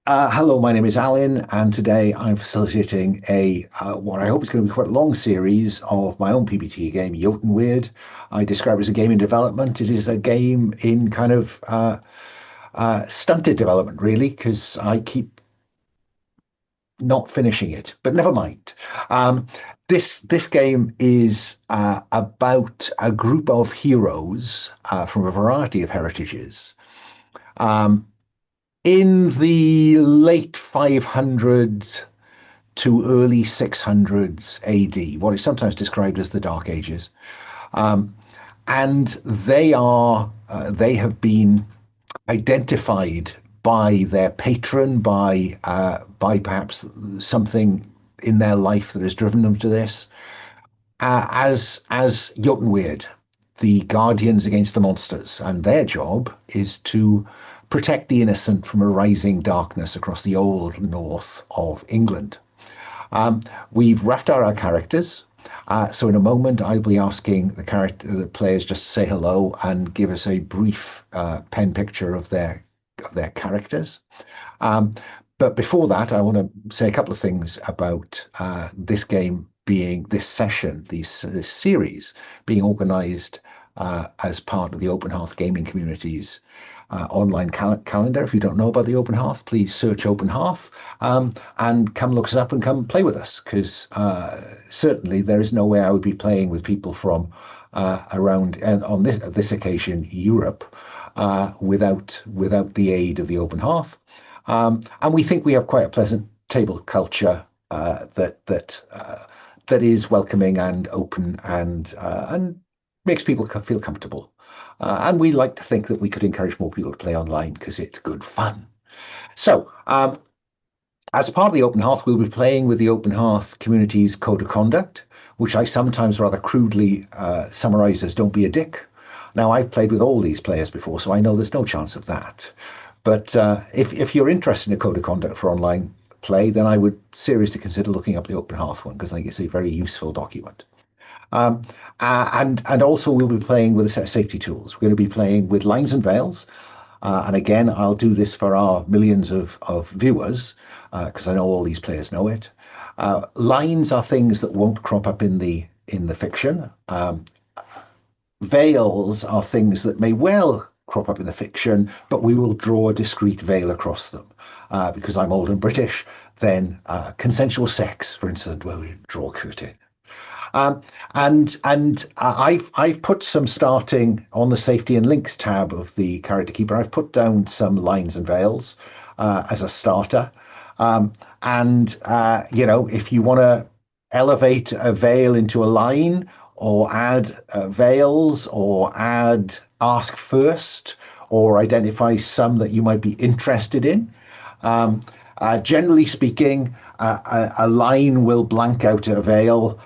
Hello, my name is Alun, and today I'm facilitating a what I hope is going to be quite a long series of my own PbtA game, Eotenweard. I describe it as a game in development. It is a game in kind of stunted development, really, because I keep not finishing it. But never mind. Um, this game is about a group of heroes from a variety of heritages. Um, in the late 500s to early 600s AD, what is sometimes described as the Dark Ages. Um, and they have been identified by their patron, by perhaps something in their life that has driven them to this, as Jotunweird, the guardians against the monsters, and their job is to protect the innocent from a rising darkness across the old north of England. Um, we've roughed out our characters. So in a moment, I'll be asking the players just to say hello and give us a brief pen picture of their characters. Um, but before that, I want to say a couple of things about this game being this session, this series being organised as part of the Open Hearth gaming community's online calendar. If you don't know about the Open Hearth, please search Open Hearth and come look us up and come play with us, because certainly there is no way I would be playing with people from around, and on this occasion, Europe, without the aid of the Open Hearth. And we think we have quite a pleasant table culture that is welcoming and open and makes people feel comfortable. And we like to think that we could encourage more people to play online because it's good fun. So, as part of the Open Hearth, we'll be playing with the Open Hearth community's code of conduct, which I sometimes rather crudely summarize as "don't be a dick." Now, I've played with all these players before, so I know there's no chance of that. But if you're interested in a code of conduct for online play, then I would seriously consider looking up the Open Hearth one, because I think it's a very useful document. Um, and also we'll be playing with a set of safety tools. We're going to be playing with lines and veils. And again, I'll do this for our millions of viewers, because I know all these players know it. Lines are things that won't crop up in the fiction. Veils are things that may well crop up in the fiction, but we will draw a discrete veil across them. Because I'm old and British, then consensual sex, for instance, where we draw a curtain. Um, and I've put some starting on the safety and links tab of the character keeper. I've put down some lines and veils as a starter. Um, and if you want to elevate a veil into a line, or add veils, or add ask first, or identify some that you might be interested in. Generally speaking, a line will blank out a veil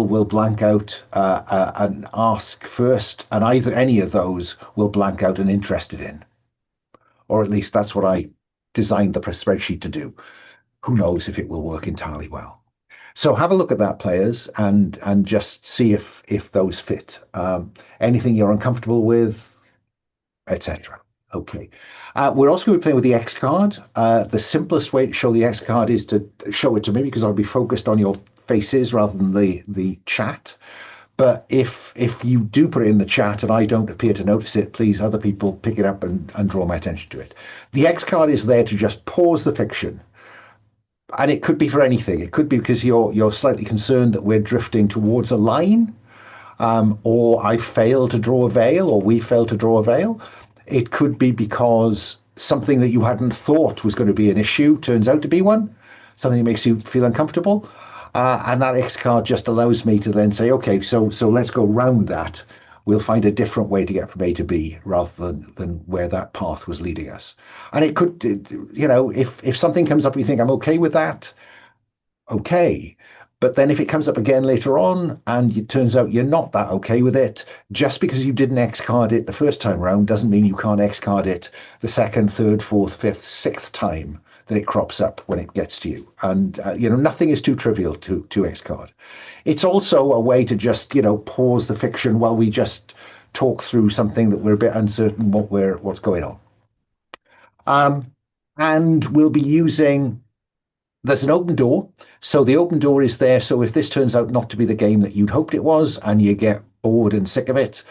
will blank out an ask first, and either any of those will blank out an interested in. Or at least that's what I designed the spreadsheet to do. Who knows if it will work entirely well. So have a look at that, players, and just see if those fit. Anything you're uncomfortable with, etc. Okay. We're also going to be playing with the X card. The simplest way to show the X card is to show it to me, because I'll be focused on your faces rather than the chat. But if you do put it in the chat and I don't appear to notice it, please, other people pick it up and draw my attention to it. The X card is there to just pause the fiction. And it could be for anything. It could be because you're slightly concerned that we're drifting towards a line, or I failed to draw a veil, or we failed to draw a veil. It could be because something that you hadn't thought was going to be an issue turns out to be one, something that makes you feel uncomfortable. And that X card just allows me to then say, okay, so let's go round that. We'll find a different way to get from A to B rather than where that path was leading us. And it could, if something comes up, you think, I'm okay with that, okay. But then if it comes up again later on and it turns out you're not that okay with it, just because you didn't X card it the first time round doesn't mean you can't X card it the second, third, fourth, fifth, sixth time that it crops up when it gets to you. And, nothing is too trivial to X card. It's also a way to just, pause the fiction while we just talk through something that we're a bit uncertain what's going on. and we'll be using. There's an open door, so the open door is there. So if this turns out not to be the game that you'd hoped it was, and you get bored and sick of it,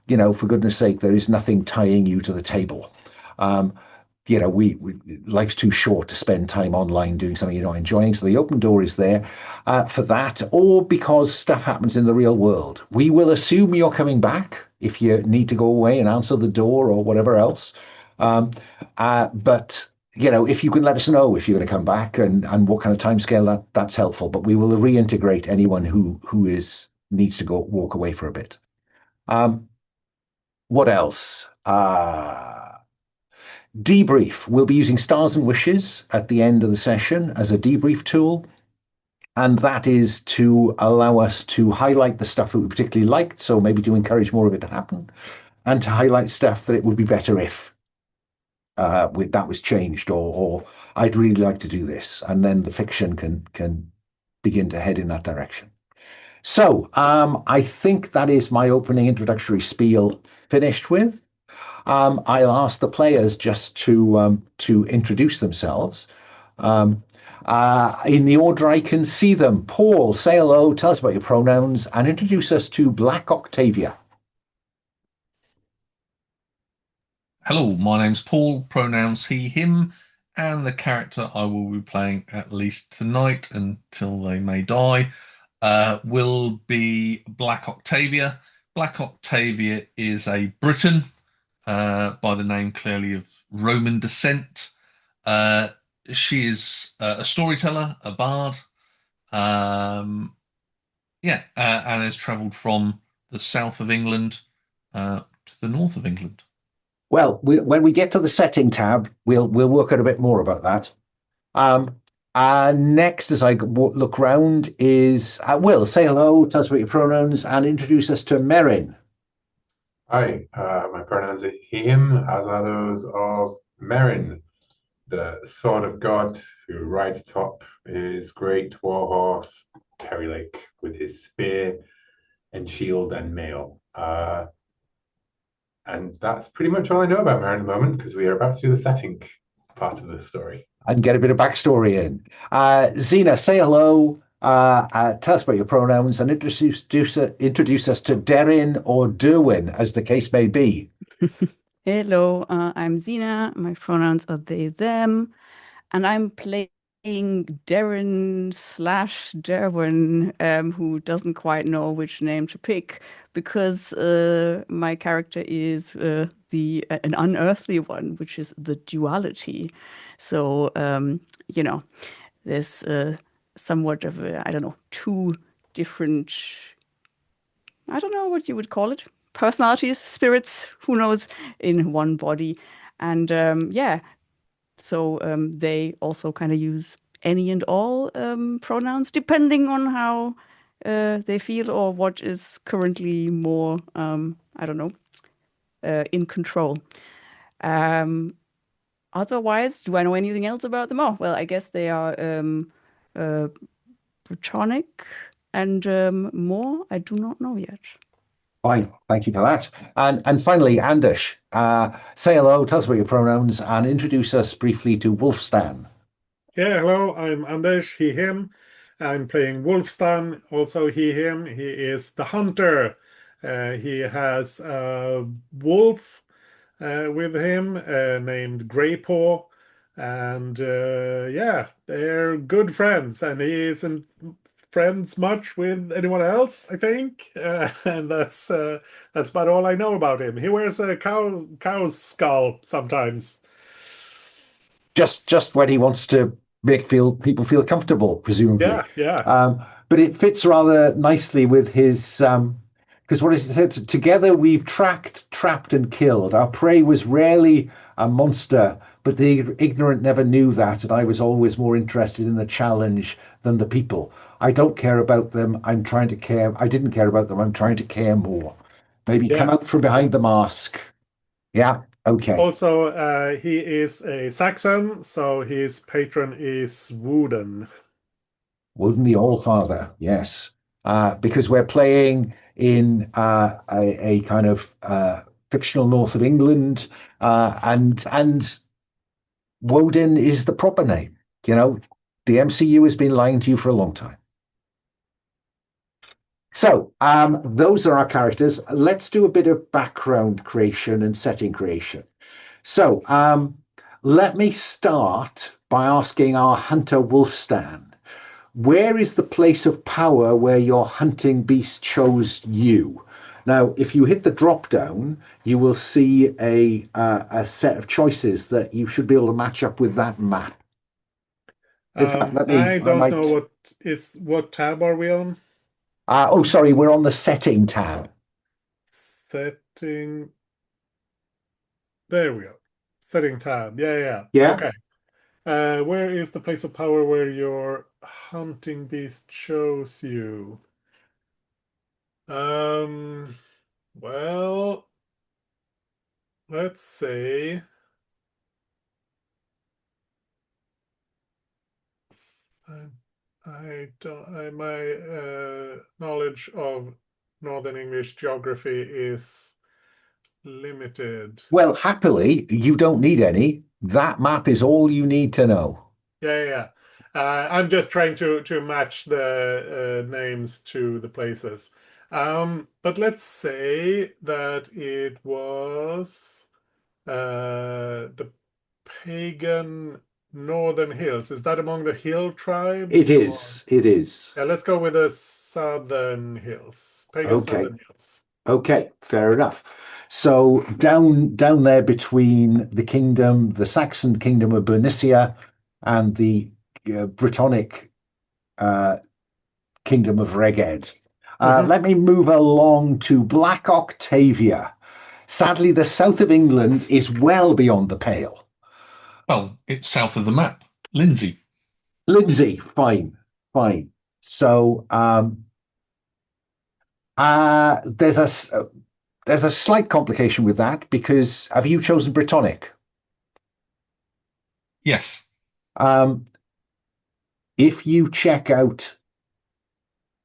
for goodness sake, there is nothing tying you to the table. Um, we life's too short to spend time online doing something you're not enjoying. So the open door is there for that, or because stuff happens in the real world. We will assume you're coming back if you need to go away and answer the door or whatever else. Um, but if you can let us know if you're going to come back and what kind of timescale that's helpful. But we will reintegrate anyone who is needs to go walk away for a bit. What else? Debrief. We'll be using stars and wishes at the end of the session as a debrief tool. And that is to allow us to highlight the stuff that we particularly liked. So maybe to encourage more of it to happen and to highlight stuff that it would be better if that was changed or I'd really like to do this. And then the fiction can begin to head in that direction. So I think that is my opening introductory spiel finished with. I'll ask the players just to introduce themselves in the order I can see them. Paul, say hello, tell us about your pronouns, and introduce us to Black Octavia. Hello, my name's Paul, pronouns he, him, and the character I will be playing at least tonight until they may die will be Black Octavia. Black Octavia is a Briton by the name clearly of Roman descent. Uh, she is a storyteller, a bard, um, and has travelled from the south of England to the north of England. Well, when we get to the setting tab, we'll work out a bit more about that. Next, as I look round, is Will. Say hello, tell us about your pronouns, and introduce us to Merryn. Hi, my pronouns are he, him, as are those of Merryn, the sword of God who rides atop his great war horse, Lake, with his spear and shield and mail. And that's pretty much all I know about Merryn at the moment because we are about to do the setting part of the story. And get a bit of backstory in. Xena, say hello. Tell us about your pronouns and introduce us to Deryn or Derwen, as the case may be. Hello, I'm Xena. My pronouns are they, them, and I'm playing Deryn / Derwen, who doesn't quite know which name to pick because my character is an unearthly one, which is the Duality. So there's somewhat of I don't know, two different, I don't know what you would call it, personalities, spirits, who knows, in one body. And so they also kind of use any and all pronouns depending on how they feel or what is currently more, I don't know, in control. Otherwise, do I know anything else about them? Oh, well, I guess they are Britonic and more. I do not know yet. Fine, thank you for that. And finally, Anders, say hello, tell us about your pronouns, and introduce us briefly to Wulfstan. Yeah, hello, I'm Anders, he, him. I'm playing Wulfstan, also he, him. He is the hunter. He has a wolf with him named Greypaw. And they're good friends, and he isn't friends much with anyone else, I think. And that's about all I know about him. He wears a cow's skull sometimes. Just when he wants to make people feel comfortable, presumably. Yeah. But it fits rather nicely with his because what he said, together we've tracked, trapped, and killed. Our prey was rarely a monster, but the ignorant never knew that, and I was always more interested in the challenge than the people. I don't care about them. I'm trying to care. I didn't care about them. I'm trying to care more. Maybe come out from behind the mask. Yeah. Okay. Also, he is a Saxon, so his patron is Woden. Woden the All-Father, yes. Because we're playing in a kind of fictional north of England, and Woden is the proper name. The MCU has been lying to you for a long time. So those are our characters. Let's do a bit of background creation and setting creation. So let me start by asking our hunter Wulfstan, where is the place of power where your hunting beast chose you? Now, if you hit the drop down, you will see a set of choices that you should be able to match up with that map. In fact, I don't know what tab are we on? Oh, sorry, we're on the setting tab. Setting. There we go. Setting tab. Yeah. Yeah. Okay. Where is the place of power where your hunting beast chose you? Well, let's say my knowledge of Northern English geography is limited. Well, happily, you don't need any. That map is all you need to know. Yeah. I'm just trying to match the names to the places. But let's say that it was the pagan Northern Hills. Is that among the hill tribes? It is. It is. Yeah, let's go with the Southern Hills. Pagan Okay. Southern Hills. Okay, fair enough. So down there between the Saxon kingdom of Bernicia and the Brittonic kingdom of Reged. Let me move along to Black Octavia. Sadly, the south of England is well beyond the pale. Well, it's south of the map. Lindsay. Fine. So there's a slight complication with that because have you chosen Brittonic? Yes. If you check out,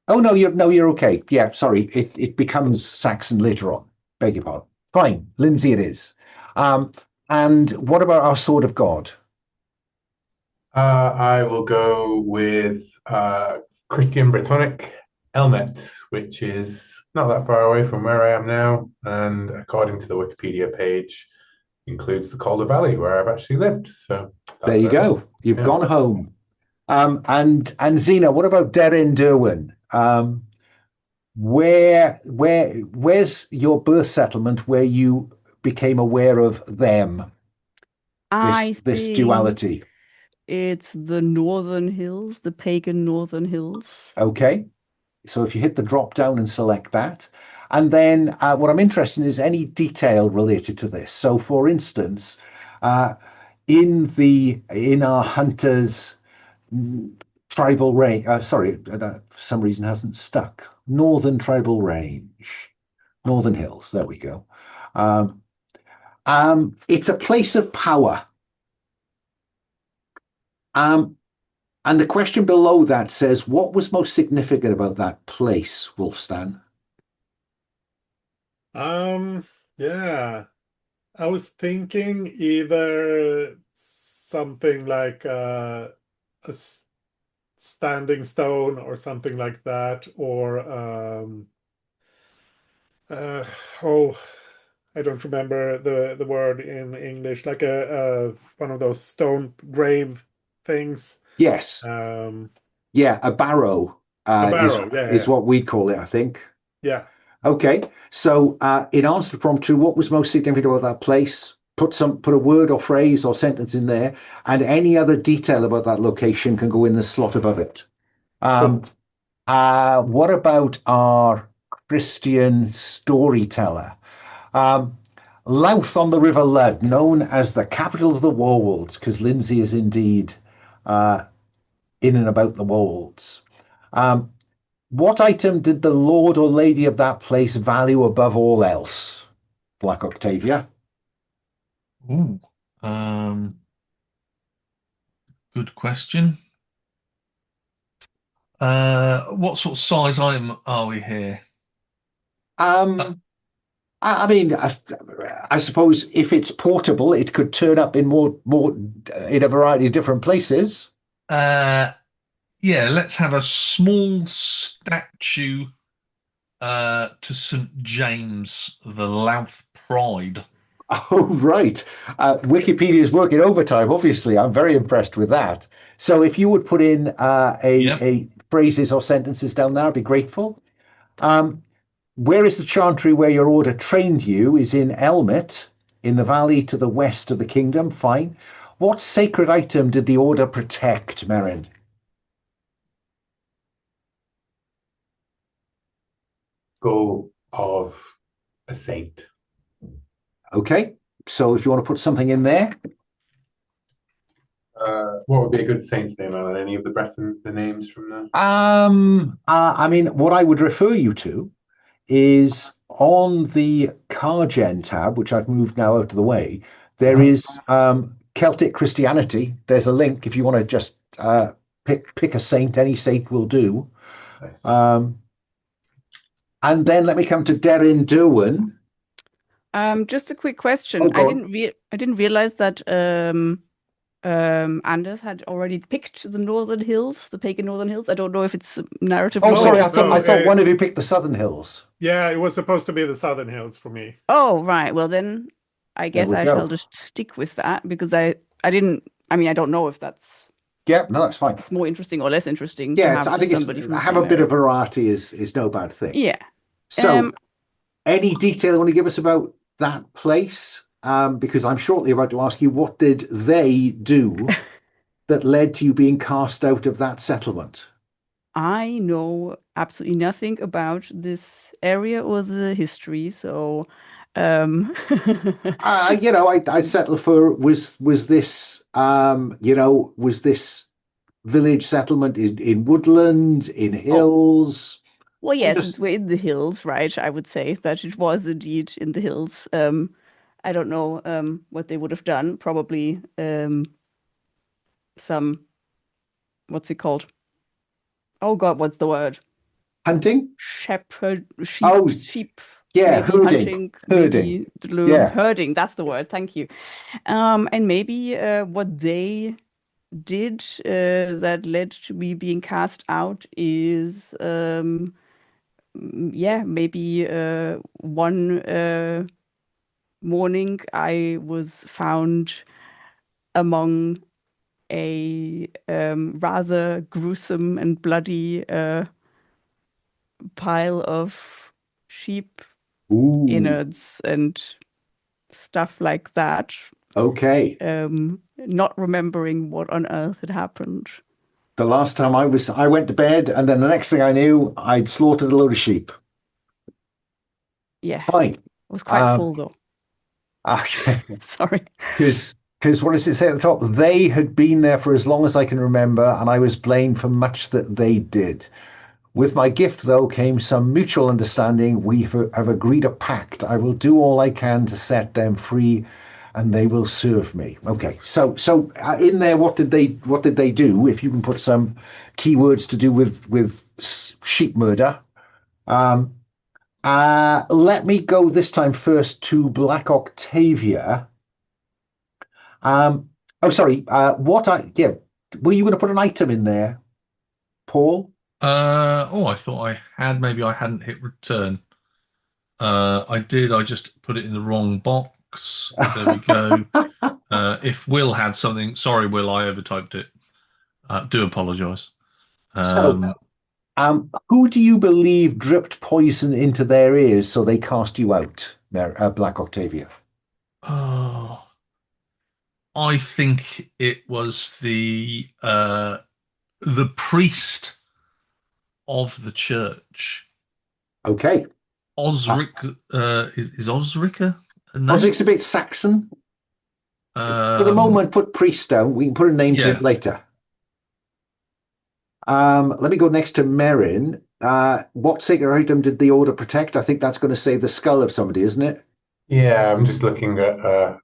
oh no, you're okay. Yeah, sorry, it becomes Saxon later on. Beg your pardon. Fine, Lindsay it is. And what about our Sword of God? I will go with Christian Brittonic Elmet, which is not that far away from where I am now, and according to the Wikipedia page, includes the Calder Valley where I've actually lived. So there you go. You've gone home. And Zena, what about Deryn Derwen? Where's your birth settlement where you became aware of them? This duality. It's the Northern Hills, the pagan Northern Hills. Okay. So if you hit the drop down and select that, and then what I'm interested in is any detail related to this. So for instance, in our hunters tribal range, for some reason hasn't stuck. Northern tribal range, Northern Hills. There we go. It's a place of power. And the question below that says, what was most significant about that place, Wulfstan? Yeah. I was thinking either something like a standing stone or something like that, or I don't remember the word in English, like a one of those stone grave things. Yes. Yeah, a barrow. A barrow, is what we call it, I think. Yeah. Okay. So in answer to prompt 2, what was most significant about that place? Put a word or phrase or sentence in there, and any other detail about that location can go in the slot above it. Cool. What about our Christian storyteller? Louth on the River Lud, known as the capital of the Warwolds, because Lindsay is indeed in and about the Wolds. What item did the lord or lady of that place value above all else? Black Octavia. Ooh. Good question. What sort of size item are we here? I I mean, I suppose if it's portable, it could turn up in more in a variety of different places. Uh, yeah, let's have a small statue to St. James, the Louth Pride. Oh, right. Wikipedia is working overtime, obviously. I'm very impressed with that. So if you would put in Yep. a phrases or sentences down there, I'd be grateful. Um, where is the chantry where your order trained you? Is in Elmet, in the valley to the west of the kingdom. Fine. What sacred item did the order protect, Merryn? Goal of a saint. Okay. So if you want to put something in there, What would be a good saint's name, Alan? Any of the names from the? I mean, what I would refer you to is on the Cargen tab, which I've moved now out of the way. There Uh-huh. is Celtic Christianity. There's a link if you want to just pick a saint. Any saint will do. Nice. And then let me come to Derwen. Just a quick question. Oh, go on. I didn't realize that Anders had already picked the Northern Hills, the pagan Northern Hills. I don't know if it's narrative. Oh, sorry. No, I no, thought one of you picked the Southern Hills. yeah, it was supposed to be the Southern Hills for me. Oh, right. Well, then I There guess we I shall go. just stick with that because I didn't. I mean, I don't know if Yeah, no, that's fine. it's more interesting or less interesting to Yes, have I think it's somebody from the have same a bit area. of variety is no bad thing. Yeah. So, any detail you want to give us about that place? Because I'm shortly about to ask you, what did they do that led to you being cast out of that settlement? I know absolutely nothing about this area or the history, so I'd settle for was this was this village settlement in woodland, in oh, hills? well, yeah, since Just we're in the hills, right? I would say that it was indeed in the hills. I don't know what they would have done. Probably some, what's it called? Oh God, what's the word? hunting? Shepherd, Oh, sheep, yeah, maybe herding, hunting, herding. maybe Yeah. herding. That's the word. Thank you. And maybe what they did that led to me being cast out is, yeah, maybe one morning I was found among a rather gruesome and bloody pile of sheep Ooh. innards and stuff like that. Okay. Not remembering what on earth had happened. The last time I went to bed, and then the next thing I knew, I'd slaughtered a load of sheep. Yeah, Fine. it was quite full though. Okay. Sorry. Because what does it say at the top? They had been there for as long as I can remember, and I was blamed for much that they did. With my gift, though, came some mutual understanding. We have agreed a pact. I will do all I can to set them free, and they will serve me. Okay, so in there, what did they do? If you can put some keywords to do with sheep murder. Um, Let me go this time first to Black Octavia. Oh, sorry. Were you going to put an item in there, Paul? I thought I had. Maybe I hadn't hit return. I did. I just put it in the wrong box. There we go. If Will had something, sorry, Will, I overtyped it. Do apologise. So, who do you believe dripped poison into their ears so they cast you out, Black Octavia? Oh, I think it was the priest of the church. Okay. Osric, is Osric a name? Osric's a bit Saxon. For the Um, moment, put priest down. We can put a name to it yeah. later. Let me go next to Merryn. What sacred item did the order protect? I think that's going to say the skull of somebody, isn't it? Yeah, I'm just looking at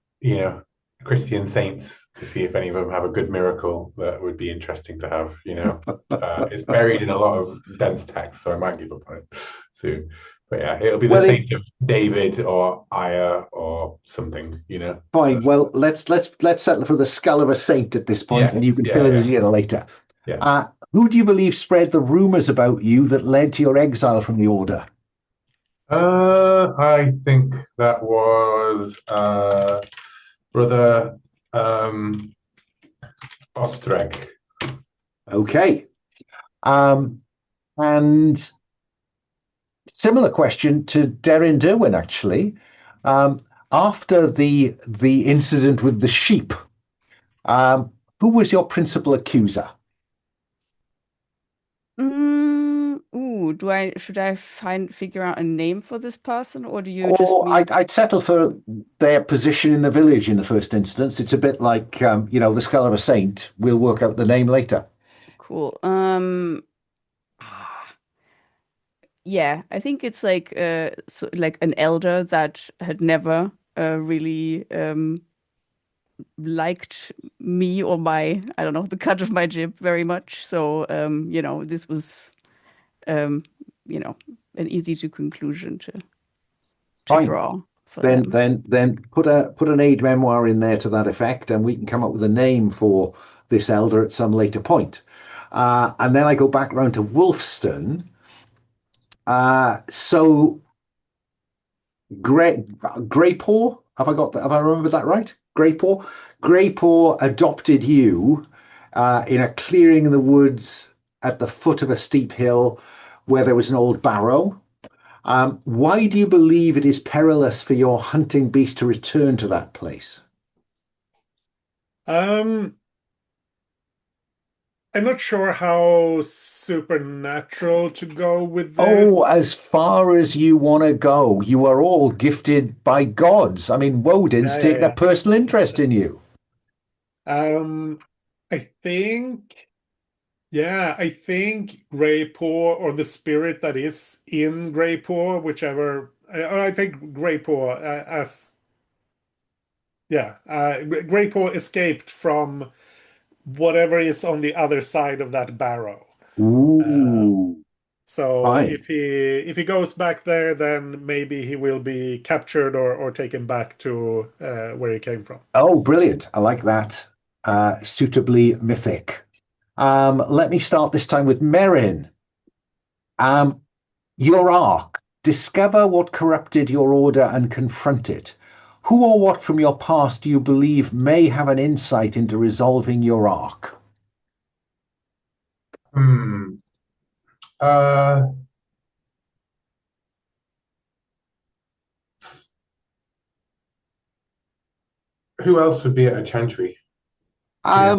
Christian saints to see if any of them have a good miracle that would be interesting to have. It's buried in a lot of dense text, so I might give up on it soon. But yeah, it'll be the Well, Saint of David or Aya or something, fine. Well, let's settle for the skull of a saint at this point, Yes, and you can yeah, fill in yeah, as you later. yeah. Who do you believe spread the rumors about you that led to your exile from the order? I think that was Brother Ostreg. Okay. And similar question to Derwen, actually. Um, After the incident with the sheep, who was your principal accuser? Should I figure out a name for this person, or do you just Or mean I'd settle for their position in the village in the first instance. It's a bit like, the skull of a saint. We'll work out the name later. cool? Ah, yeah, I think it's like an elder that had never really liked me or my, I don't know, the cut of my jib very much. So this was um, you know, an easy to conclusion to Fine. draw for Then them. then then put an aid memoir in there to that effect, and we can come up with a name for this elder at some later point. And then I go back round to Wulfstan. So Greypaw, have I remembered that right? Greypaw adopted you in a clearing in the woods at the foot of a steep hill where there was an old barrow. Why do you believe it is perilous for your hunting beast to return to that place? Um, I'm not sure how supernatural to go with Oh, this. as far as you want to go, you are all gifted by gods. I mean, Woden's Yeah, yeah, taken a yeah. personal interest in you. I think, yeah, I think Greypaw or the spirit that is in Greypaw, whichever, or I think Greypaw Greypaw escaped from whatever is on the other side of that barrow. Ooh, So fine. if he goes back there, then maybe he will be captured or taken back to where he came from. Oh, brilliant. I like that. Suitably mythic. Let me start this time with Merryn. Um, your arc. Discover what corrupted your order and confront it. Who or what from your past do you believe may have an insight into resolving your arc? Hmm. Uh, who else would be at a chantry? I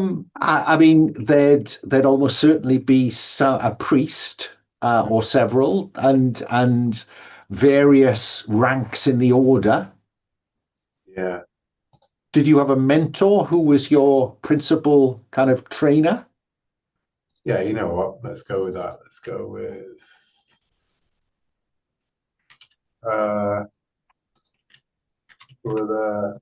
mean, there'd almost certainly be a priest or several, and various ranks in the order. Yeah. Did you have a mentor who was your principal kind of trainer? Yeah, you know what? Let's go with that. Let's go with uh Brother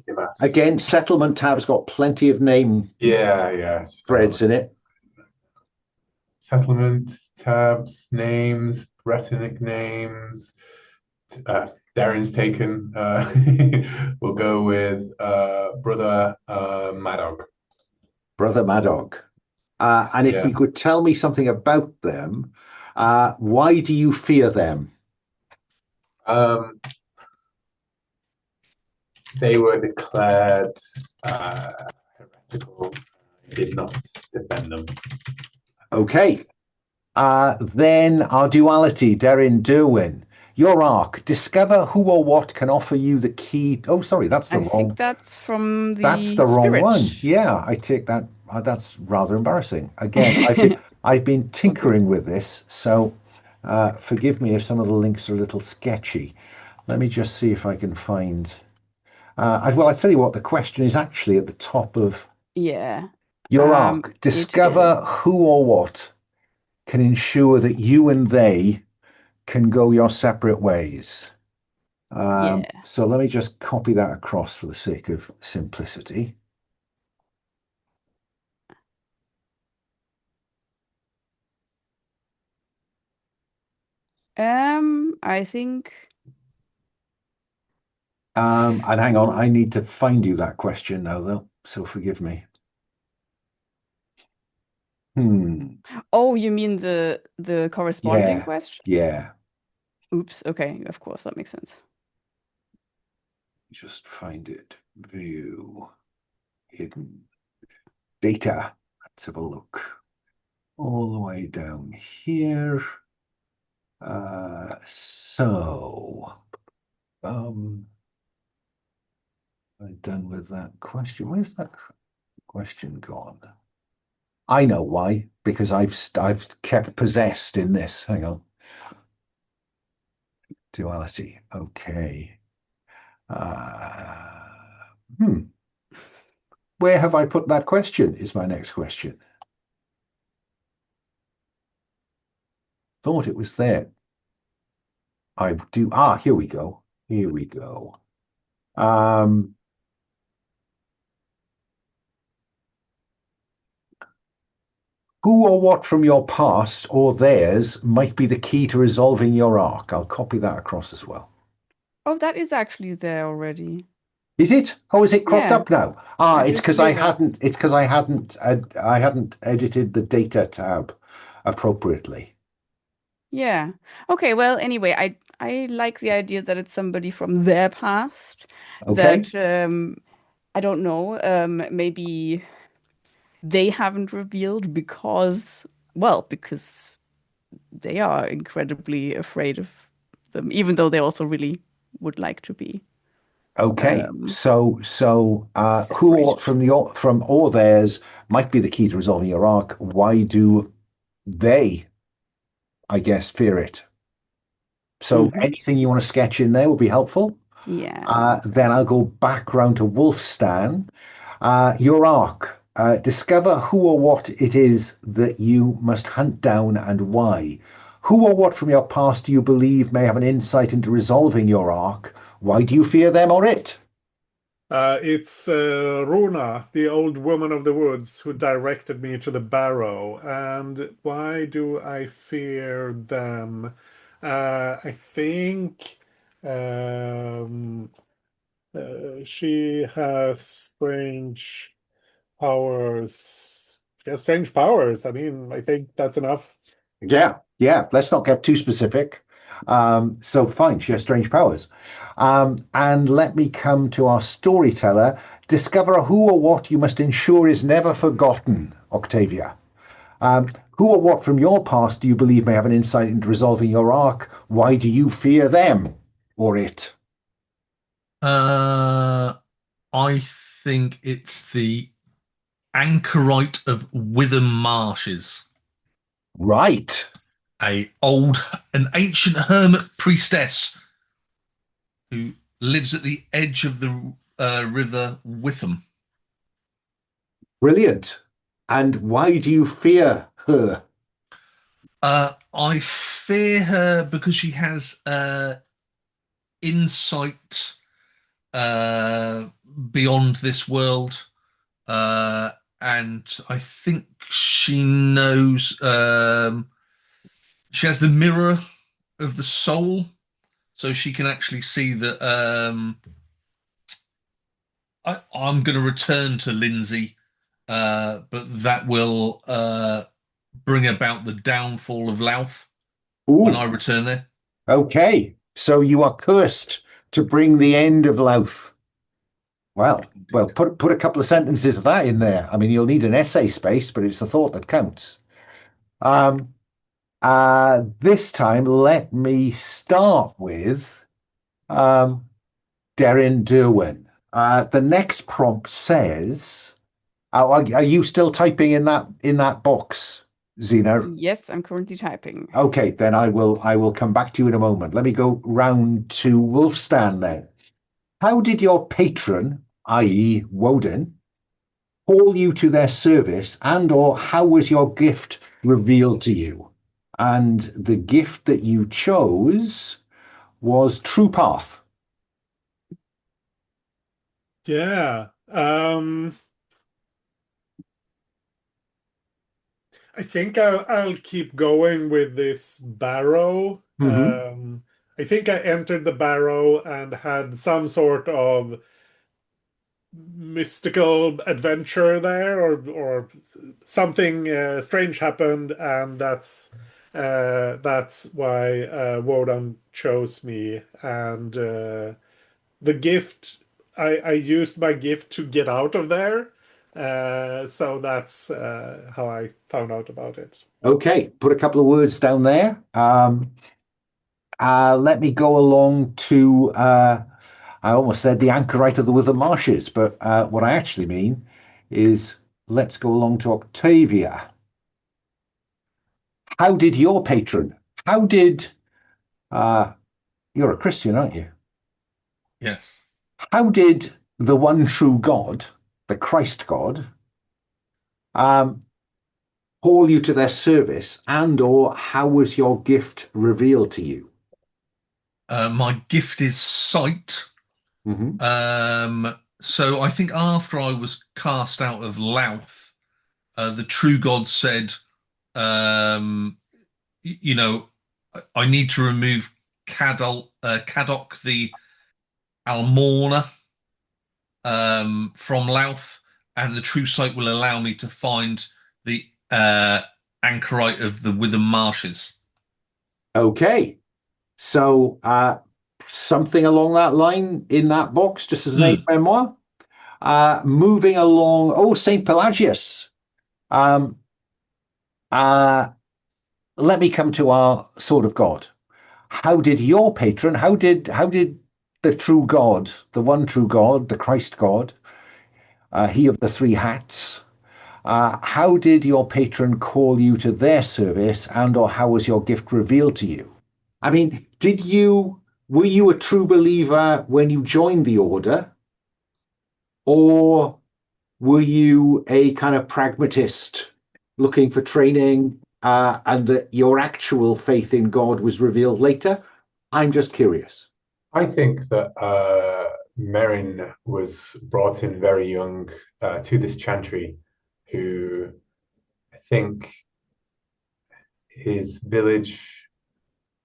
Dimas. Again, settlement tab's got plenty of name Yeah. It's just threads in it. settlement tabs, names, Bretonic names. Deryn's taken. We'll go with Brother Madog. Brother Madog. And if Yeah. you could tell me something about them, why do you fear them? They were declared heretical. Did not defend them. Okay. Then our duality, Derwen. Your arc. Discover who or what can offer you the key. Oh, sorry, that's the I think wrong. that's from That's the the wrong spirit. one. Yeah, I take that. That's rather embarrassing. Again, I've been tinkering with this, so forgive me if some of the links are a little sketchy. Let me just see if I can find. Well, I tell you what, the question is actually at the top of Yeah, your arc. it is. Discover who or what can ensure that you and they can go your separate ways. Yeah. So let me just copy that across for the sake of simplicity. I think. And hang on, I need to find you that question now, though. So forgive me. Oh, you mean the corresponding Yeah, question? yeah. Oops. Okay, of course, that makes sense. Just find it. View. Hidden. Data. Let's have a look. All the way down here. I'm done with that question. Where's that question gone? I know why, because I've kept possessed in this. Hang on. Duality. Okay. Uh, hmm. Where have I put that question? Is my next question. Thought it was there. I do. Ah, here we go. Here we go. Who or what from your past or theirs might be the key to resolving your arc? I'll copy that across as well. Oh, that is actually there already. Is it? Oh, is it cropped Yeah, up now? Ah, I it's just because I realized. hadn't. It's because I hadn't edited the data tab appropriately. Yeah. Okay, well, anyway, I like the idea that it's somebody from their past Okay. that I don't know, maybe they haven't revealed because, well, because they are incredibly afraid of them, even though they also really would like to be Okay. um, So who or what separated. from or theirs might be the key to resolving your arc. Why do they, I guess, fear it? So Hmm. anything you want to sketch in there would be helpful. Yeah, I think Then so. I'll go back round to Wulfstan. Your arc. Discover who or what it is that you must hunt down and why. Who or what from your past do you believe may have an insight into resolving your arc? Why do you fear them or it? It's Runa, the old woman of the woods, who directed me to the barrow. And why do I fear them? I think um, she has strange powers. She has strange powers. I mean, I think that's enough. Yeah, yeah. Let's not get too specific. So fine, she has strange powers. And let me come to our storyteller. Discover who or what you must ensure is never forgotten, Octavia. Who or what from your past do you believe may have an insight into resolving your arc? Why do you fear them or it? Uh, I think it's the anchorite of Witham Marshes, Right. an ancient hermit priestess who lives at the edge of the river Witham. Brilliant. And why do you fear her? I fear her because she has insight uh, beyond this world, uh, and I think she knows. She has the mirror of the soul, so she can actually see that. I'm going to return to Lindsay, but that will bring about the downfall of Louth when I Ooh, return there. okay. So you are cursed to bring the end of Louth. Well, put a couple of sentences of that in there. I mean, you'll need an essay space, but it's the thought that counts. Um, this time, let me start with um, Deryn Derwen. The next prompt says, are you still typing in that box, Zena? Yes, I'm currently typing. Okay, then I will come back to you in a moment. Let me go round to Wulfstan then. How did your patron, i.e., Woden, call you to their service, and or how was your gift revealed to you? And the gift that you chose was True Path. Yeah. I think I'll keep going with this barrow. Hmm. I think I entered the barrow and had some sort of mystical adventure there, or something strange happened, and that's why Woden chose me. And the gift, I used my gift to get out of there. So that's how I found out about it. Okay, put a couple of words down there. Let me go along to, I almost said the anchorite of the Wither Marshes, but what I actually mean is let's go along to Octavia. How did your patron, how did, uh, you're a Christian, aren't you? Yes. How did the one true God, the Christ God, um, call you to their service, and or how was your gift revealed to you? My gift is sight. Hmm. So I think after I was cast out of Louth, the true God said, um, you know, I need to remove Caddoc the Almourner from Louth, and the true sight will allow me to find the anchorite of the Wither Marshes. Okay, so something along that line in that box, just as an aid Mm. memoir. Moving along, oh, St. Pelagius. Um, uh, Let me come to our sword of God. How did your patron, how did the true God, the one true God, the Christ God, he of the three hats, how did your patron call you to their service, and or how was your gift revealed to you? I mean, were you a true believer when you joined the order, or were you a kind of pragmatist looking for training, and that your actual faith in God was revealed later? I'm just curious. I think that Merryn was brought in very young to this chantry, who I think his village,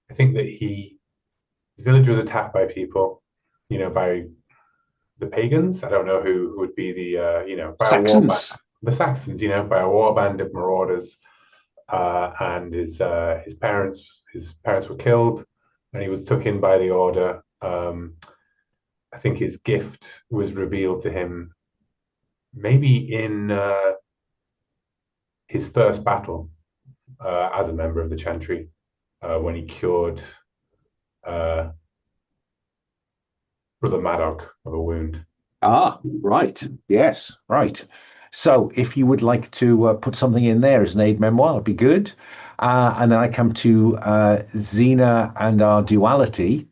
I think that his village was attacked by people, by the pagans. I don't know who would be the, by a war band, Saxons. the Saxons, by a war band of marauders. And his parents were killed, and he was took in by the order. I think his gift was revealed to him maybe in his first battle as a member of the Chantry, when he cured uh, Brother Madog of a wound. Ah, right. Yes, right. So if you would like to put something in there as an aid memoir, that'd be good. And then I come to Xena and our duality.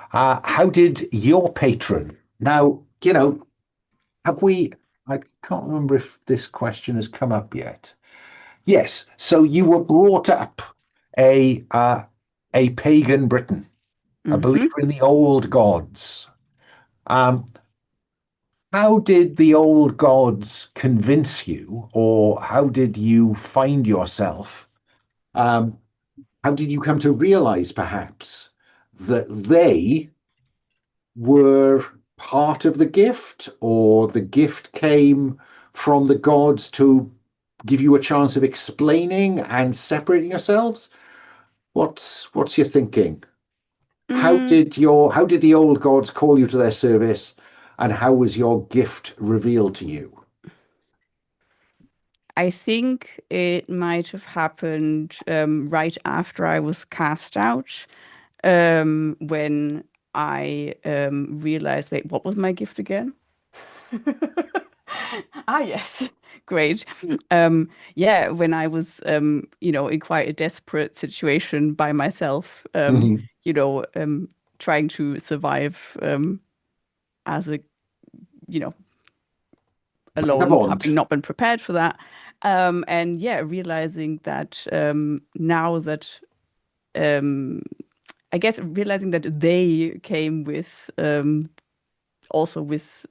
How did your patron? Now, have we? I can't remember if this question has come up yet. Yes. So you were brought up a a pagan Briton, a Hmm. believer in the old gods. Um, how did the old gods convince you, or how did you find yourself? Um, how did you come to realize, perhaps, that they were part of the gift, or the gift came from the gods to give you a chance of explaining and separating yourselves? What's your thinking? Mm, How did the old gods call you to their service, and how was your gift revealed to you? I think it might have happened right after I was cast out, when I realized, wait, what was my gift again? Ah, yes. Great. Yeah, when I was, in quite a desperate situation by myself, Mhm. trying to survive as a, you know, alone, having Vagabond. not been prepared for that. And yeah, realizing that now that, um, I guess, realizing that they came with also with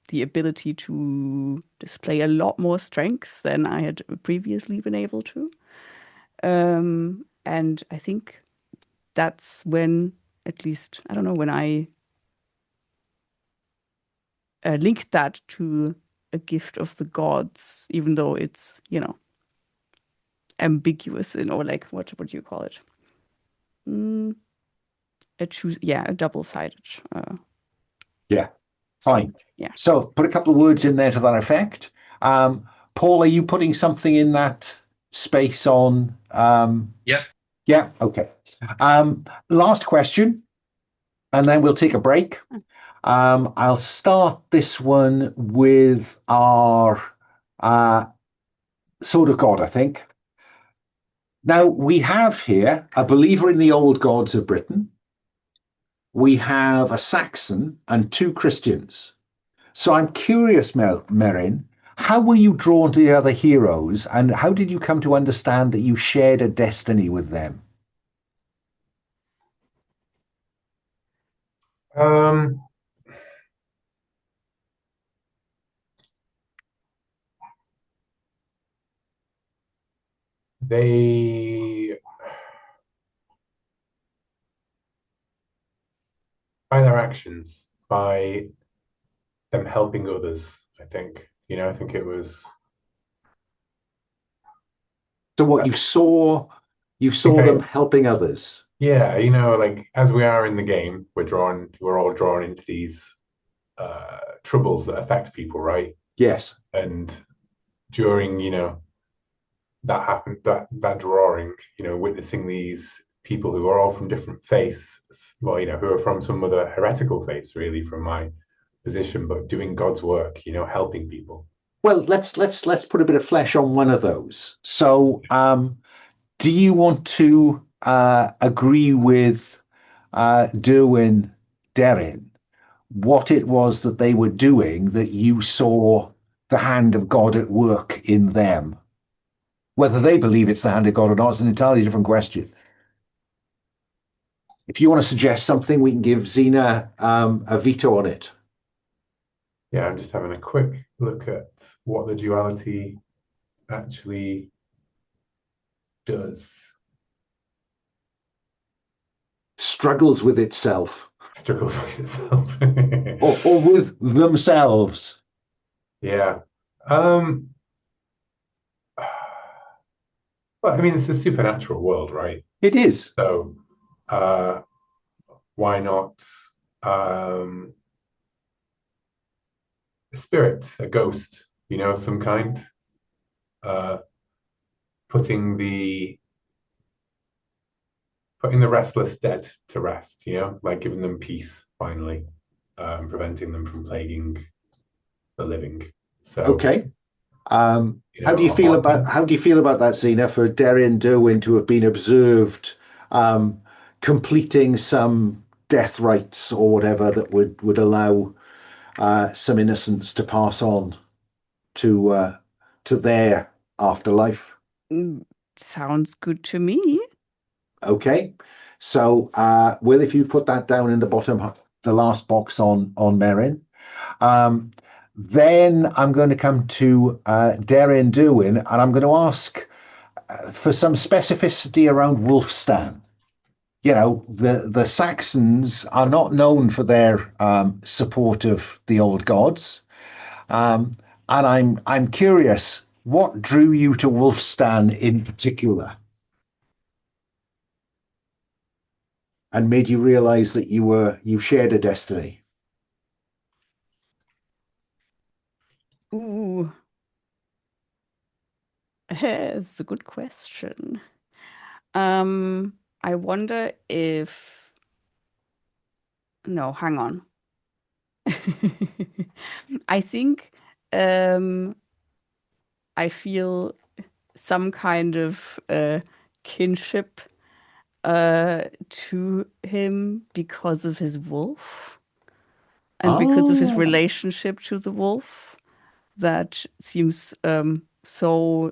the ability to display a lot more strength than I had previously been able to. And I think that's when, at least, I don't know, when I linked that to a gift of the gods, even though it's, ambiguous or like, what do you call it? A double-sided. Yeah. Fine. Yeah. So put a couple of words in there to that effect. Paul, are you putting something in that space on? Yep. Yeah. Okay. Last question, and then we'll take a break. I'll start this one with our Sword of God, I think. Now, we have here a believer in the old gods of Britain. We have a Saxon and 2 Christians. So I'm curious, Merryn, how were you drawn to the other heroes, and how did you come to understand that you shared a destiny with them? They, by their actions, by them helping others, I think. I think it was. So what you saw them helping others. Yeah, like as we are in the game, we're all drawn into these troubles that affect people, right? Yes. And during, that happened, that drawing, witnessing these people who are all from different faiths, well, who are from some other heretical faiths, really, from my position, but doing God's work, helping people. Well, let's put a bit of flesh on one of those. So, do you want to agree with Deryn, what it was that they were doing that you saw the hand of God at work in them? Whether they believe it's the hand of God or not is an entirely different question. If you want to suggest something, we can give Zena a veto on it. Yeah, I'm just having a quick look at what the duality actually does. Struggles with itself. Struggles with itself. or with themselves. Yeah. Well, I mean, it's a supernatural world, right? It is. So, why not a spirit, a ghost, some kind, putting the restless dead to rest, like giving them peace finally, and preventing them from plaguing the living. So, okay. How do you feel about that, Zena, for Deryn Derwen to have been observed completing some death rites or whatever that would allow some innocence to pass on to their afterlife? Sounds good to me. Okay. So, Will, if you put that down in the last box on Merryn. Then I'm going to come to Deryn Derwen, and I'm going to ask for some specificity around Wulfstan. The Saxons are not known for their support of the old gods, and I'm curious, what drew you to Wulfstan in particular, and made you realize that you shared a destiny? Ooh. It's a good question. I wonder if... No, hang on. I think I feel some kind of kinship to him because of his wolf and because of his relationship to the wolf that seems so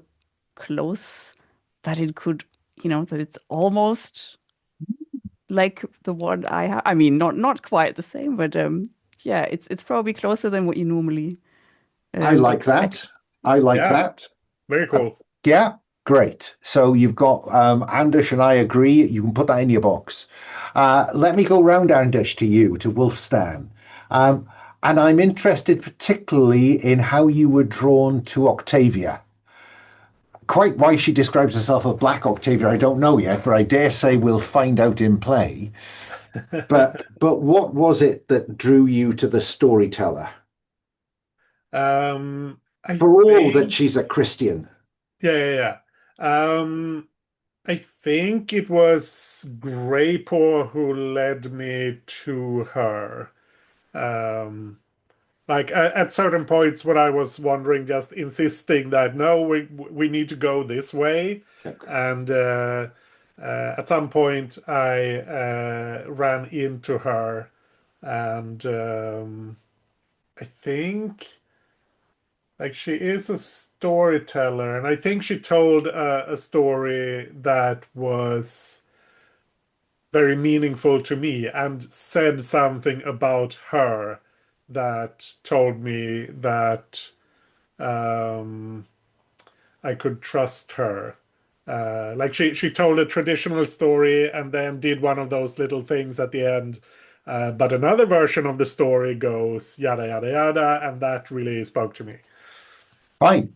close that it could, that it's almost like the one I have. I mean, not quite the same, but yeah, it's probably closer than what you normally I would like that. expect. I like Yeah. that. Very cool. Yeah, great. So you've got Anders and I agree. You can put that in your box. Let me go round, Anders, to you, to Wulfstan. Um, and I'm interested particularly in how you were drawn to Octavia. Quite why she describes herself as Black Octavia, I don't know yet, but I dare say we'll find out in play. But what was it that drew you to the storyteller? I For all that think, she's a Christian. yeah. I think it was Greypaw who led me to her. Um, like at certain points when I was wandering, just insisting that no, we need to go this way, and at some point I ran into her, and I think like she is a storyteller, and I think she told a story that was very meaningful to me and said something about her that told me that um, I could trust her. Like she told a traditional story and then did one of those little things at the end. But another version of the story goes yada yada yada, and that really spoke to me. Fine.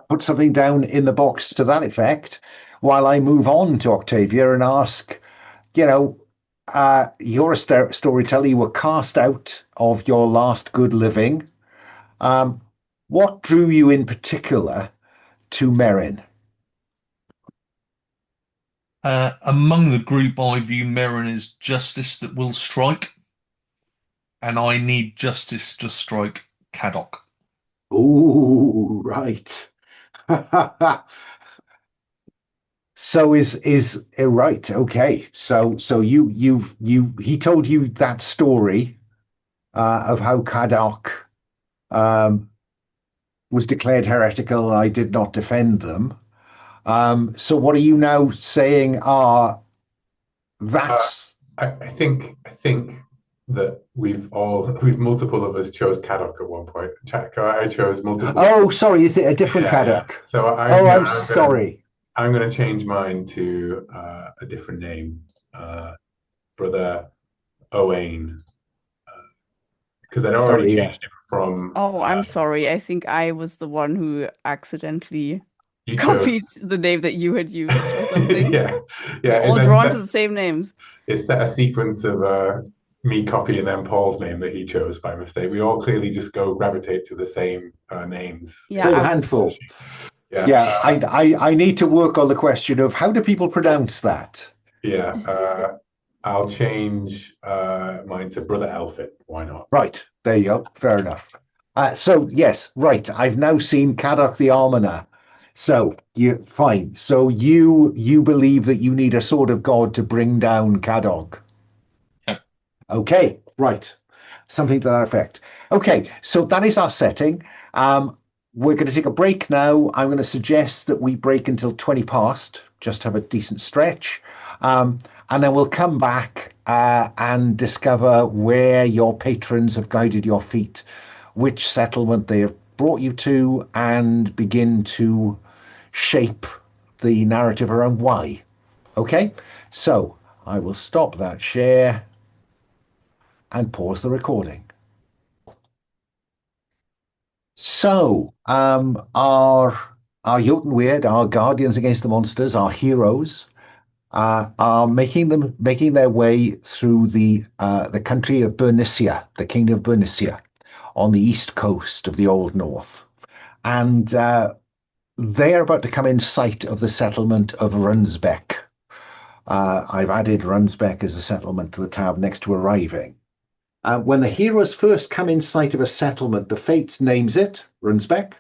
Put something down in the box to that effect while I move on to Octavia and ask, you know, you're a storyteller. You were cast out of your last good living. Um, what drew you in particular to Merryn? Among the group, I view Merryn as justice that will strike, and I need justice to strike Caddock. Oh, right. So is right. Okay. So you he told you that story of how Caddock um, was declared heretical. I did not defend them. So what are you now saying are Uh, that's I think that we've multiple of us chose Caddock at one point. I chose multiple. oh sorry, is it a different Yeah. Caddock? So Oh, yeah, I'm sorry. I'm gonna change mine to a different name, Brother Owain, because I'd already Sorry, yeah. changed it from Oh, I'm sorry. I think I was the one who accidentally you copied chose. the name that you had used or something. Yeah, yeah, We're and all then drawn to the same names. it set a sequence of me copying then Paul's name that he chose by mistake. We all clearly just go gravitate to the same names. Yeah, Same I was. handful. Yeah, Yeah, I need to work on the question of how do people pronounce that? yeah. I'll change mine to Brother Elfin. Why not? Right, there you go. Fair enough. So yes, right. I've now seen Caddock the Almoner. So you fine. So you believe that you need a sword of God to bring down Caddock. Yeah. Okay, right. Something to that effect. Okay, so that is our setting. We're going to take a break now. I'm going to suggest that we break until 20 past, just have a decent stretch. And then we'll come back and discover where your patrons have guided your feet, which settlement they have brought you to, and begin to shape the narrative around why. Okay, so I will stop that share and pause the recording. So, our Eotenweard, our guardians against the monsters, our heroes, are making their way through the country of Bernicia, the kingdom of Bernicia, on the east coast of the Old North, and they are about to come in sight of the settlement of Rhunsbeck. I've added Rhunsbeck as a settlement to the tab next to arriving. When the heroes first come in sight of a settlement, the Fates names it Rhunsbeck,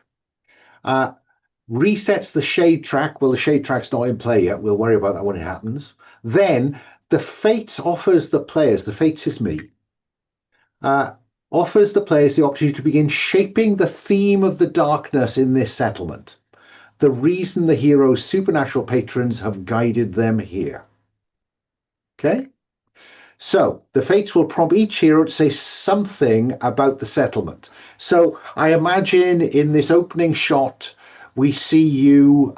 resets the shade track. Well, the shade track's not in play yet. We'll worry about that when it happens. Then the Fates offers the players, the Fates is me, offers the players the opportunity to begin shaping the theme of the darkness in this settlement. The reason the heroes' supernatural patrons have guided them here. Okay? So the fates will prompt each hero to say something about the settlement. So I imagine in this opening shot, we see you,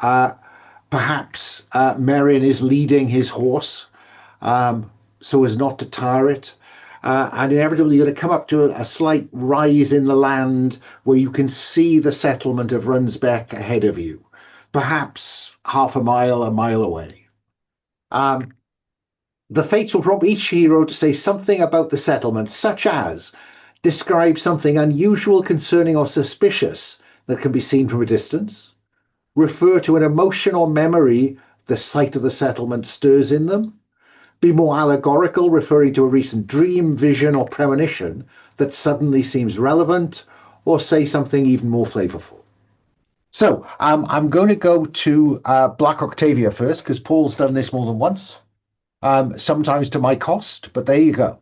perhaps Merryn is leading his horse so as not to tire it. And inevitably, you're going to come up to a slight rise in the land where you can see the settlement of Rhunsbeck ahead of you, perhaps half a mile away. The fates will prompt each hero to say something about the settlement, such as describe something unusual, concerning, or suspicious that can be seen from a distance, refer to an emotion or memory the sight of the settlement stirs in them, be more allegorical, referring to a recent dream, vision, or premonition that suddenly seems relevant, or say something even more flavorful. So I'm going to go to Black Octavia first, because Paul's done this more than once. Sometimes to my cost, but there you go.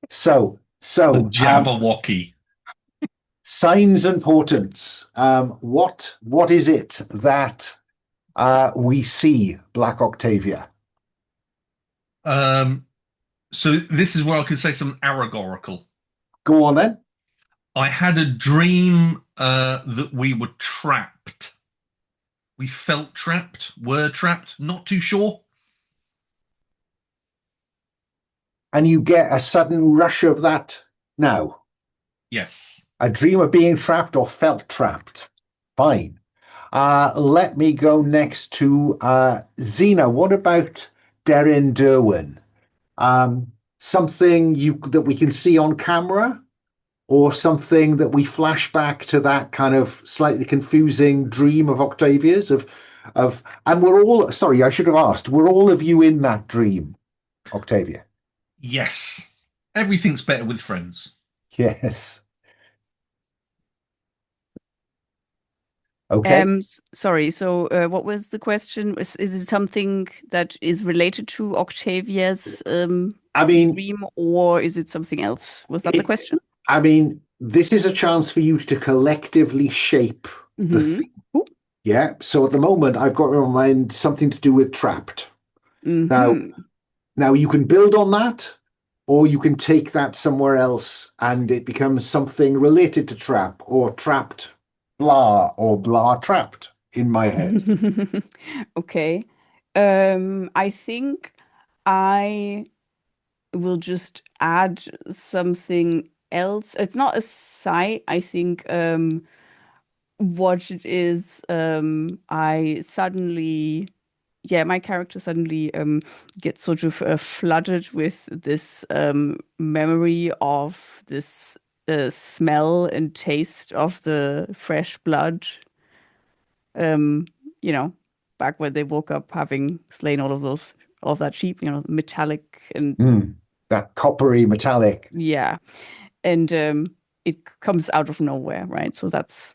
So Jabberwocky. signs and portents. What is it that we see, Black Octavia? So this is where I could say something allegorical. Go on then. I had a dream that we were trapped. We felt trapped, were trapped, not too sure. And you get a sudden rush of that now. Yes. A dream of being trapped or felt trapped. Fine. Let me go next to Xena. What about Deryn Derwen? Something that we can see on camera, or something that we flash back to that kind of slightly confusing dream of Octavia's and we're all, sorry, I should have asked, were all of you in that dream, Octavia? Yes. Everything's better with friends. Yes. Okay. Sorry. So, what was the question? Is it something that is related to Octavia's dream, or is it something else? Was that the question? I mean, this is a chance for you to collectively shape the thing. Ooh. Yeah. So at the moment, I've got in my mind something to do with trapped. Now you can build on that, or you can take that somewhere else, and it becomes something related to trap or trapped. Blah or blah trapped in my head. Okay. I think I will just add something else. It's not a sight. I think what it is, I suddenly, yeah, my character suddenly gets sort of flooded with this memory of this smell and taste of the fresh blood. You know, back when they woke up having slain all of that sheep, metallic and that coppery metallic. yeah, and it comes out of nowhere, right? So that's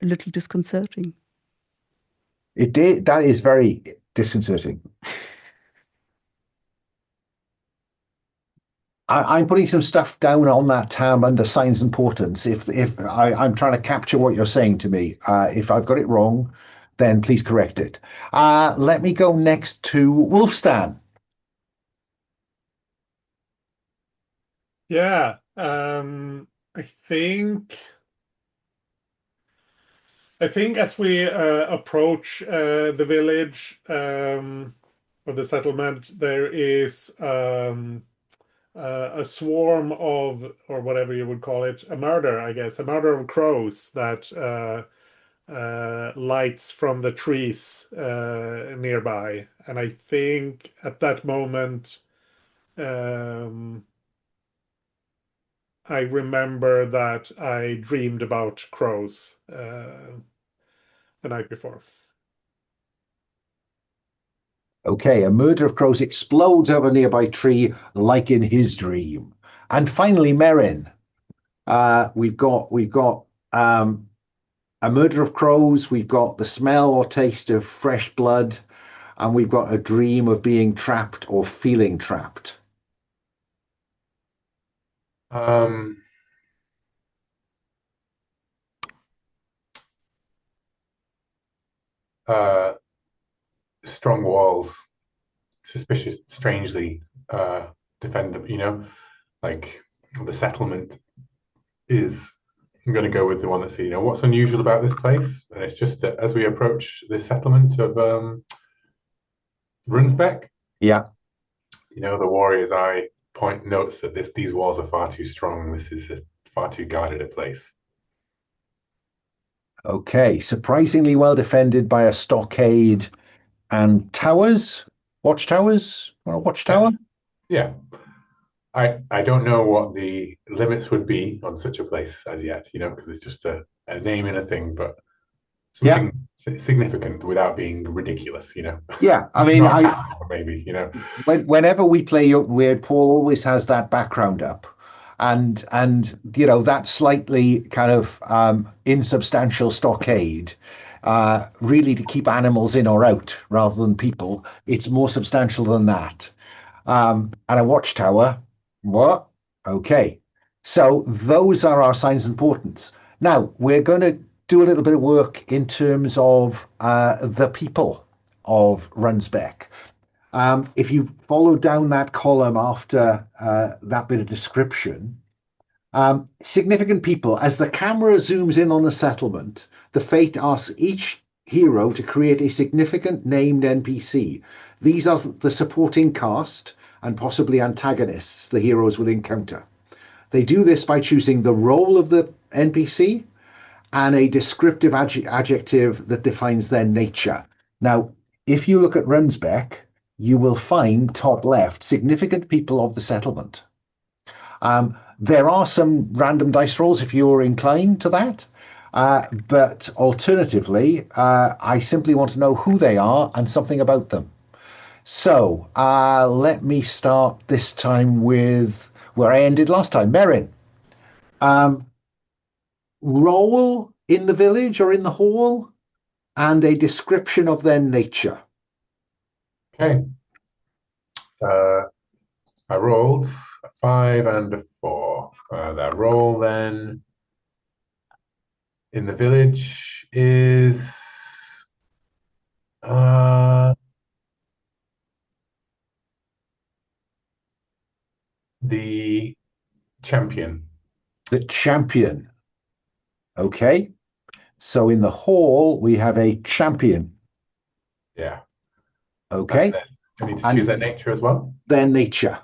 a little disconcerting. That is very disconcerting. I'm putting some stuff down on that tab under signs and portents. If I'm trying to capture what you're saying to me, if I've got it wrong, then please correct it. Let me go next to Wulfstan. Yeah, I think as we approach the village or the settlement, there is a swarm of, or whatever you would call it, a murder, I guess, a murder of crows that lights from the trees nearby. And I think at that moment, I remember that I dreamed about crows the night before. Okay, a murder of crows explodes over a nearby tree, like in his dream. And finally, Merryn. We've got a murder of crows. We've got the smell or taste of fresh blood, and we've got a dream of being trapped or feeling trapped. Strong walls, suspicious, strangely defend, like the settlement is. I'm going to go with the one that's, what's unusual about this place, and it's just that as we approach this settlement of Rhunsbeck, Yeah. the warrior's eye point notes that these walls are far too strong. This is far too guarded a place. Okay. Surprisingly well defended by a stockade and towers, watchtowers, or a watchtower. Yeah. I don't know what the limits would be on such a place as yet, because it's just a name and a thing, but something significant without being ridiculous, Yeah, I mean, not a castle, maybe, whenever we play Eotenweard, Paul always has that background up, and that slightly kind of insubstantial stockade, really to keep animals in or out rather than people. It's more substantial than that. And a watchtower. What? Okay. So those are our signs of importance. Now we're going to do a little bit of work in terms of the people of Rhunsbeck. If you follow down that column after that bit of description, significant people, as the camera zooms in on the settlement, the fate asks each hero to create a significant named NPC. These are the supporting cast and possibly antagonists the heroes will encounter. They do this by choosing the role of the NPC and a descriptive adjective that defines their nature. Now, if you look at Rhunsbeck, you will find top left significant people of the settlement. There are some random dice rolls if you're inclined to that. But alternatively, I simply want to know who they are and something about them. So let me start this time with where I ended last time. Merryn. Role in the village or in the hall and a description of their nature. Okay. I rolled a 5 and a 4. That roll then in the village is the champion. The champion. Okay. So in the hall, we have a champion. Yeah. Okay. I need to choose their nature as well. Their nature.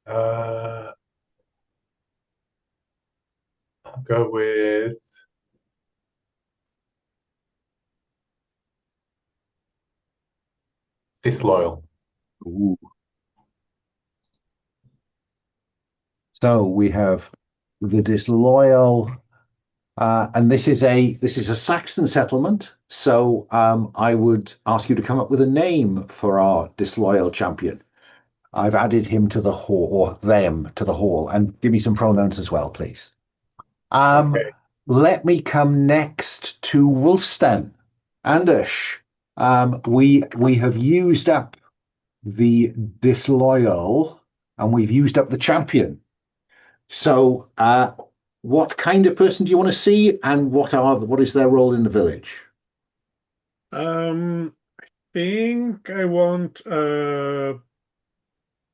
I'll go with disloyal. Ooh. So we have the disloyal, and this is a Saxon settlement. So I would ask you to come up with a name for our disloyal champion. I've added him to the hall, or them to the hall, and give me some pronouns as well, please. Okay. Let me come next to Wulfstan. Anders, we have used up the disloyal, and we've used up the champion. So, what kind of person do you want to see, and what is their role in the village? I think I want a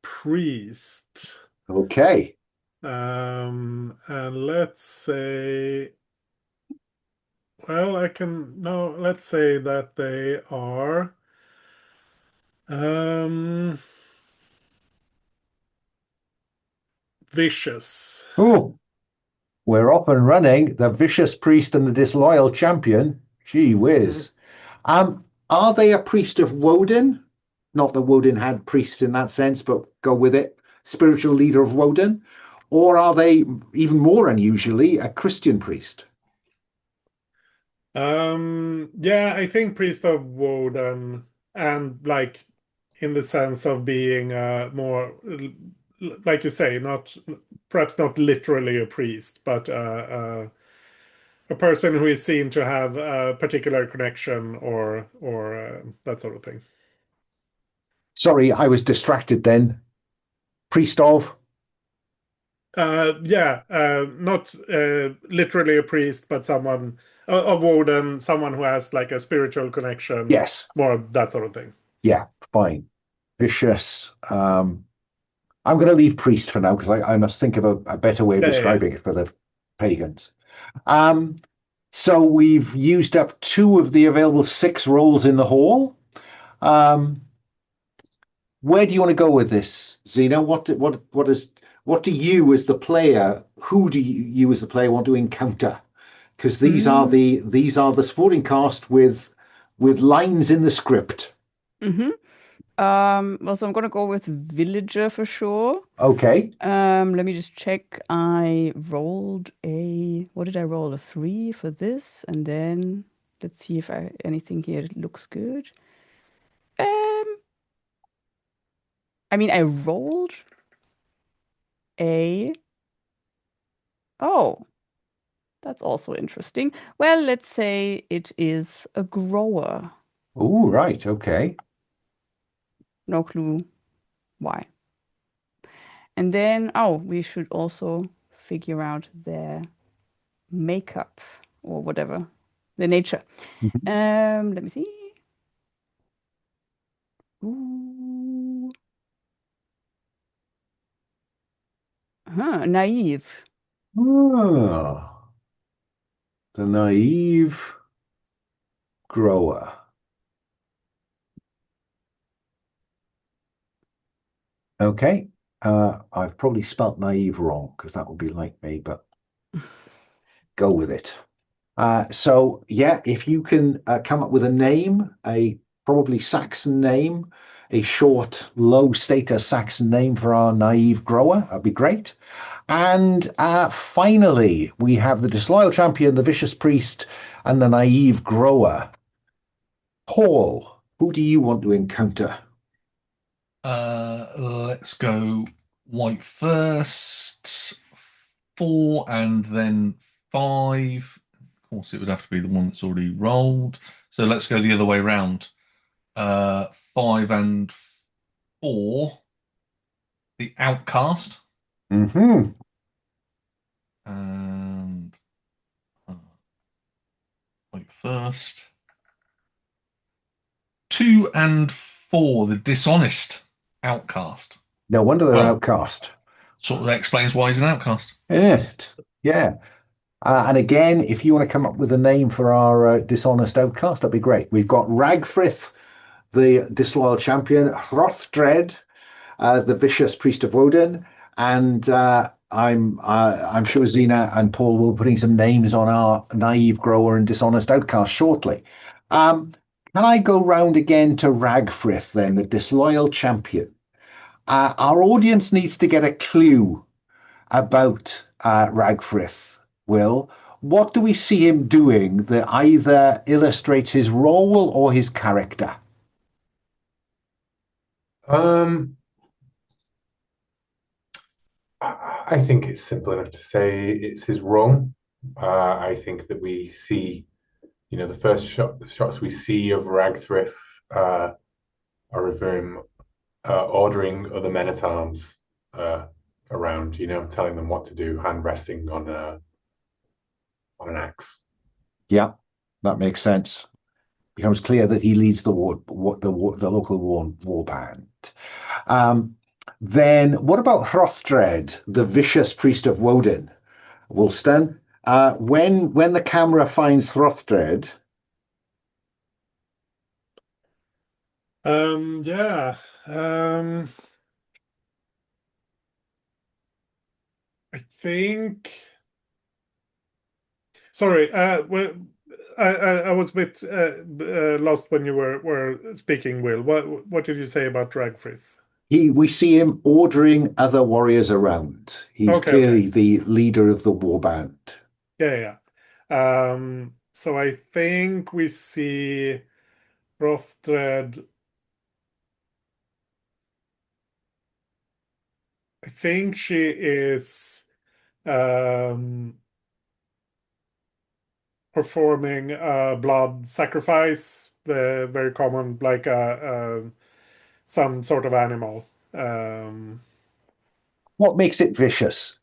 priest. Okay. And let's say, well, let's say that they are vicious. Oh, we're off and running. The vicious priest and the disloyal champion. Gee whiz. Are they a priest of Woden? Not that Woden had priests in that sense, but go with it. Spiritual leader of Woden. Or are they, even more unusually, a Christian priest? Yeah, I think priest of Woden, and like in the sense of being more, like you say, perhaps not literally a priest, but a person who is seen to have a particular connection or that sort of thing. Sorry, I was distracted then. Priest of? Yeah, not literally a priest, but someone of Woden, someone who has like a spiritual connection, Yes. more of that sort of thing. Yeah, fine. Vicious. I'm going to leave priest for now because I must think of a better way of Yeah, yeah, yeah. describing it for the pagans. Um, so we've used up 2 of the available 6 roles in the hall. Um, where do you want to go with this, Zena? What do you as the player, who do you as the player want to encounter? Because these are the supporting cast with lines in the script. Mm-hmm. Well, so I'm gonna go with villager for sure. Okay. Let me just check. I rolled what did I roll? A 3 for this, and then let's see if anything here looks good. I mean, I rolled a. Oh, that's also interesting. Well, let's say it is a grower. Oh, right. Okay. No clue why. And then, oh, we should also figure out their makeup or whatever, the nature. Mhm. Let me see. Ooh. Naive. Ah, the naive grower. Okay. I've probably spelt naive wrong because that would be like me, but go with it. So yeah, if you can come up with a name, a probably Saxon name, a short, low status Saxon name for our naive grower, that'd be great. And finally, we have the disloyal champion, the vicious priest, and the naive grower. Paul, who do you want to encounter? Let's go white first, 4 and then 5. Of course, it would have to be the one that's already rolled. So let's go the other way round. 5 and 4, the outcast, Mm-hmm. and white first. 2 and 4, the dishonest outcast. No wonder they're Well, outcast. sort of that explains why he's an outcast. Yeah. Yeah. And again, if you want to come up with a name for our dishonest outcast, that'd be great. We've got Ragfrith, the disloyal champion, Hrothdred, the vicious priest of Woden, and I'm sure Zena and Paul will be putting some names on our naive grower and dishonest outcast shortly. Can I go round again to Ragfrith then, the disloyal champion? Our audience needs to get a clue about Ragfrith, Will. What do we see him doing that either illustrates his role or his character? Um, I think it's simple enough to say it's his role. I think that we see, the the shots we see of Ragthrift are of him ordering other men at arms around, telling them what to do, hand resting on an axe. Yeah, that makes sense. Becomes clear that he leads the local war band. Um, then what about Hrothdred, the vicious priest of Woden, Wulfstan? When the camera finds Hrothdred, Yeah. I think. Sorry, I was a bit lost when you were speaking, Will. What did you say about Dragfrith? we see him ordering other warriors around. He's Okay, okay. clearly the leader of the war band. Yeah, yeah. So I think we see Hrothred. I think she is performing a blood sacrifice, the very common, like some sort of animal. What makes it vicious?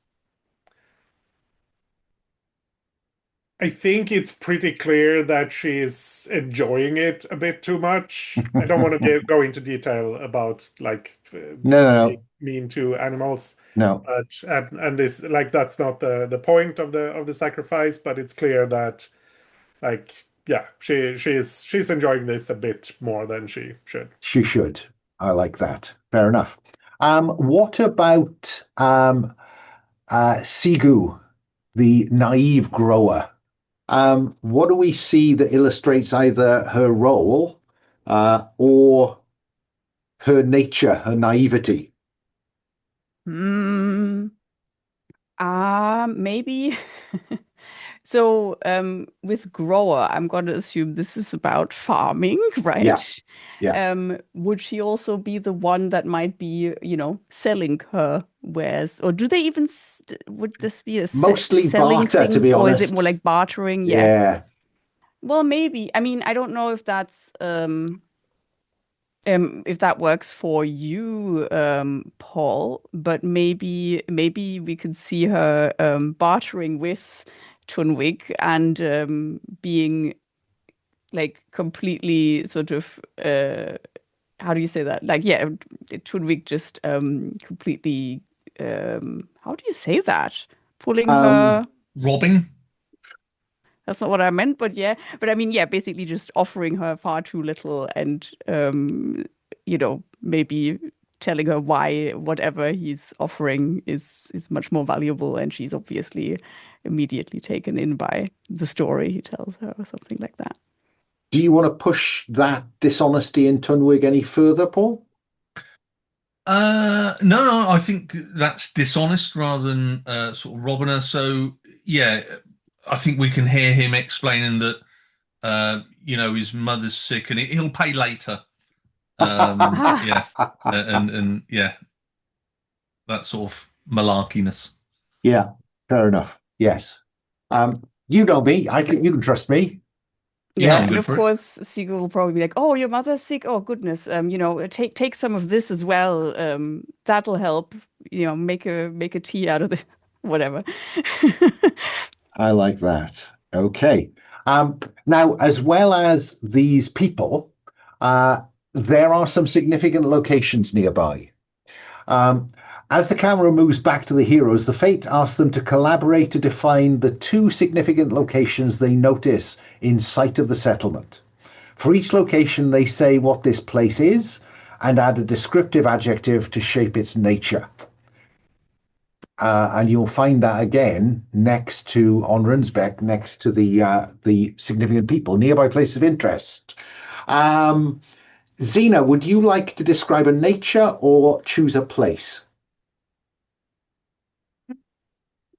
I think it's pretty clear that she's enjoying it a bit too much. I don't want to go into detail about like being No, mean to animals, no. but and this like that's not the point of the sacrifice, but it's clear that like yeah, she's enjoying this a bit more than she should. She should. I like that. Fair enough. What about Sigu, the naive grower? What do we see that illustrates either her role or her nature, her naivety? Hmm. Maybe. So, with grower, I'm going to assume this is about farming, Yeah, right? yeah. Would she also be the one that might be, selling her wares? Or do they even, would this be a Mostly selling barter, to things, be or is it honest. more like bartering? Yeah. Yeah. Well, maybe. I mean, I don't know if that works for you, Paul, but maybe we could see her bartering with Tunwig and being like completely sort of how do you say that? Like, yeah, Tunwig just completely how do you say that? Pulling Um, her. Robbing? That's not what I meant, but yeah. But I mean, yeah, basically just offering her far too little and maybe telling her why whatever he's offering is much more valuable, and she's obviously immediately taken in by the story he tells her or something like that. do you want to push that dishonesty in Tunwig any further, Paul? No, I think that's dishonest rather than sort of robbing her. So yeah, I think we can hear him explaining that his mother's sick and he'll pay later. Ah, Yeah, and yeah, that sort of malarkiness. Yeah, fair enough. Yes. You know me. You can trust me. Yeah, yeah, Yeah. I'm and good of for it. course Sigurd will probably be like, "Oh, your mother's sick. Oh, goodness. Take some of this as well. That'll help. Make a tea out of it, whatever." I like that. Okay. Now, as well as these people, uh, there are some significant locations nearby. Um, as the camera moves back to the heroes, the Fate asks them to collaborate to define the two significant locations they notice in sight of the settlement. For each location, they say what this place is and add a descriptive adjective to shape its nature. And you'll find that again next to on Rhunsbeck, next to the significant people, nearby places of interest. Um, Zena, would you like to describe a nature or choose a place?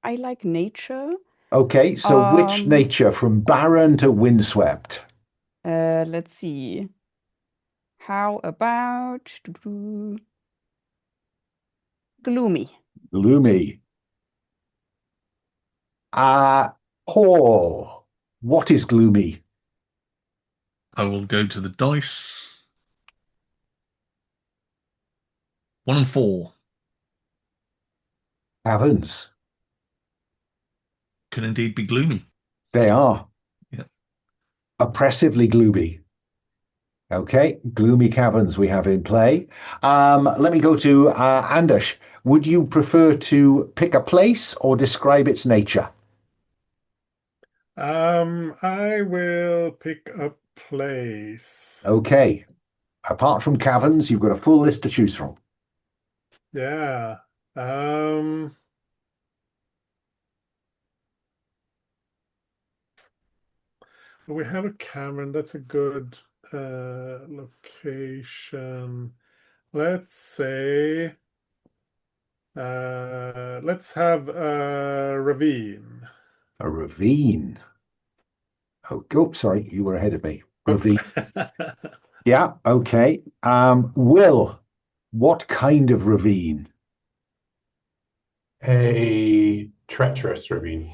I like nature. Okay, so which Um, nature from barren to windswept? let's see. How about gloomy? Gloomy. Uh, Paul, what is gloomy? I will go to the dice. 1 and 4 Caverns. can indeed be gloomy. They are Yeah. oppressively gloomy. Okay, gloomy caverns we have in play. Let me go to Anders. Would you prefer to pick a place or describe its nature? I will pick a place. Okay, apart from caverns, you've got a full list to choose from. Yeah. Um, we have a cavern. That's a good location. Let's say let's have a ravine. A ravine. Oh, sorry, you were ahead of me. Oh. Ravine. Yeah, okay. Will, what kind of ravine? A treacherous ravine.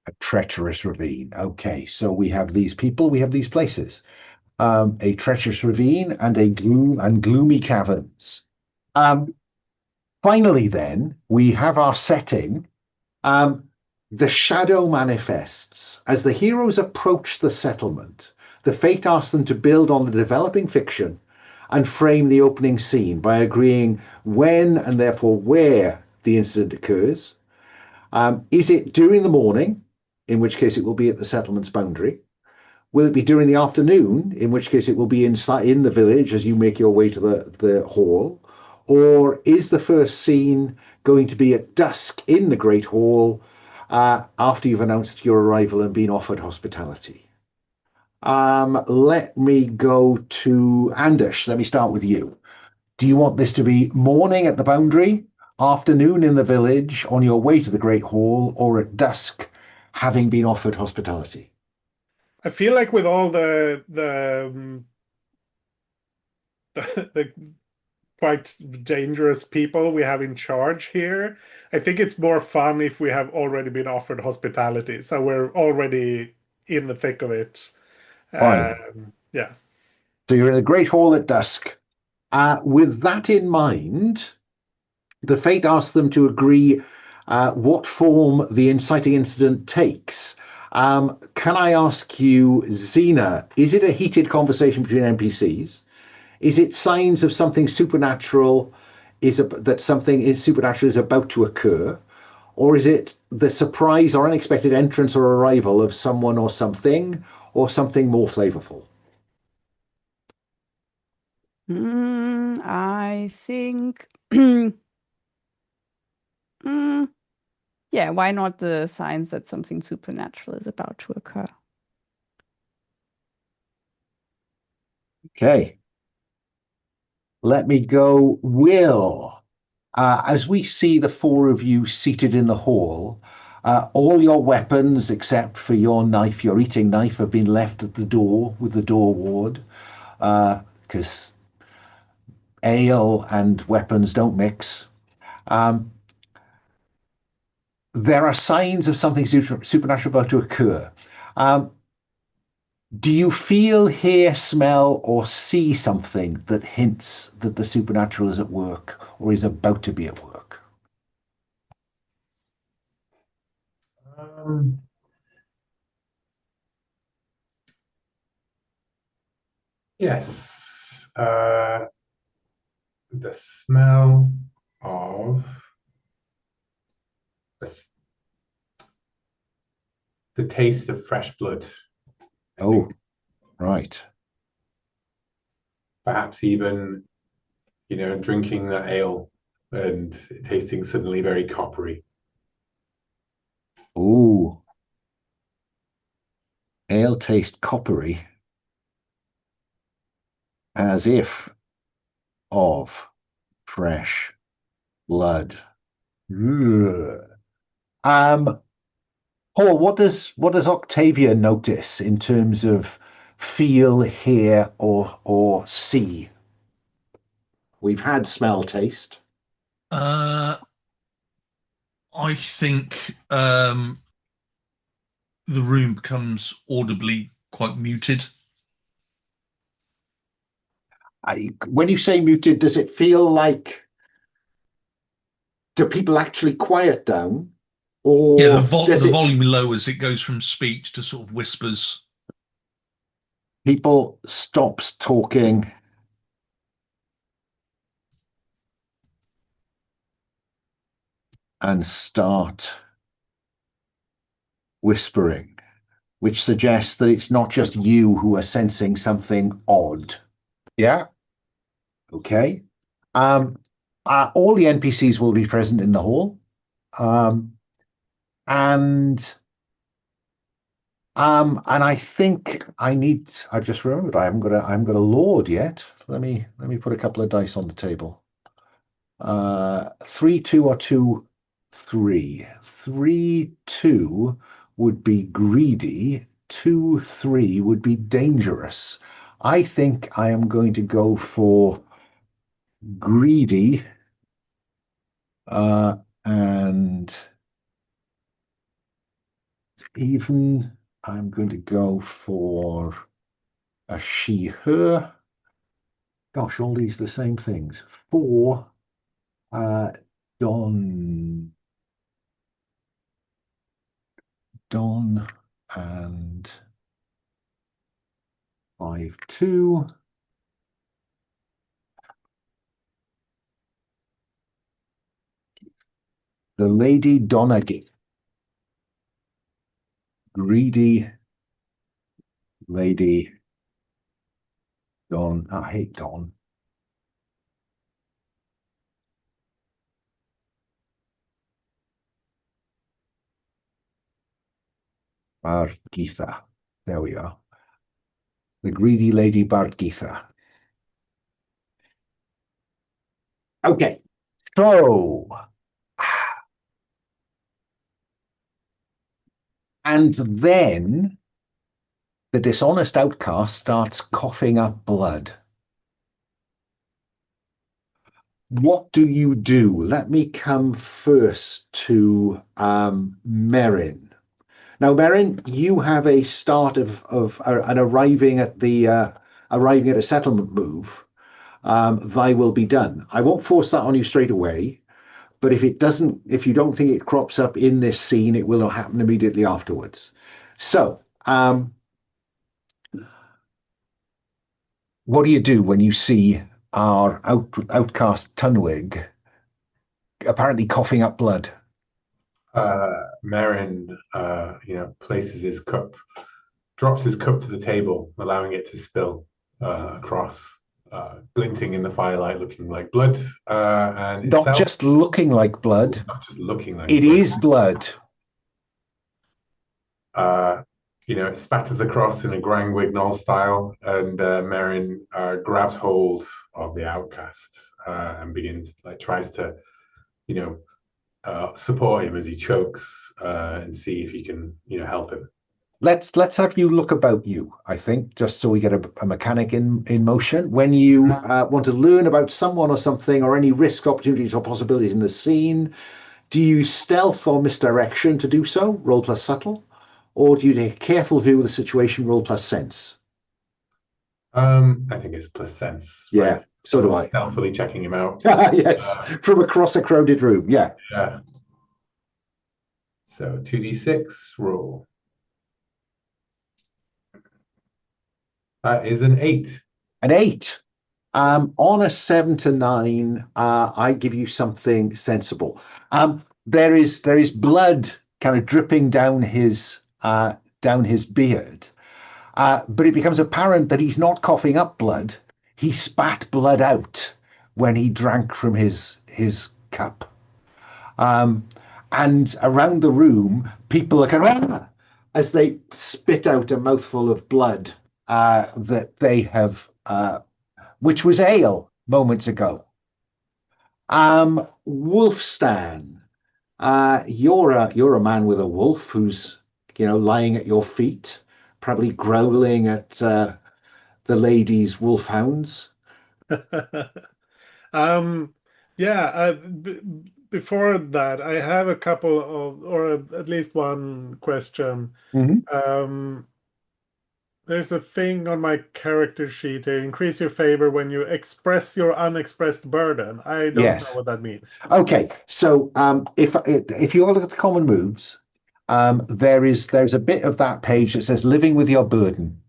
A treacherous ravine. Okay, so we have these people, we have these places. A treacherous ravine and gloomy caverns. Finally, then we have our setting. The shadow manifests. As the heroes approach the settlement, the fate asks them to build on the developing fiction and frame the opening scene by agreeing when and therefore where the incident occurs. Is it during the morning, in which case it will be at the settlement's boundary? Will it be during the afternoon, in which case it will be inside in the village as you make your way to the hall? Or is the first scene going to be at dusk in the Great Hall after you've announced your arrival and been offered hospitality? Let me go to Anders. Let me start with you. Do you want this to be morning at the boundary, afternoon in the village, on your way to the Great Hall, or at dusk, having been offered hospitality? I feel like with all the quite dangerous people we have in charge here, I think it's more fun if we have already been offered hospitality, so we're already in the thick of it. Fine. Yeah. So you're in the Great Hall at dusk. With that in mind, the fate asks them to agree what form the inciting incident takes. Can I ask you, Xena, is it a heated conversation between NPCs? Is it signs of something supernatural, that something supernatural is about to occur? Or is it the surprise or unexpected entrance or arrival of someone or something more flavorful? I think, yeah, why not the signs that something supernatural is about to occur? Okay. Let me go, Will. As we see the four of you seated in the hall, all your weapons, except for your knife, your eating knife, have been left at the door with the door ward, because ale and weapons don't mix. There are signs of something supernatural about to occur. Do you feel, hear, smell, or see something that hints that the supernatural is at work or is about to be at work? Yes. The smell of the taste of fresh blood. I think. Right. Perhaps even, drinking that ale and tasting suddenly very coppery. Ooh. Ale taste coppery as if of fresh blood. Ugh. Paul, what does Octavia notice in terms of feel, hear, or see? We've had smell, taste. I think the room becomes audibly quite muted. When you say muted, does it feel like, do people actually quiet down, Yeah, or does the it volume lowers. It goes from speech to sort of whispers. people stops talking and start whispering, which suggests that it's not just you who are sensing something odd. Yeah. Okay. All the NPCs will be present in the hall. And I think I just remembered I haven't got a lord yet. Let me put a couple of dice on the table. 3, 2, or 2, 3. 3, 2 would be greedy. 2, 3 would be dangerous. I think I am going to go for greedy, and even I'm going to go for a she, her. Gosh, all these the same things. 4, Don. Don and 5-2. The Lady Donaghy. Greedy Lady Don. I hate Don. Bargitha. There we are. The greedy Lady Bargitha. Okay, so and then the dishonest outcast starts coughing up blood. What do you do? Let me come first to Merryn. Now, Merryn, you have a start of an arriving at a settlement move. Thy will be done. I won't force that on you straight away, but if you don't think it crops up in this scene, it will happen immediately afterwards. So, what do you do when you see our outcast Tunwig apparently coughing up blood? Merryn, places his cup, drops his cup to the table, allowing it to spill across, glinting in the firelight, looking like blood. And not just looking like blood. Not just looking like it blood. is blood. It spatters across in a Grand Wignall style, and Merryn grabs hold of the outcast and tries to, support him as he chokes and see if he can, help him. Let's have you look about you, I think, just so we get a mechanic in motion. When you want to learn about someone or something or any risk, opportunities, or possibilities in the scene, do you use stealth or misdirection to do so, roll plus subtle? Or do you take a careful view of the situation, roll plus sense? I think it's plus sense. Yeah, right? so do I. Stealthily checking him out. Yes, from across a crowded room, yeah. Yeah. So 2d6 roll. That is an 8. An 8. On a 7 to 9, I give you something sensible. There is blood kind of dripping down his beard, but it becomes apparent that he's not coughing up blood. He spat blood out when he drank from his cup. And around the room, people are kind of as they spit out a mouthful of blood that they have, which was ale moments ago. Wulfstan, you're a man with a wolf who's lying at your feet, probably growling at the lady's wolfhounds. Before that, I have a couple of, or at least one question. Mm-hmm. There's a thing on my character sheet here. Increase your favor when you express your unexpressed burden. I don't know what that means. Okay, so if you look at the common moves, there's a bit of that page that says living with your burden.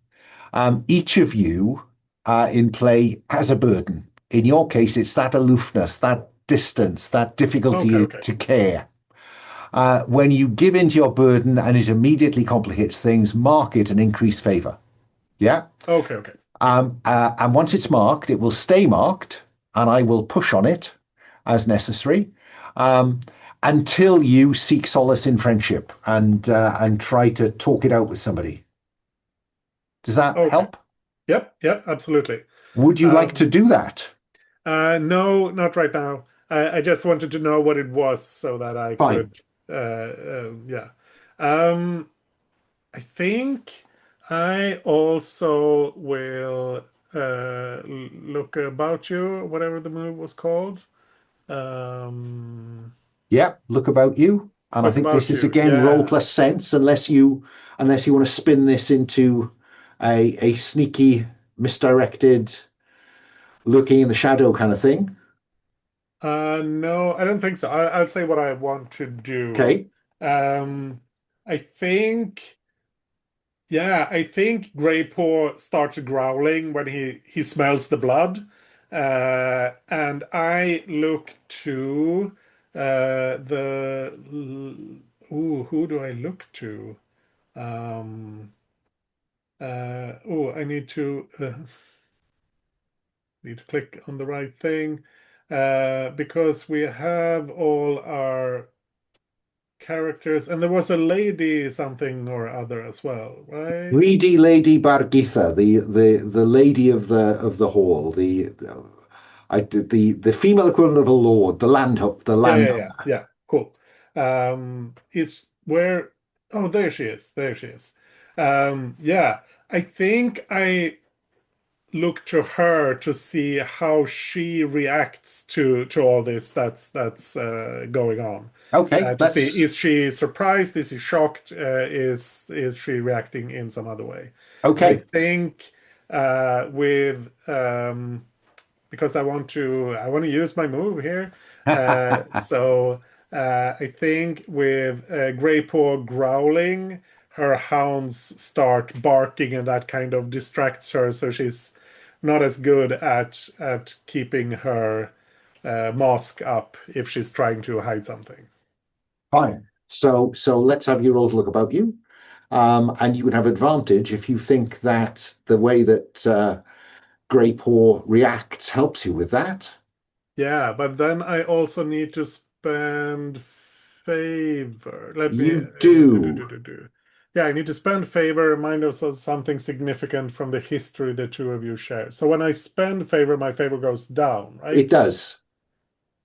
Each of you in play has a burden. In your case, it's that aloofness, that distance, that difficulty to care. When you give into your burden and it immediately complicates things, mark it and increase favor. Yeah? Okay. And once it's marked, it will stay marked, and I will push on it as necessary until you seek solace in friendship and try to talk it out with somebody. Does that help? Yep, absolutely. Would you like to do that? No, not right now. I just wanted to know what it was so that I could. I think I also will look about you, whatever the move was called. Yeah, look about you. And I think this is again roll plus sense, unless you want to spin this into a sneaky, misdirected, looking in the shadow kind of thing. No, I don't think so. I'll say what I want to do. Okay. I think, yeah, I think Greypaw starts growling when he smells the blood. And I look to the who do I look to? I need to click on the right thing because we have all our characters, and there was a lady something or other as well, right? Greedy Lady Bargitha, the lady of the hall, the female equivalent of a lord, the land. Yeah. Cool. Is where? Oh, there she is. There she is. Yeah, I think I look to her to see how she reacts to all this that's going on. Okay, To see, is she surprised? Is she shocked? Is she reacting in some other way? And I okay. think with because I want to use my move here. So I think with Greypaw growling, her hounds start barking, and that kind of distracts her, so she's not as good at keeping her mask up if she's trying to hide something. Fine. So let's have you roll to look about you. And you would have advantage if you think that the way that Greypaw reacts helps you with that. Yeah, but then I also need to spend favor. Let me You do. Yeah, I need to spend favor, remind us of something significant from the history the two of you share. So when I spend favor, my favor goes down, right? It does.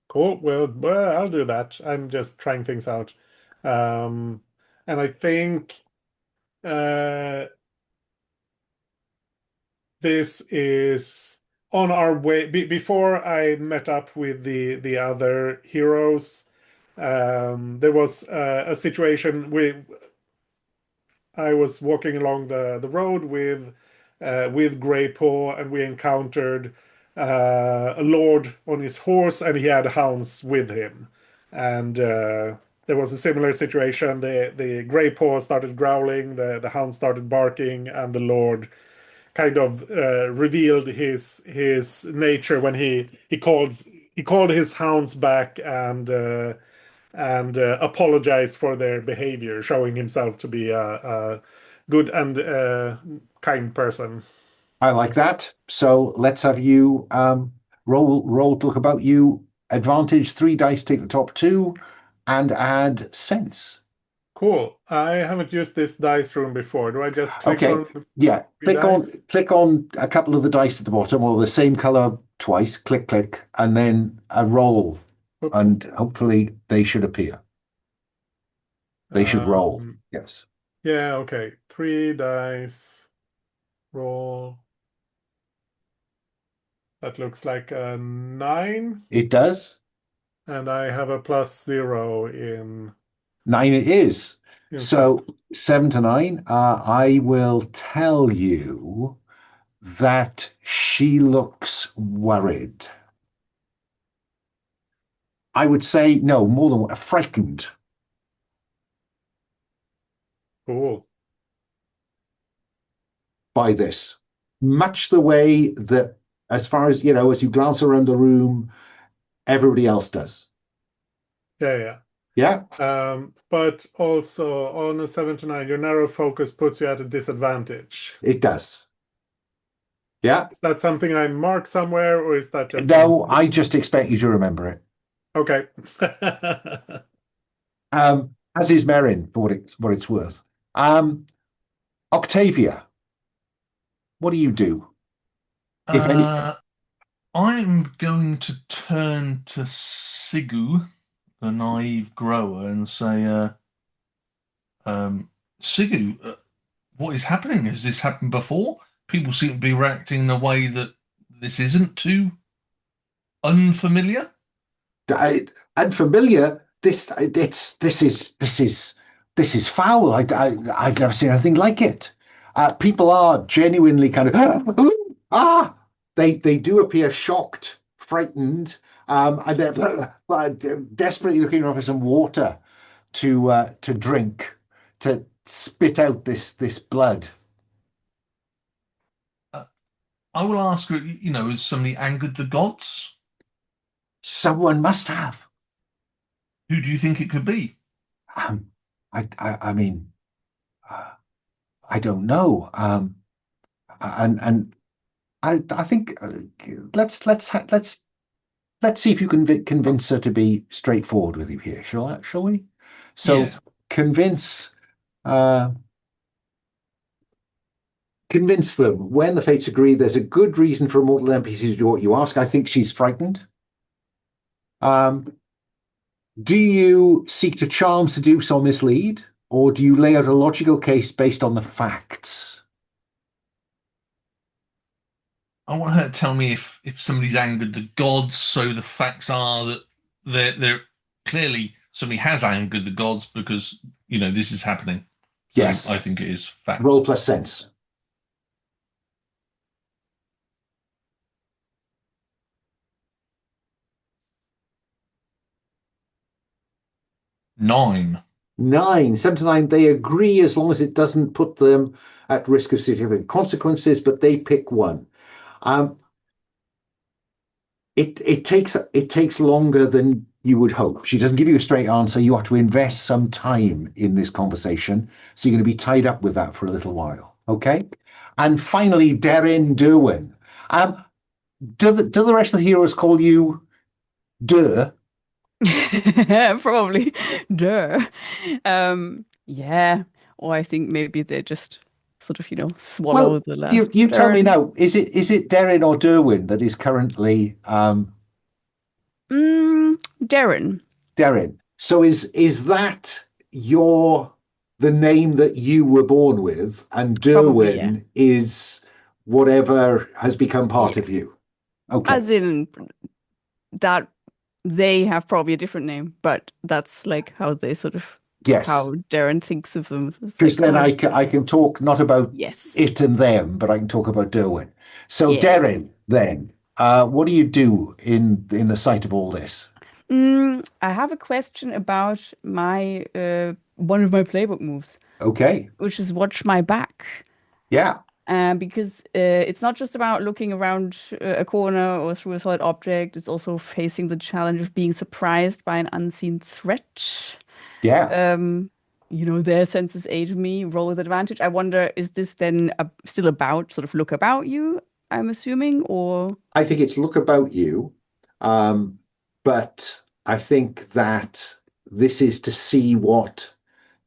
Cool. Well, I'll do that. I'm just trying things out. And I think uh, this is on our way. Before I met up with the other heroes, there was a situation where I was walking along the road with Greypaw, and we encountered a lord on his horse, and he had hounds with him. And there was a similar situation. The Greypaw started growling, the hound started barking, and the lord kind of revealed his nature when he called his hounds back and apologized for their behavior, showing himself to be a good and kind person. I like that. So let's have you roll to look about you. Advantage, 3 dice, take the top two, and add sense. Cool. I haven't used this dice room before. Do I just click Okay. on the Yeah. dice? Click on a couple of the dice at the bottom, or the same color twice. Click, and then a roll, Oops. and hopefully they should appear. They should roll. Yes. Yeah, okay. 3 dice. Roll. That looks like a 9. It does. And I have a +0 in 9 it is. So sense. 7 to 9. I will tell you that she looks worried. I would say no, more than frightened. Cool. By this, much the way that, as far as as you glance around the room, everybody else does. Yeah. Yeah. But also on a 7 to 9, your narrow focus puts you at a disadvantage. It does. Yeah. Is that something I mark somewhere, or is that just No, I just expect you to remember it. Okay. As is Merryn, for what it's worth. Octavia, what do you do? If any, I'm going to turn to Sigu, the naive grower, and say, Sigu, what is happening? Has this happened before? People seem to be reacting in a way that this isn't too unfamiliar. Unfamiliar. This is foul. I've never seen anything like it. People are genuinely kind of They do appear shocked, frightened, and they're desperately looking for some water to drink to spit out this blood. I will ask her, has somebody angered the gods? Someone must have. Who do you think it could be? I mean, I don't know. And I think let's see if you can convince her to be straightforward with you here. Shall we? So Yes. convince them when the fates agree. There's a good reason for a mortal NPC to do what you ask. I think she's frightened. Do you seek to charm, seduce, or mislead, or do you lay out a logical case based on the facts? I want her to tell me if somebody's angered the gods. So the facts are that they're clearly somebody has angered the gods because this is happening. So Yes. I think it is facts. Roll plus sense. Nine. 7 to 9. They agree as long as it doesn't put them at risk of significant consequences, but they pick one. It takes longer than you would hope. She doesn't give you a straight answer. You have to invest some time in this conversation, so you're going to be tied up with that for a little while. Okay. And finally, Derwen. Do the rest of the heroes call you Der? Probably. Duh. Yeah. Or I think maybe they just sort of, swallow Well, the last. you tell me Deryn. now. Is it Deryn or Derwin that is currently Deryn. Deryn? So is that the name that you were born with, and Probably, yeah. Derwin is whatever has become part of you? Okay. As in that they have probably a different name, but that's like how they sort of Yes. how Deryn thinks of them. Because then I can talk not about Yes. it and them, but I can talk about Derwin. So Yeah. Deryn, then, what do you do in the sight of all this? I have a question about my one of my playbook moves, Okay. which is watch my back. Yeah. Because it's not just about looking around a corner or through a solid object, it's also facing the challenge of being surprised by an unseen threat. Yeah. Their senses aid me, roll with advantage. I wonder, is this then still about sort of look about you, I'm assuming, or? I think it's look about you, but I think that this is to see what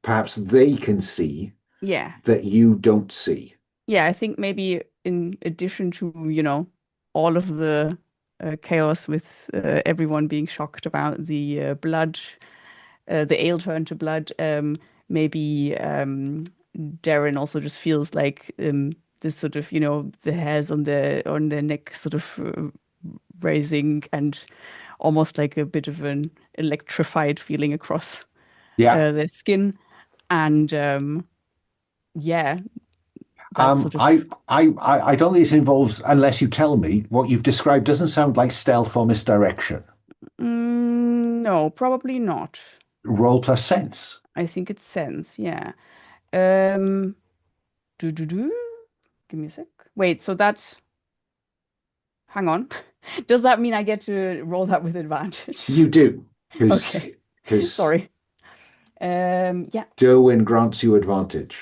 perhaps they can see Yeah. that you don't see. Yeah, I think maybe in addition to, all of the chaos with everyone being shocked about the blood, the ale turned to blood, maybe Deryn also just feels like this sort of, the hairs on their neck sort of raising and almost like a bit of an electrified feeling across their skin. And yeah. Sort of... I don't think this involves, unless you tell me, what you've described doesn't sound like stealth or misdirection. No, probably not. Roll plus sense. I think it's sense, yeah. Give me a sec. Wait, so that's... Hang on. Does that mean I get to roll that with advantage? You do. Okay. Sorry. Yeah. Derwin grants you advantage.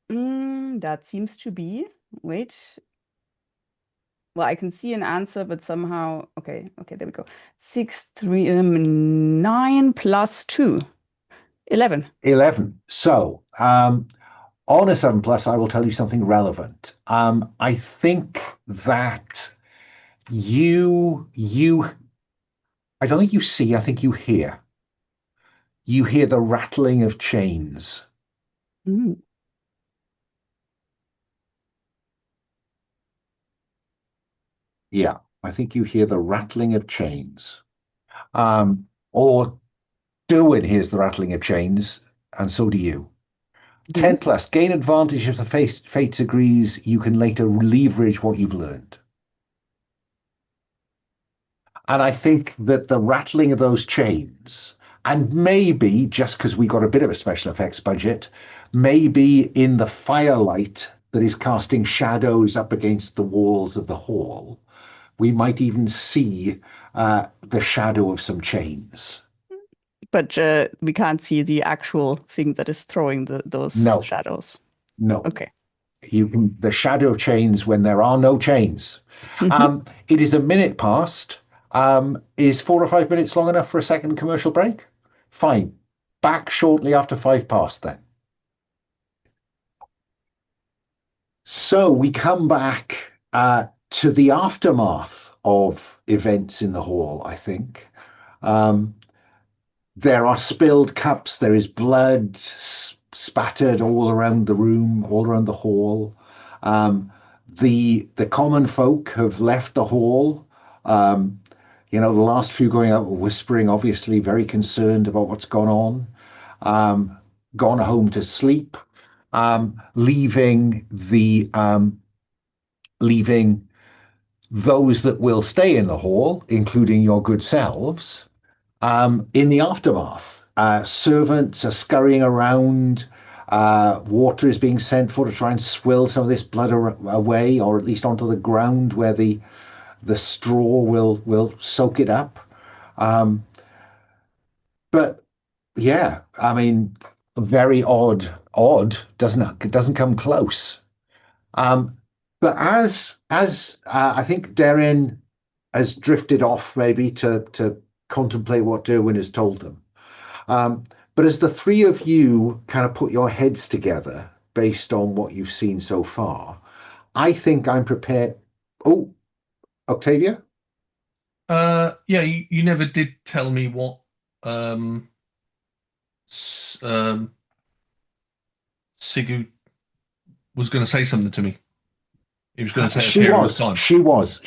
That seems to be. Wait. Well, I can see an answer, but somehow. Okay, there we go. 6, 3, 9 plus 2. 11. 11. So, on a 7 plus, I will tell you something relevant. I think that I don't think you see, I think you hear. You hear the rattling of chains. Yeah, I think you hear the rattling of chains. Or Derwin hears the rattling of chains, and so do you. 10 plus, gain advantage if the fates agrees. You can later leverage what you've learned. And I think that the rattling of those chains And maybe, just because we got a bit of a special effects budget, maybe in the firelight that is casting shadows up against the walls of the hall, we might even see the shadow of some chains. But we can't see the actual thing that is throwing those No, shadows. no. Okay. You can the shadow of chains when there are no chains. It is a minute past. Is 4 or 5 minutes long enough for a second commercial break? Fine. Back shortly after 5 past then. So we come back to the aftermath of events in the hall, I think. Um, there are spilled cups, there is blood spattered all around the room, all around the hall. The common folk have left the hall. The last few going out were whispering, obviously very concerned about what's gone on. Gone home to sleep, leaving those that will stay in the hall, including your good selves, in the aftermath. Servants are scurrying around. Water is being sent for to try and swill some of this blood away, or at least onto the ground where the straw will soak it up. But yeah, I mean, very odd. Odd doesn't come close. But as I think Deryn has drifted off maybe to contemplate what Derwen has told them. But as the three of you kind of put your heads together based on what you've seen so far, I think I'm prepared. Oh, Octavia? Yeah, you never did tell me what Sigurd was going to say something to me. He was going to take a She period of was. time. She was.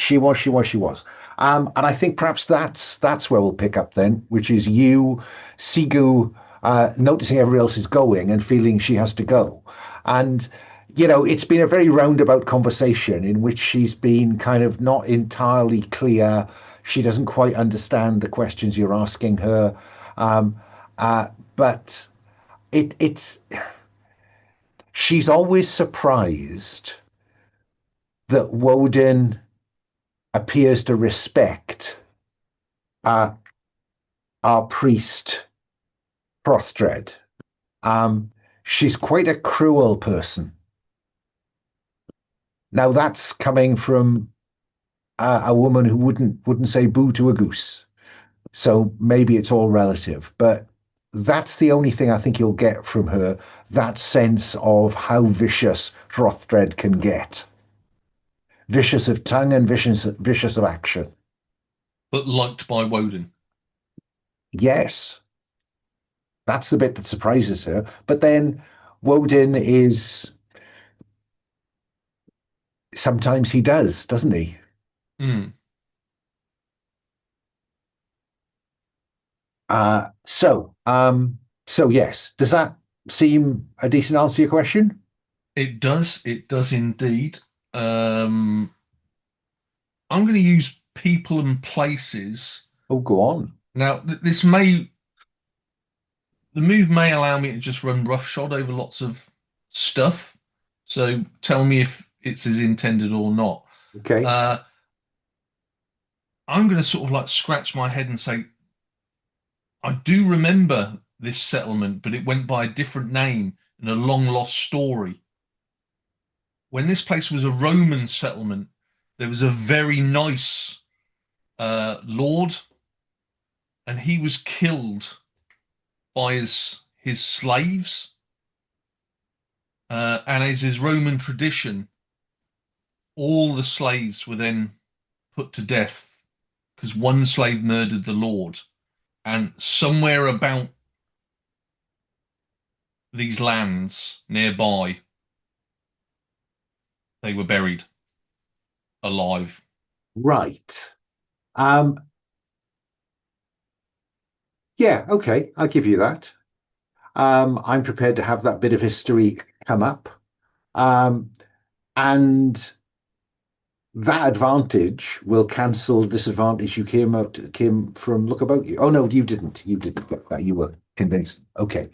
And I think perhaps that's where we'll pick up then, which is you, Sigu, noticing everybody else is going and feeling she has to go. And, it's been a very roundabout conversation in which she's been kind of not entirely clear. She doesn't quite understand the questions you're asking her. But it's she's always surprised that Woden appears to respect our priest Hrothred. She's quite a cruel person. Now that's coming from a woman who wouldn't say boo to a goose. So maybe it's all relative, but that's the only thing I think you'll get from her, that sense of how vicious Hrothred can get. Vicious of tongue and vicious of action. But liked by Woden. Yes. That's the bit that surprises her. But then Woden is... Sometimes he does, doesn't he? Mm. So yes. Does that seem a decent answer to your question? It does. It does indeed. I'm going to use people and places. Oh, go on. Now, the move may allow me to just run roughshod over lots of stuff. So tell me if it's as intended or not. Okay. I'm going to sort of like scratch my head and say, I do remember this settlement, but it went by a different name and a long lost story. When this place was a Roman settlement, there was a very nice lord, and he was killed by his slaves. And as is Roman tradition, all the slaves were then put to death because one slave murdered the lord. And somewhere about these lands nearby, they were buried alive. Right. Yeah, okay, I'll give you that. I'm prepared to have that bit of history come up. And that advantage will cancel disadvantage you came from look about you. Oh no, you didn't. You didn't get that. You were convinced. Okay.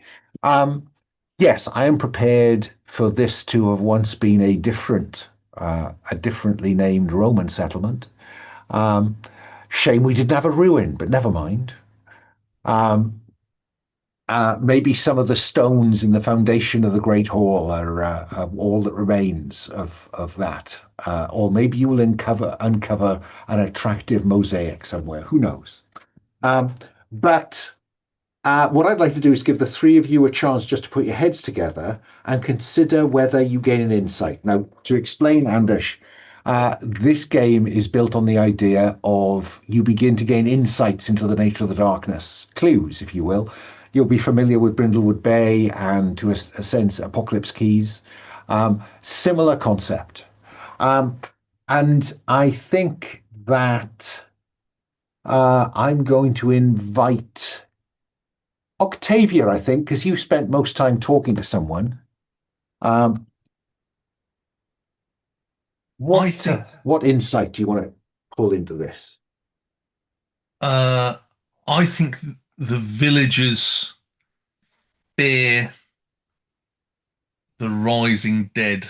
Yes, I am prepared for this to have once been a differently named Roman settlement. Um, Shame we didn't have a ruin, but never mind. Maybe some of the stones in the foundation of the Great Hall are all that remains of that. Or maybe you will uncover an attractive mosaic somewhere. Who knows? But what I'd like to do is give the three of you a chance just to put your heads together and consider whether you gain an insight. Now, to explain, Anders, this game is built on the idea of you begin to gain insights into the nature of the darkness, clues, if you will. You'll be familiar with Brindlewood Bay and, to a sense, Apocalypse Keys. Similar concept. And I think that I'm going to invite Octavia, I think, because you spent most time talking to someone. What insight do you want to pull into this? I think the villagers fear the rising dead,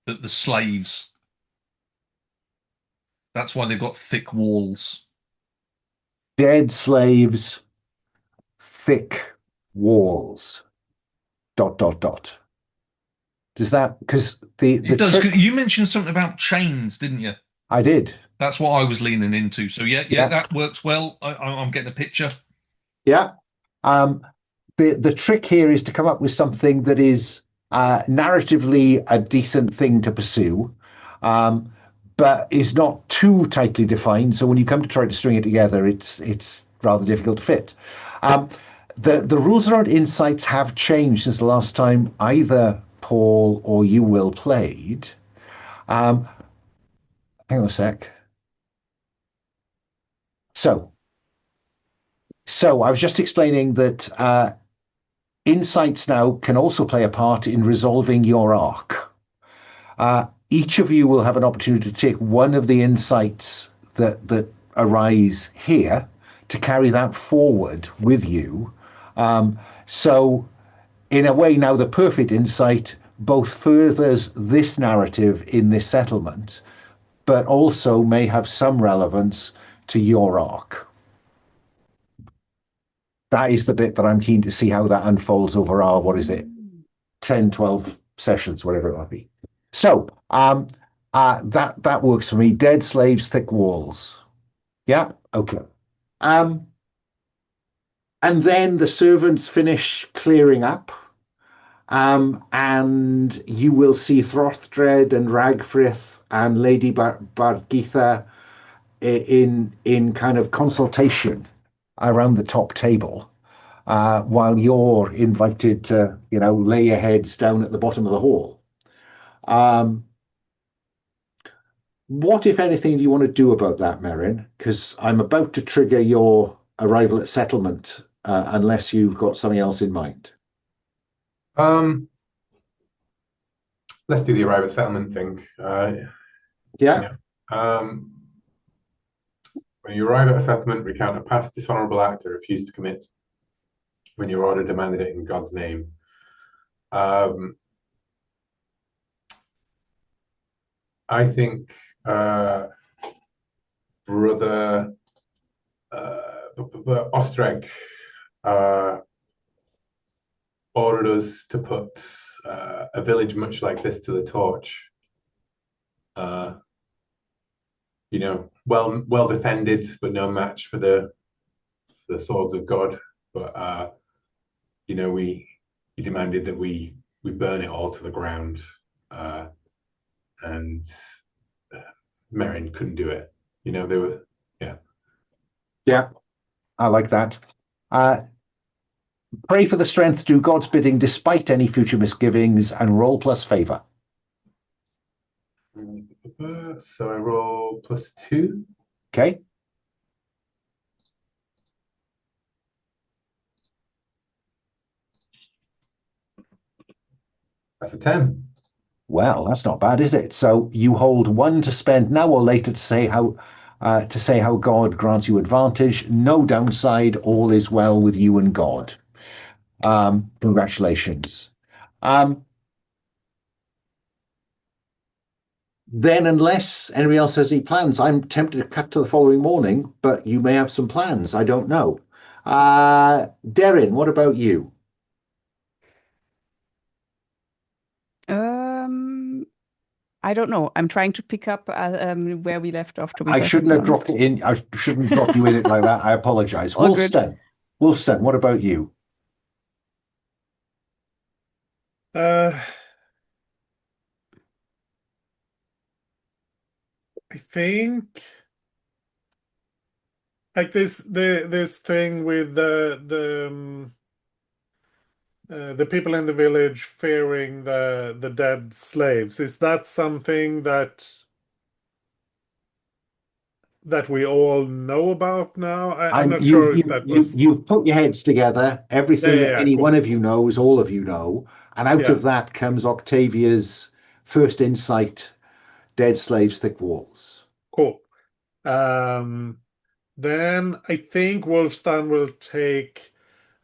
that the slaves. That's why they've got thick walls. Dead slaves, thick walls. ... Does that, because the It does. trick, You mentioned something about chains, didn't you? I did. That's what I was leaning into. So yeah, that works well. I'm getting a picture. Yeah. The trick here is to come up with something that is narratively a decent thing to pursue, but is not too tightly defined. So when you come to try to string it together, it's rather difficult to fit. The rules around insights have changed since the last time either Paul or you, Will, played. Hang on a sec. So I was just explaining that insights now can also play a part in resolving your arc. Each of you will have an opportunity to take one of the insights that arise here to carry that forward with you. So in a way, now the perfect insight both furthers this narrative in this settlement, but also may have some relevance to your arc. That is the bit that I'm keen to see how that unfolds over our, 10, 12 sessions, whatever it might be. So that works for me. Dead slaves, thick walls. Yeah, okay. And then the servants finish clearing up. And you will see Throthred and Ragfrith and Lady Bargitha in kind of consultation around the top table, while you're invited to, lay your heads down at the bottom of the hall. What, if anything, do you want to do about that, Merryn? Because I'm about to trigger your arrival at settlement, unless you've got something else in mind. Let's do the arrival settlement thing. Yeah. When you arrive at a settlement, recount a past dishonorable act or refuse to commit when your order demanded it in God's name. I think Brother Ostreg ordered us to put a village much like this to the torch. Well defended, but no match for the swords of God. But we demanded that we burn it all to the ground, and Merryn couldn't do it. They were, Yeah, I like that. Pray for the strength to do God's bidding despite any future misgivings, and roll plus favor. So I roll +2. Okay. That's a 10. Well, that's not bad, is it? So you hold one to spend now or later to say how God grants you advantage. No downside. All is well with you and God. Congratulations. Um, then, unless anybody else has any plans, I'm tempted to cut to the following morning, but you may have some plans. I don't know. Deryn, what about you? Um, I don't know. I'm trying to pick up where we left off, to be I shouldn't perfectly have dropped honest. it in. I shouldn't drop you in it like that. I apologize. All good. Wulfstan, what about you? Uh, I think like this thing with the people in the village fearing the dead slaves. Is that something that we all know about now? I'm I'm not sure if that was. you've put your heads together. Yeah, Everything yeah, that yeah, any one cool. of you knows, all of you know, and out Yeah, of that comes Octavia's first insight: dead slaves, thick walls. cool. Um, then I think Wulfstan will take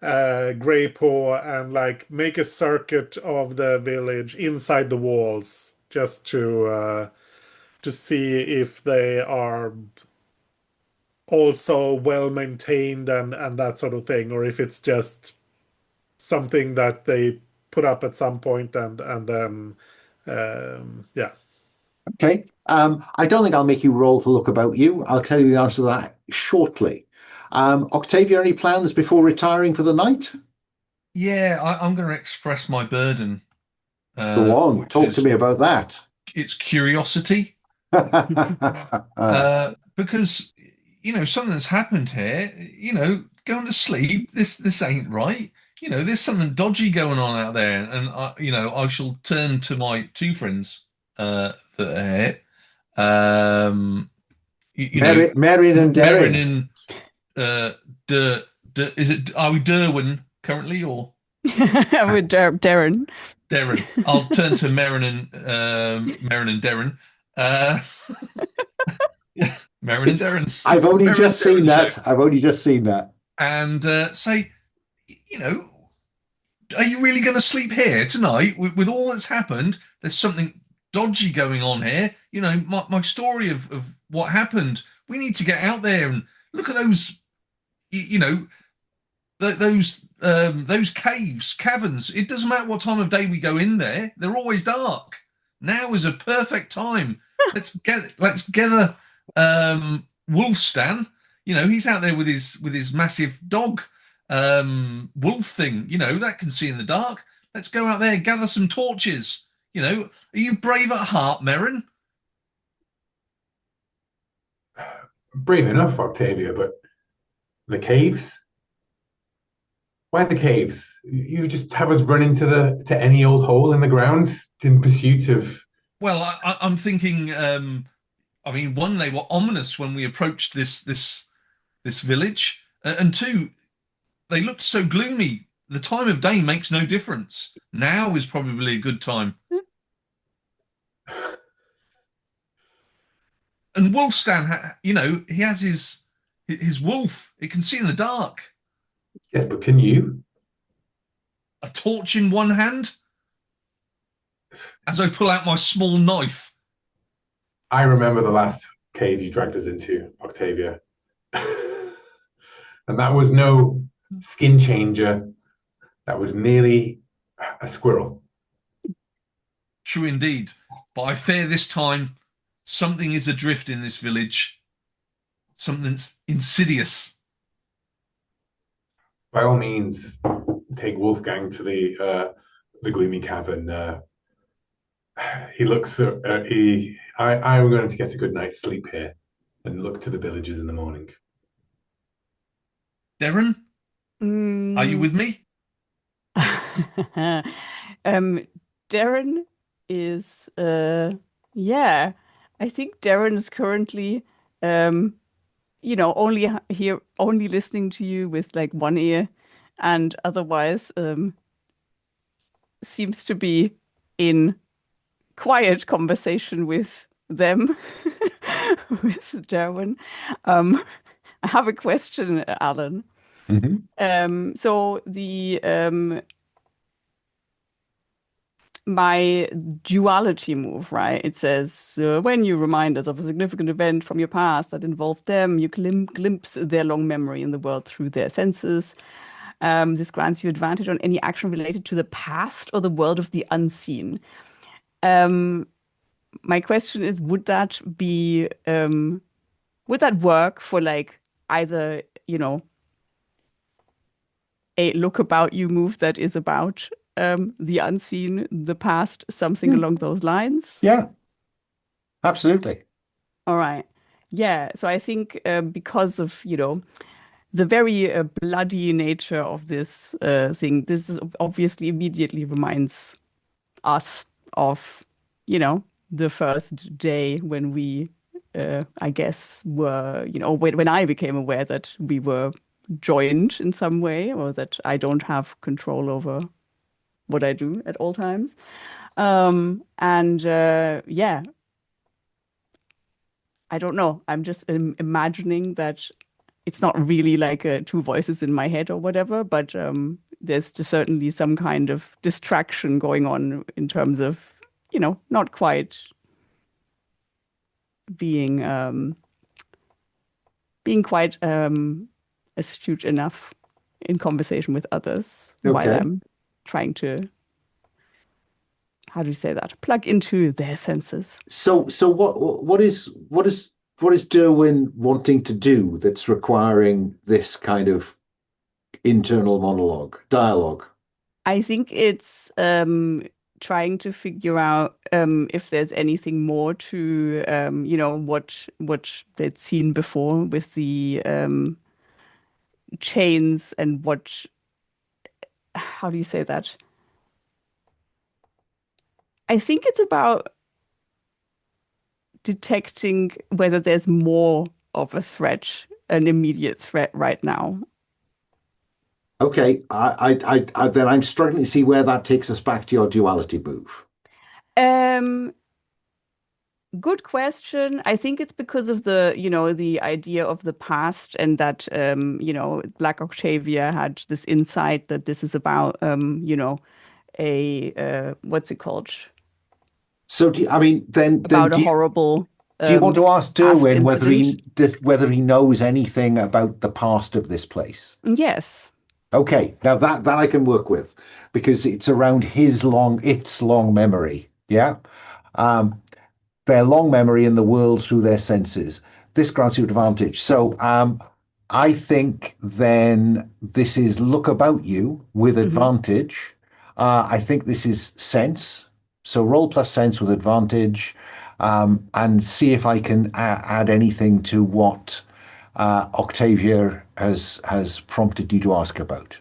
Grey Paw and like make a circuit of the village inside the walls just to see if they are also well maintained and that sort of thing, or if it's just something that they put up at some point and then yeah. Okay. I don't think I'll make you roll to look about you. I'll tell you the answer to that shortly. Octavia, any plans before retiring for the night? Yeah, I'm going to express my burden, Go on, which talk to is me about that. it's curiosity. Because something that's happened here. Going to sleep. This ain't right. There's something dodgy going on out there, and I shall turn to my two friends that are here. Um, Merryn and Merryn Deryn. and is it? Are we Derwen currently or With Deryn. Deryn? I'll turn to Merryn and Deryn. Uh, yeah, Merryn and Deryn. I've only Merryn and just seen Deryn show. that. I've only just seen that. And say, you know, are you really going to sleep here tonight with all that's happened? There's something dodgy going on here. My story of what happened. We need to get out there and look at those, those caves, caverns. It doesn't matter what time of day we go in there; they're always dark. Now is a perfect time. Let's gather Wulfstan. He's out there with his massive dog wolf thing. That can see in the dark. Let's go out there, gather some torches. Are you brave at heart, Merryn? Brave enough, Octavia, but the caves? Why the caves? You just have us run into to any old hole in the ground in pursuit of. Well, I'm thinking. I mean, one, they were ominous when we approached this village, and two, they looked so gloomy. The time of day makes no difference. Now is probably a good time. And Wulfstan, he has his wolf. It can see in the dark. Yes, but can you? A torch in one hand, as I pull out my small knife. I remember the last cave you dragged us into, Octavia. And that was no skin changer. That was merely a squirrel. True indeed. But I fear this time something is adrift in this village. Something's insidious. By all means, take Wolfgang to the gloomy cavern. He looks. I'm going to get a good night's sleep here, and look to the villagers in the morning. Deryn, are you with me? Deryn is yeah. I think Deryn is currently only listening to you with like one ear, and otherwise seems to be in quiet conversation with them, with Derwen. I have a question, Alan. So my duality move, right? It says, when you remind us of a significant event from your past that involved them, you glimpse their long memory in the world through their senses. This grants you advantage on any action related to the past or the world of the unseen. My question is, would that work for like either, a look about you move that is about the unseen, the past, something along those lines? Yeah, absolutely. All right. Yeah. So I think because of, the very bloody nature of this thing, this is obviously immediately reminds us of, the first day when we, I guess, were, when I became aware that we were joined in some way, or that I don't have control over what I do at all times. Yeah, I don't know. I'm just imagining that it's not really like two voices in my head or whatever, but there's just certainly some kind of distraction going on in terms of, not quite being quite astute enough in conversation with others while I'm trying to, how do you say that? Plug into their senses. So what is Derwin wanting to do that's requiring this kind of internal dialogue? I think it's trying to figure out if there's anything more to what they'd seen before with the chains and how do you say that? I think it's about detecting whether there's more of a threat, an immediate threat right now. Okay, I then I'm struggling to see where that takes us back to your duality move. Good question. I think it's because of the idea of the past, and that Black Octavia had this insight that this is about a what's it called? So About a horrible. Do you want to ask Derwin whether he knows anything about the past of this place? Yes. Okay, now that I can work with, because it's around its long memory. Yeah. Their long memory in the world through their senses. This grants you advantage. So I think then this is look about you with advantage. I think this is sense. So roll plus sense with advantage, and see if I can add anything to what Octavia has prompted you to ask about.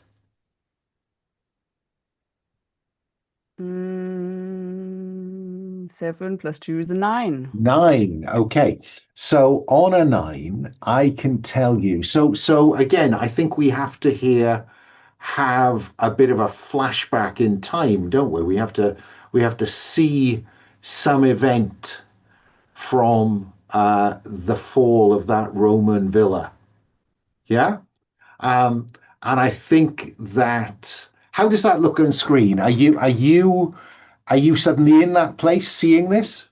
7 plus 2 is a 9. 9. Okay. So on a 9, I can tell you. So again, I think we have to have a bit of a flashback in time, don't we? We have to see some event from the fall of that Roman villa. Yeah. And I think that, how does that look on screen? Are you suddenly in that place seeing this?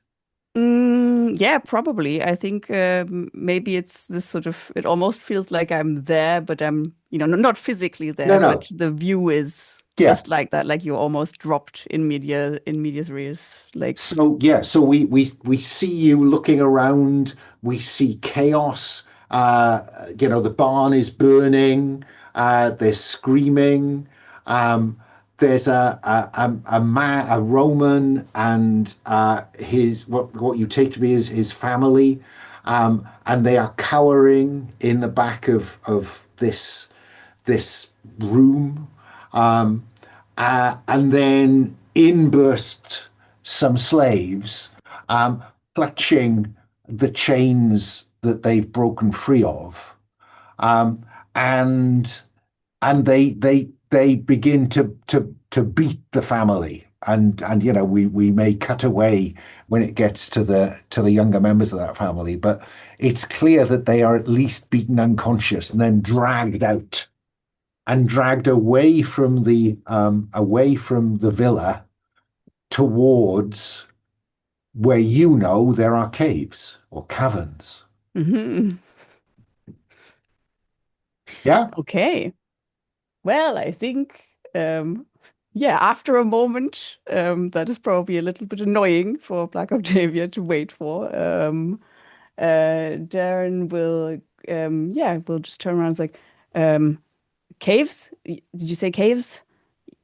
Yeah, probably. I think maybe it's this sort of, it almost feels like I'm there, but I'm, not physically there, but the view is just like that, like you're almost dropped in medias res. Like so we see you looking around, we see chaos. The barn is burning, they're screaming. There's a Roman and his what you take to be his family, and they are cowering in the back of this room, and then in burst some slaves, clutching the chains that they've broken free of, and they begin to beat the family and you know, we may cut away when it gets to the younger members of that family, but it's clear that they are at least beaten unconscious and then dragged out and dragged away from the villa towards where you know there are caves or caverns. Mhm. Yeah. Okay. Well, I think, yeah, after a moment, that is probably a little bit annoying for Black Octavia to wait for. Deryn will, yeah, will just turn around and like, caves? Did you say caves?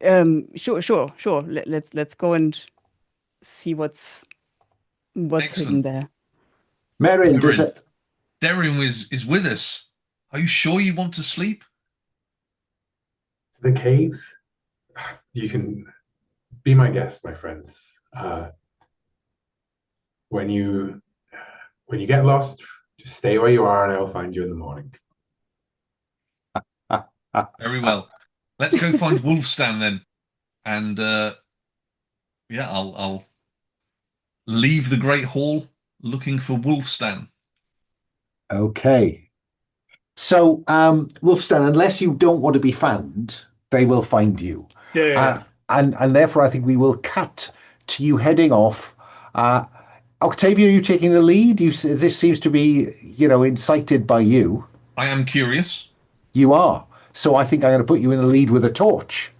Sure. Let's go and see what's hidden Excellent. there. Merryn, does Merryn, it? Deryn is with us. Are you sure you want to sleep? The caves? You can be my guest, my friends. When you get lost, just stay where you are and I'll find you in the morning. Very well. Let's go find Wulfstan then. And yeah, I'll leave the Great Hall looking for Wulfstan. Okay. So, Wulfstan, unless you don't want to be found, they will find you. Yeah. And therefore, I think we will cut to you heading off. Octavia, are you taking the lead? This seems to be, you know, incited by you. I am curious. You are. So I think I'm going to put you in the lead with a torch,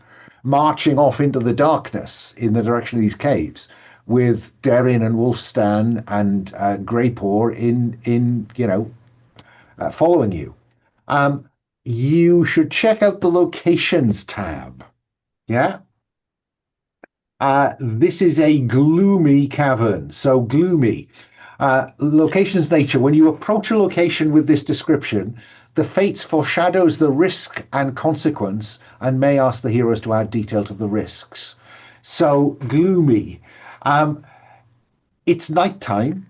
marching off into the darkness in the direction of these caves, with Deryn and Wulfstan and Greypaw in you know, following you. You should check out the locations tab. Yeah. This is a gloomy cavern. So gloomy. Locations nature. When you approach a location with this description, the fates foreshadows the risk and consequence and may ask the heroes to add detail to the risks. So gloomy. It's nighttime,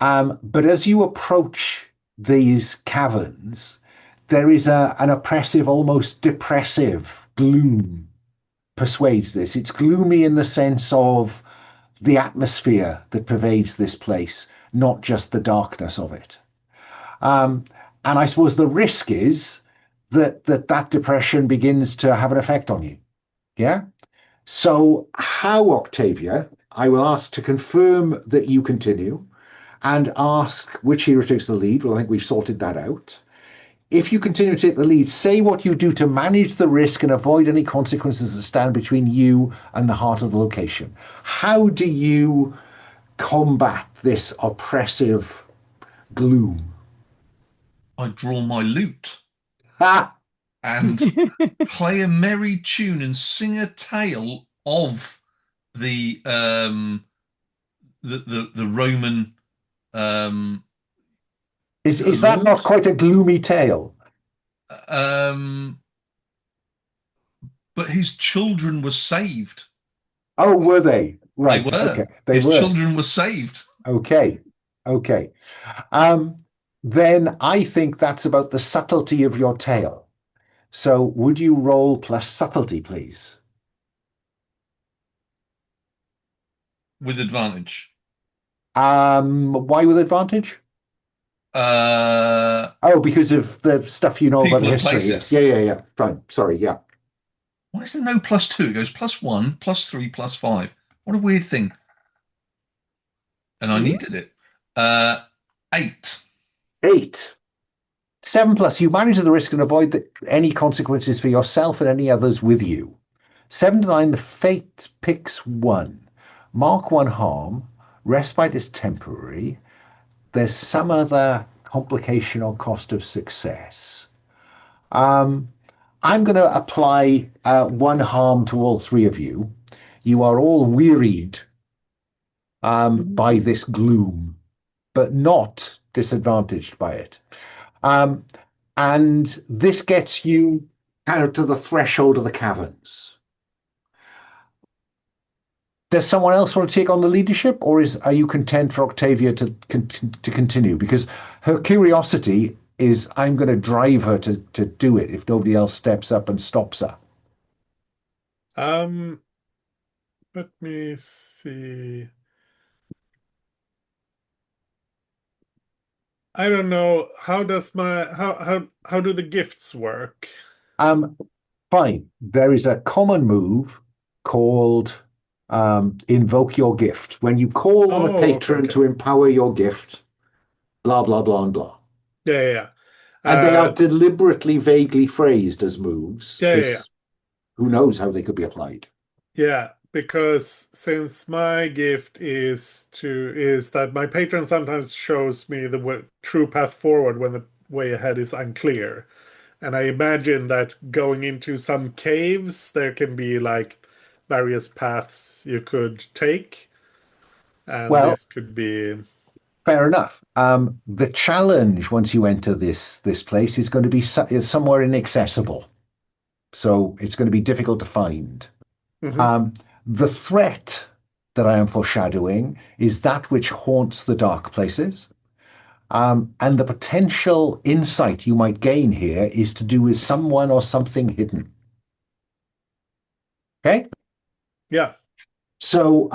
but as you approach these caverns, there is an oppressive, almost depressive gloom persuades this. It's gloomy in the sense of the atmosphere that pervades this place, not just the darkness of it. And I suppose the risk is that depression begins to have an effect on you. Yeah. So how, Octavia, I will ask to confirm that you continue and ask which hero takes the lead. Well, I think we've sorted that out. If you continue to take the lead, say what you do to manage the risk and avoid any consequences that stand between you and the heart of the location. How do you combat this oppressive gloom? I draw my lute Ah, and play a merry tune and sing a tale of the the Roman is it a is that lord? not quite a gloomy tale? Um, but his children were saved. Oh, were they? They Right. were. Okay. They His were. children were saved. Okay. Okay. Then I think that's about the subtlety of your tale. So would you roll plus subtlety, please? With advantage. Why with advantage? Uh, Oh, because of the stuff you know about the People and history. places. Yeah. Fine. Sorry. Yeah. Why is there no +2? It goes +1, +3, +5. What a weird thing. And I needed it. 8. 8. 7 plus. You manage the risk and avoid any consequences for yourself and any others with you. 7 to 9. The fate picks 1. Mark 1 harm. Respite is temporary. There's some other complication or cost of success. I'm going to apply 1 harm to all 3 of you. You are all wearied by this gloom, but not disadvantaged by it. And this gets you kind of to the threshold of the caverns. Does someone else want to take on the leadership, or are you content for Octavia to continue? Because her curiosity is, I'm going to drive her to do it if nobody else steps up and stops her. Let me see. I don't know. How does how do the gifts work? Fine. There is a common move called invoke your gift. When you call on a Oh, okay, patron to okay. empower your gift, blah, blah, blah, and blah. Yeah, yeah, yeah. And they are deliberately vaguely phrased as moves Yeah, yeah, yeah. because who knows how they could be applied. Yeah, because since my gift is that my patron sometimes shows me the true path forward when the way ahead is unclear. And I imagine that going into some caves, there can be like various paths you could take, and Well, this could be fair enough. The challenge once you enter this place is going to be is somewhere inaccessible. So it's going to be difficult to find. Mhm. Um, the threat that I am foreshadowing is that which haunts the dark places. And the potential insight you might gain here is to do with someone or something hidden. Okay? Yeah, So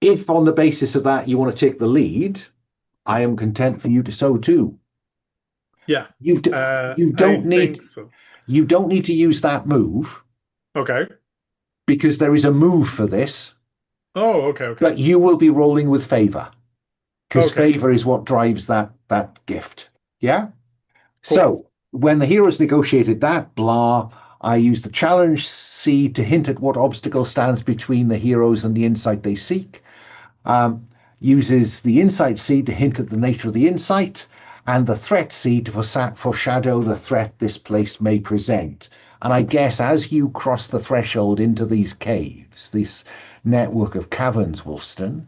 if on the basis of that you want to take the lead, I am content for you to so too. yeah. You do, you I don't need think so. you don't need to use that move Okay. because there is a move for this, Oh, okay, okay. but you will be rolling with favor because Okay, favor is what drives that gift. Yeah? cool. So when the heroes negotiated that, blah, I used the challenge seed to hint at what obstacle stands between the heroes and the insight they seek. Um, uses the insight seed to hint at the nature of the insight, and the threat seed to foreshadow the threat this place may present. And I guess as you cross the threshold into these caves, this network of caverns, Wulfstan,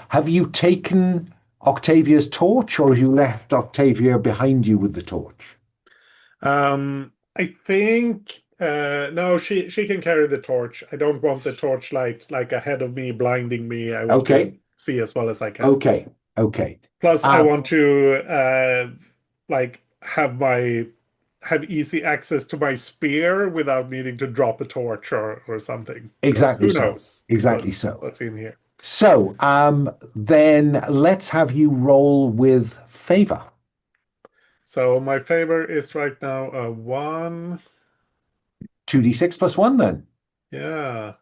have you taken Octavia's torch, or have you left Octavia behind you with the torch? I think no, she can carry the torch. I don't want the torch like ahead of me, blinding me. I want to Okay, see as well as I can. okay, okay. Plus, I Um, want to like have easy access to my spear without needing to drop a torch or something. Because exactly who so. knows Exactly so. what's in here. So, then let's have you roll with favor. So my favor is right now a 1. 2d6 plus 1 then. Yeah.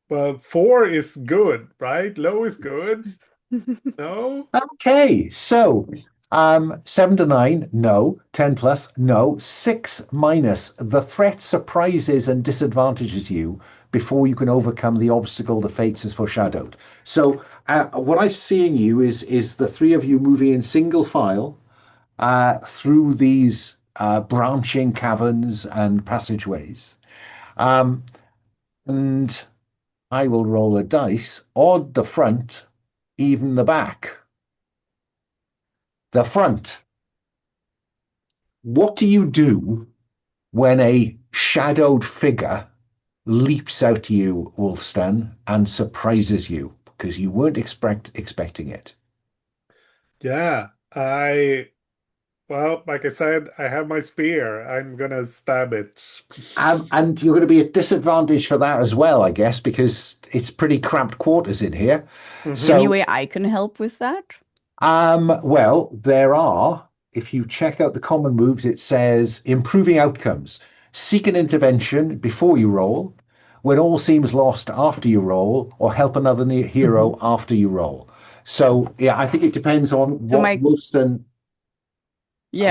Well, 4 is good, right? Low is good. No? Okay, so 7 to 9, no. 10 plus, no. 6 minus. The threat surprises and disadvantages you before you can overcome the obstacle the fates has foreshadowed. So what I'm seeing you is the three of you moving in single file through these branching caverns and passageways. Um, and I will roll a dice, odd the front, even the back. The front. What do you do when a shadowed figure leaps out to you, Wulfstan, and surprises you because you weren't expecting it? Yeah. Well, like I said, I have my spear. I'm gonna stab it. And you're going to be at disadvantage for that as well, I guess, because it's pretty cramped quarters in here. Any So, way I can help with that? well, there are. If you check out the common moves, it says improving outcomes. Seek an intervention before you roll, when all seems lost after you roll, or help another hero after you roll. So, yeah, I think it depends on So what my Wolfston.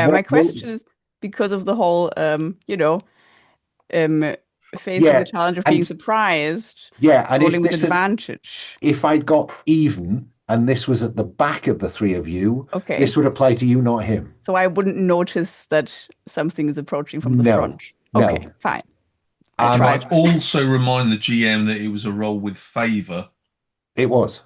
my What, question is because of the whole um facing the yeah, challenge of being and surprised, yeah, and if rolling with this had advantage. if I'd got even and this was at the back of the three of you, Okay. this would apply to you, not him. So I wouldn't notice that something is approaching from the front. No, Okay, no. fine. I I Um, might tried. also remind the GM that it was a roll with favour. it was.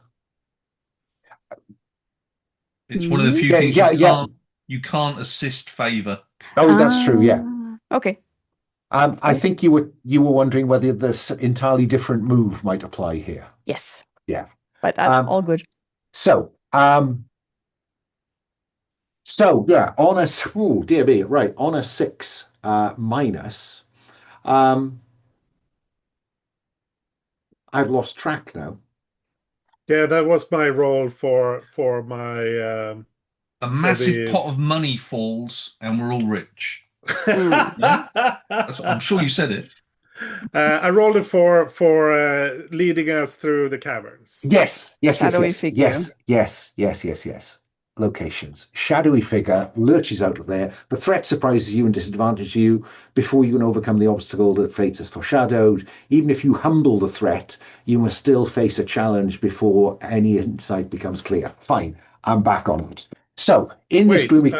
It's one of the few Yeah, things yeah, yeah. you can't assist favour. Oh, that's true. Yeah. Okay. I think you were wondering whether this entirely different move might apply here. Yes. Yeah. But that's all good. So, yeah, on a oh dear me, right, on a 6 minus. I've lost track now. Yeah, that was my role for my A for massive the. pot of money falls, and we're all rich. Mm. No? I'm sure you said it. I rolled it for leading us through the caverns. Yes, yes, yes, Shadowy yes, figure. yes, yes, yes, yes, yes. Locations. Shadowy figure lurches out of there. The threat surprises you and disadvantages you before you can overcome the obstacle that fate has foreshadowed. Even if you humble the threat, you must still face a challenge before any insight becomes clear. Fine, I'm back on it. So, in this Wait, gloomy...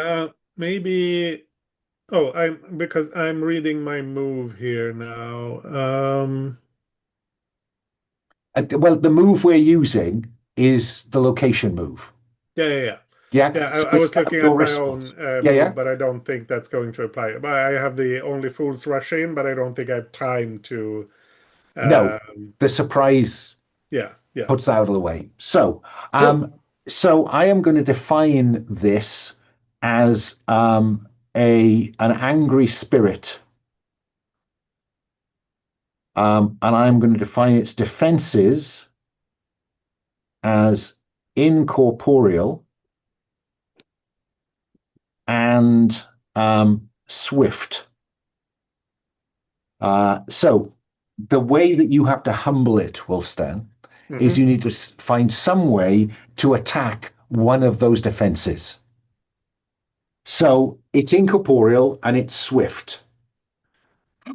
maybe. Oh, because I'm reading my move here now. well, the move we're using is the location move. Yeah, yeah, yeah. Yeah, Yeah, so I it's was looking your at my response. own Yeah, move, yeah. but I don't think that's going to apply. But I have the only fools rush in, but I don't think I have time to. No, Um, the surprise yeah, yeah. puts that out of the way. So, Cool. so I am going to define this as an angry spirit, and I'm going to define its defenses as incorporeal and swift. So the way that you have to humble it, Wulfstan, is Mhm. you need to find some way to attack one of those defenses. So it's incorporeal and it's swift.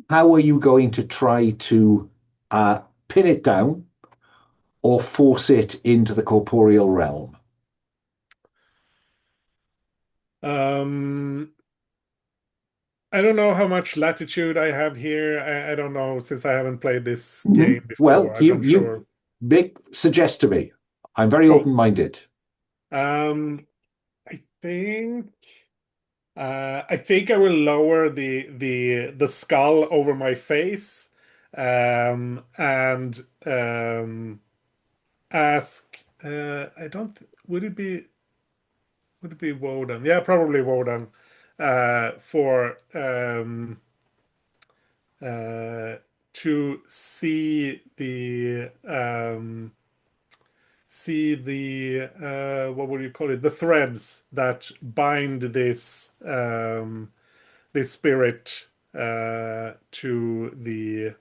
How are you going to try to pin it down or force it into the corporeal realm? Um, I don't know how much latitude I have here. I don't know since I haven't played this Mhm. game Well, before. I'm you not you sure. big suggest to me. I'm very Cool. open-minded. Um, I think I think I will lower the skull over my face, and ask. I don't. Would it be Woden? Yeah, probably Woden. For uh, to see the what would you call it? The threads that bind this spirit to the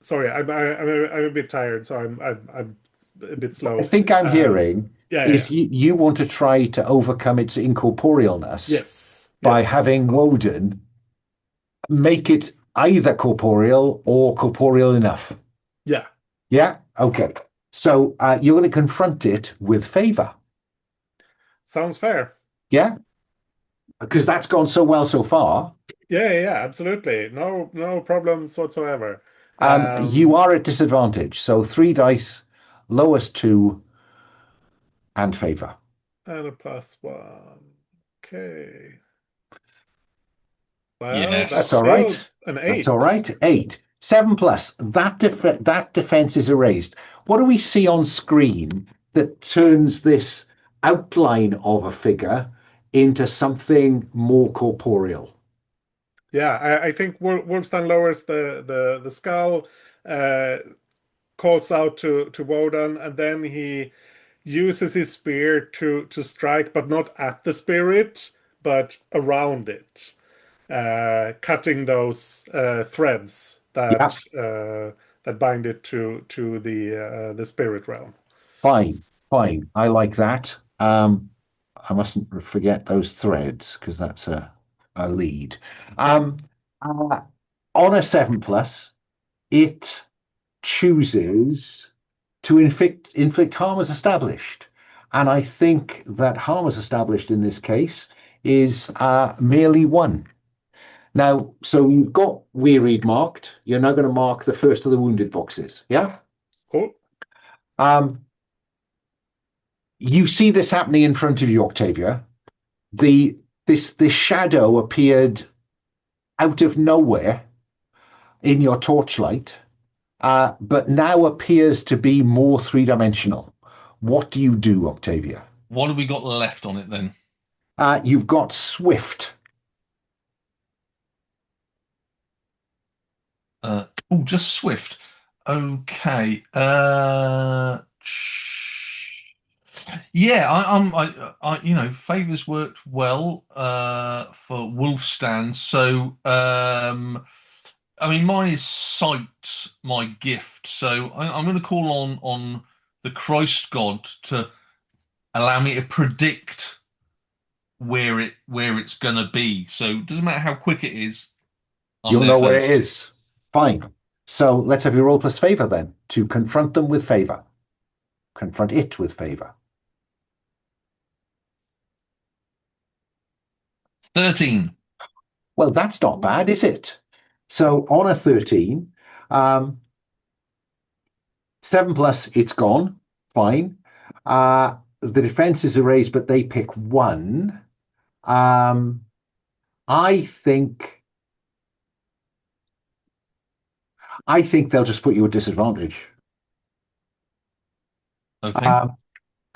sorry, I'm a bit tired, so I'm a bit I slow. think I'm hearing Yeah, yeah, is yeah. you want to try to overcome its incorporealness Yes, by yes, having Woden make it either corporeal or corporeal enough. yeah. Yeah? Okay. So you're going to confront it with favor. Sounds fair. Yeah? Because that's gone so well so far. Yeah, yeah, yeah, absolutely. No problems whatsoever. You are at disadvantage. So 3 dice, lowest 2, and favor. And a +1. Okay. Well, that's That's all Yes. still right. an That's all 8. right. 8. 7 plus. That defense is erased. What do we see on screen that turns this outline of a figure into something more corporeal? Yeah, I think Wulfstan lowers the skull, calls out to Woden, and then he uses his spear to strike, but not at the spirit, but around it, cutting those threads Yeah, that bind it to the spirit realm. fine, fine. I like that. I mustn't forget those threads because that's a lead. Um, uh, on a 7 plus, it chooses to inflict harm as established. And I think that harm as established in this case is merely 1. Now, so you've got wearied marked. You're now going to mark the first of the wounded boxes. Yeah. Cool. Um, you see this happening in front of you, Octavia. This shadow appeared out of nowhere in your torchlight, but now appears to be more three-dimensional. What do you do, Octavia? What have we got left on it then? You've got swift. Just swift. Okay. Yeah, favors worked well for Wulfstan. So, I mean, mine is sight, my gift. So I'm going to call on the Christ God to allow me to predict where it's going to be. So it doesn't matter how quick it is, I'm You'll there know where it first. is. Fine. So let's have your roll plus favor then to confront them with favor. Confront it with favor. 13. Well, that's not bad, is it? So on a 13, 7 plus, it's gone. Fine. The defenses are raised, but they pick one. Um, I think they'll just put you at disadvantage. Okay.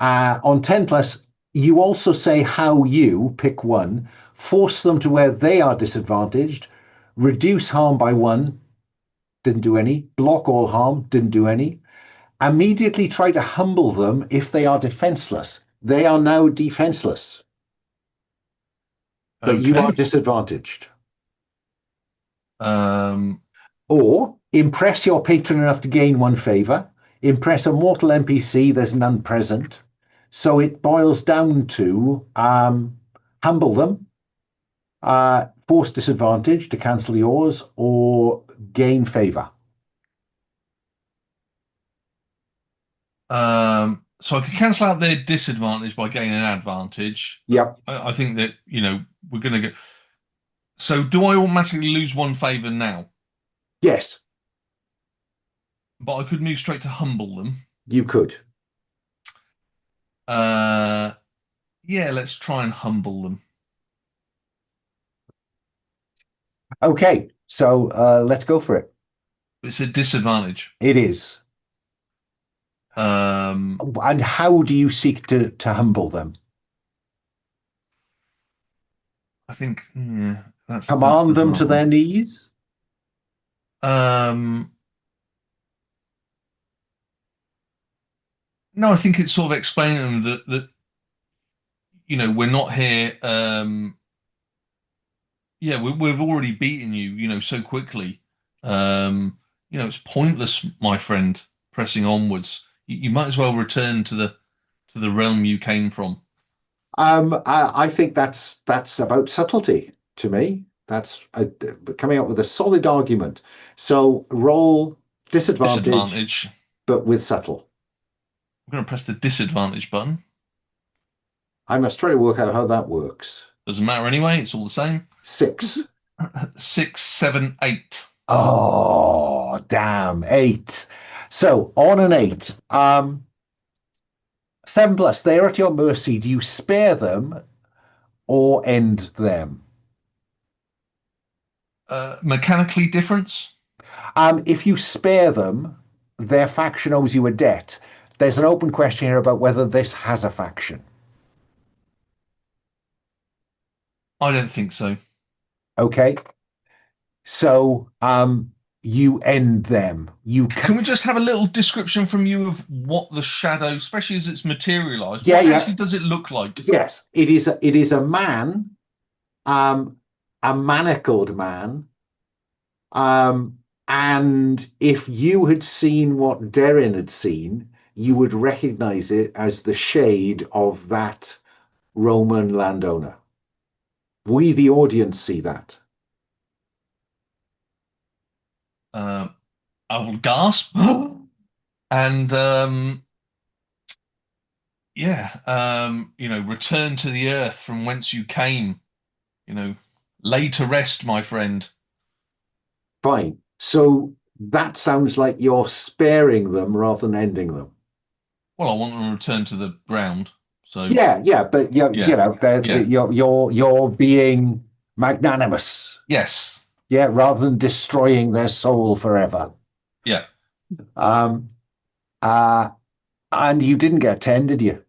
On 10 plus, you also say how you pick one, force them to where they are disadvantaged, reduce harm by one, didn't do any, block all harm, didn't do any. Immediately try to humble them if they are defenseless. They are now defenseless, but you are Okay. disadvantaged. Um, Or impress your patron enough to gain one favor. Impress a mortal NPC, there's none present. So it boils down to humble them, force disadvantage to cancel yours, or gain favor. so I could cancel out their disadvantage by gaining an advantage. Yep. I think that, we're going to get. So do I automatically lose one favor now? Yes, But I could move straight to humble them. you could. Uh, yeah, let's try and humble them. Okay, so let's go for it. It's a disadvantage. It is. And how do you seek to humble them? I think, yeah, that's Command the them hard to their one. knees? No, I think it's sort of explaining that we're not here. Yeah, we've already beaten you, so quickly. It's pointless, my friend, pressing onwards. You might as well return to the realm you came from. I think that's about subtlety to me. That's coming up with a solid argument. So roll disadvantage, Disadvantage. but with subtle. I'm going to press the disadvantage button. I must try to work out how that works. Doesn't matter anyway. It's all the same. 6. 6, 7, 8. Oh, damn. 8. So on an 8, 7 plus, they're at your mercy. Do you spare them or end them? Mechanically difference. If you spare them, their faction owes you a debt. There's an open question here about whether this has a faction. I don't think so. Okay. So you end them. Can we just have a little description from you of what the shadow, especially as it's materialized, Yeah, what yeah. actually does it look like? Yes, it is a man, a manacled man. And if you had seen what Deryn had seen, you would recognize it as the shade of that Roman landowner. We, the audience, see that. I will gasp. And return to the earth from whence you came. Lay to rest, my friend. Fine. So that sounds like you're sparing them rather than ending them. Well, I want them to return to the ground. So Yeah, but Yeah. Yeah. you're being magnanimous. yes, Yeah, rather than destroying their soul forever. yeah. Um, and you didn't get 10, did you?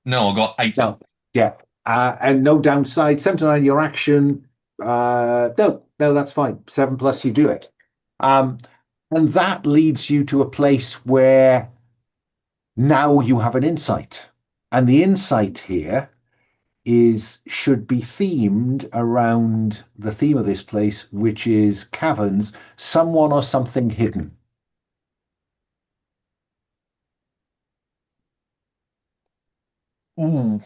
No, I got 8. No. Yeah. And no downside. 79, your action. No, No, that's fine. 7+, you do it. And that leads you to a place where now you have an insight. And the insight here should be themed around the theme of this place, which is caverns, someone or something hidden. Ooh.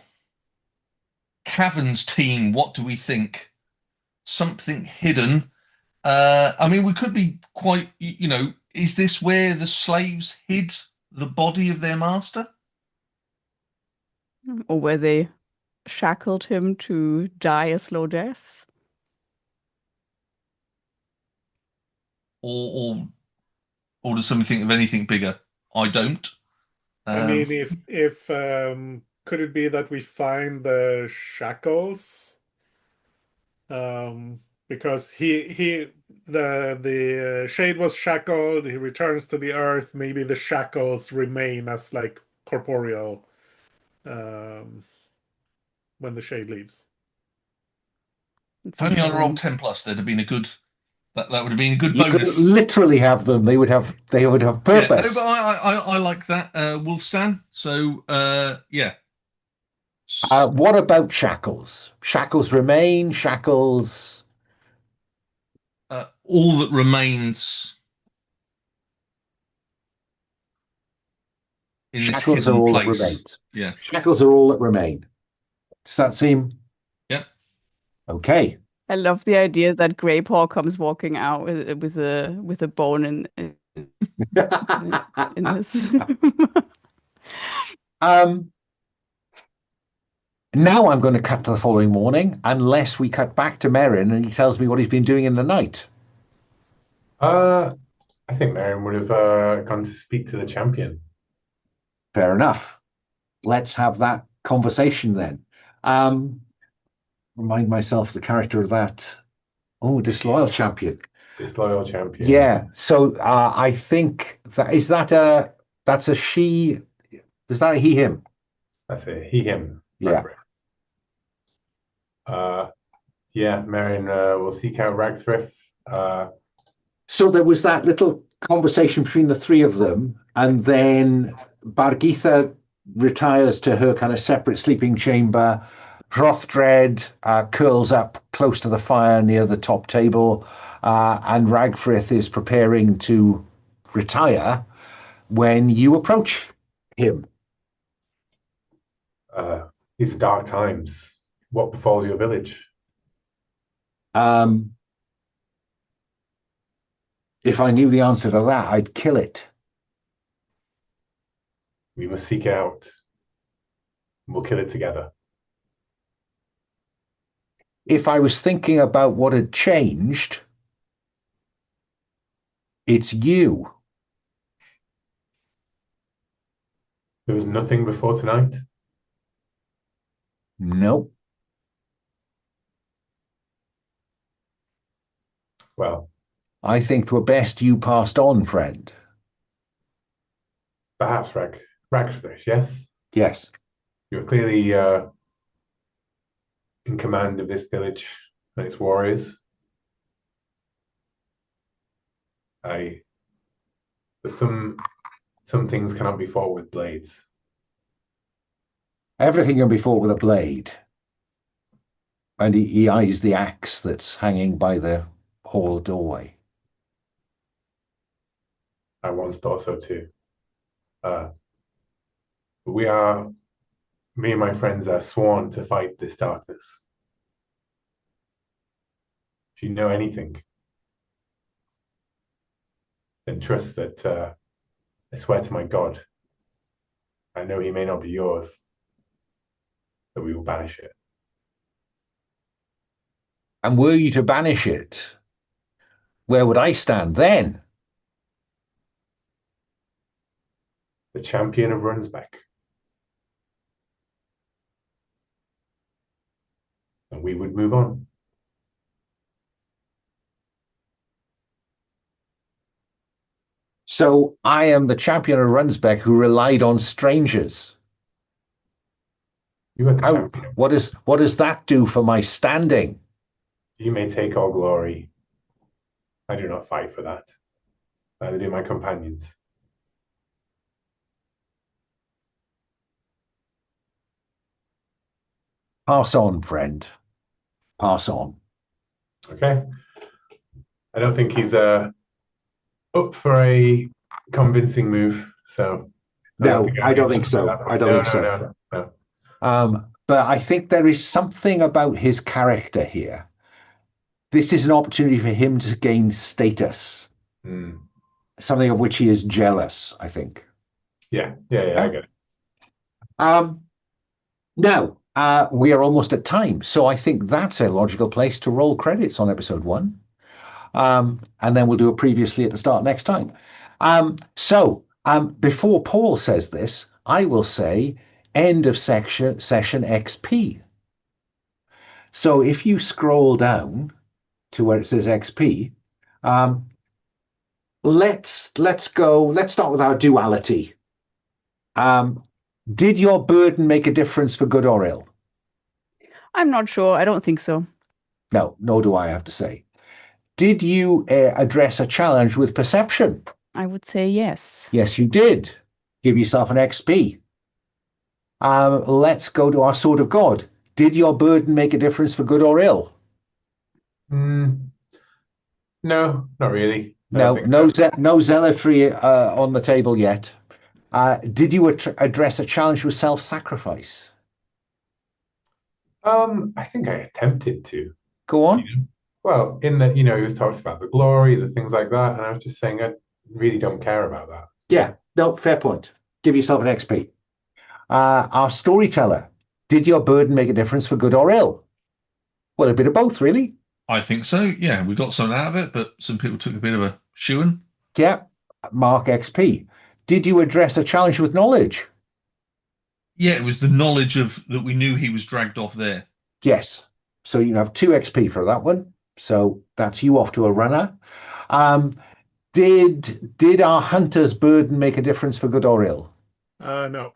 Caverns team, what do we think? Something hidden. I mean, we could be quite, is this where the slaves hid the body of their master? Or where they shackled him to die a slow death? Or does somebody think of anything bigger? I don't. I mean, if could it be that we find the shackles? Because the shade was shackled, he returns to the earth, maybe the shackles remain as like corporeal when the shade leaves. If only I rolled 10+, there'd have been a good that would have been a good You bonus. could literally have them. They would have purpose. Yeah, no, but I like that, Wulfstan. So yeah. What about shackles? Shackles remain. Shackles. All that remains in Shackles this are hidden all place. that remains. Yeah. Shackles are all that remain. Does that seem? Yeah. Okay. I love the idea that Greypaw comes walking out with a bone in his. Now I'm going to cut to the following morning, unless we cut back to Merryn and he tells me what he's been doing in the night. I think Merryn would have gone to speak to the champion. Fair enough. Let's have that conversation then. Remind myself the character of that. Oh, disloyal champion. Disloyal champion. Yeah. So I think that's a she. Is that a he him? That's it. He him. Yeah. Yeah. Merryn will seek out Ragthrif. So there was that little conversation between the three of them, and then Bargitha retires to her kind of separate sleeping chamber. Hrothdred curls up close to the fire near the top table, and Ragthrith is preparing to retire when you approach him. These are dark times. What befalls your village? If I knew the answer to that, I'd kill it. We must seek it out. We'll kill it together. If I was thinking about what had changed, it's you. There was nothing before tonight? Nope. Well, I think 'twere best you passed on, friend. perhaps Ragthrith, yes? Yes. You're clearly in command of this village and its warriors. But some things cannot be fought with blades. Everything can be fought with a blade. And he eyes the axe that's hanging by the hall doorway. I once thought so too. But me and my friends are sworn to fight this darkness. If you know anything, then trust that I swear to my God, I know he may not be yours, that we will banish it. And were you to banish it, where would I stand then? The champion of Rhunsbeck. And we would move on. So I am the champion of Rhunsbeck who relied on strangers. You are the champion. What does that do for my standing? You may take all glory, I do not fight for that. Neither do my companions. Pass on, friend. Pass on. Okay. I don't think he's up for a convincing move, so No, I don't think do so. that. I don't No, think no, so. no, no. But I think there is something about his character here. This is an opportunity for him to gain status, Mm. something of which he is jealous, I think. Yeah, I get it. Um, Now, we are almost at time, so I think that's a logical place to roll credits on episode 1. And then we'll do a previously at the start next time. Before Paul says this, I will say end of session XP. So if you scroll down to where it says XP, let's start with our duality. Did your burden make a difference for good or ill? I'm not sure. I don't think so. No, nor do I have to say. Did you address a challenge with perception? I would say yes. Yes, you did. Give yourself an XP. Let's go to our Sword of God. Did your burden make a difference for good or ill? No, not really. No, no zealotry on the table yet. Did you address a challenge with self-sacrifice? I think I attempted to. Go on. Well, in that, he was talking about the glory, the things like that, and I was just saying I really don't care about that. Yeah, no, fair point. Give yourself an XP. Our storyteller. Did your burden make a difference for good or ill? Well, a bit of both, really. I think so. Yeah, we got something out of it, but some people took a bit of a shoeing. Yeah, mark XP. Did you address a challenge with knowledge? Yeah, it was the knowledge of that we knew he was dragged off there. Yes. So you have 2 XP for that one. So that's you off to a runner. Did our hunter's burden make a difference for good or ill? No.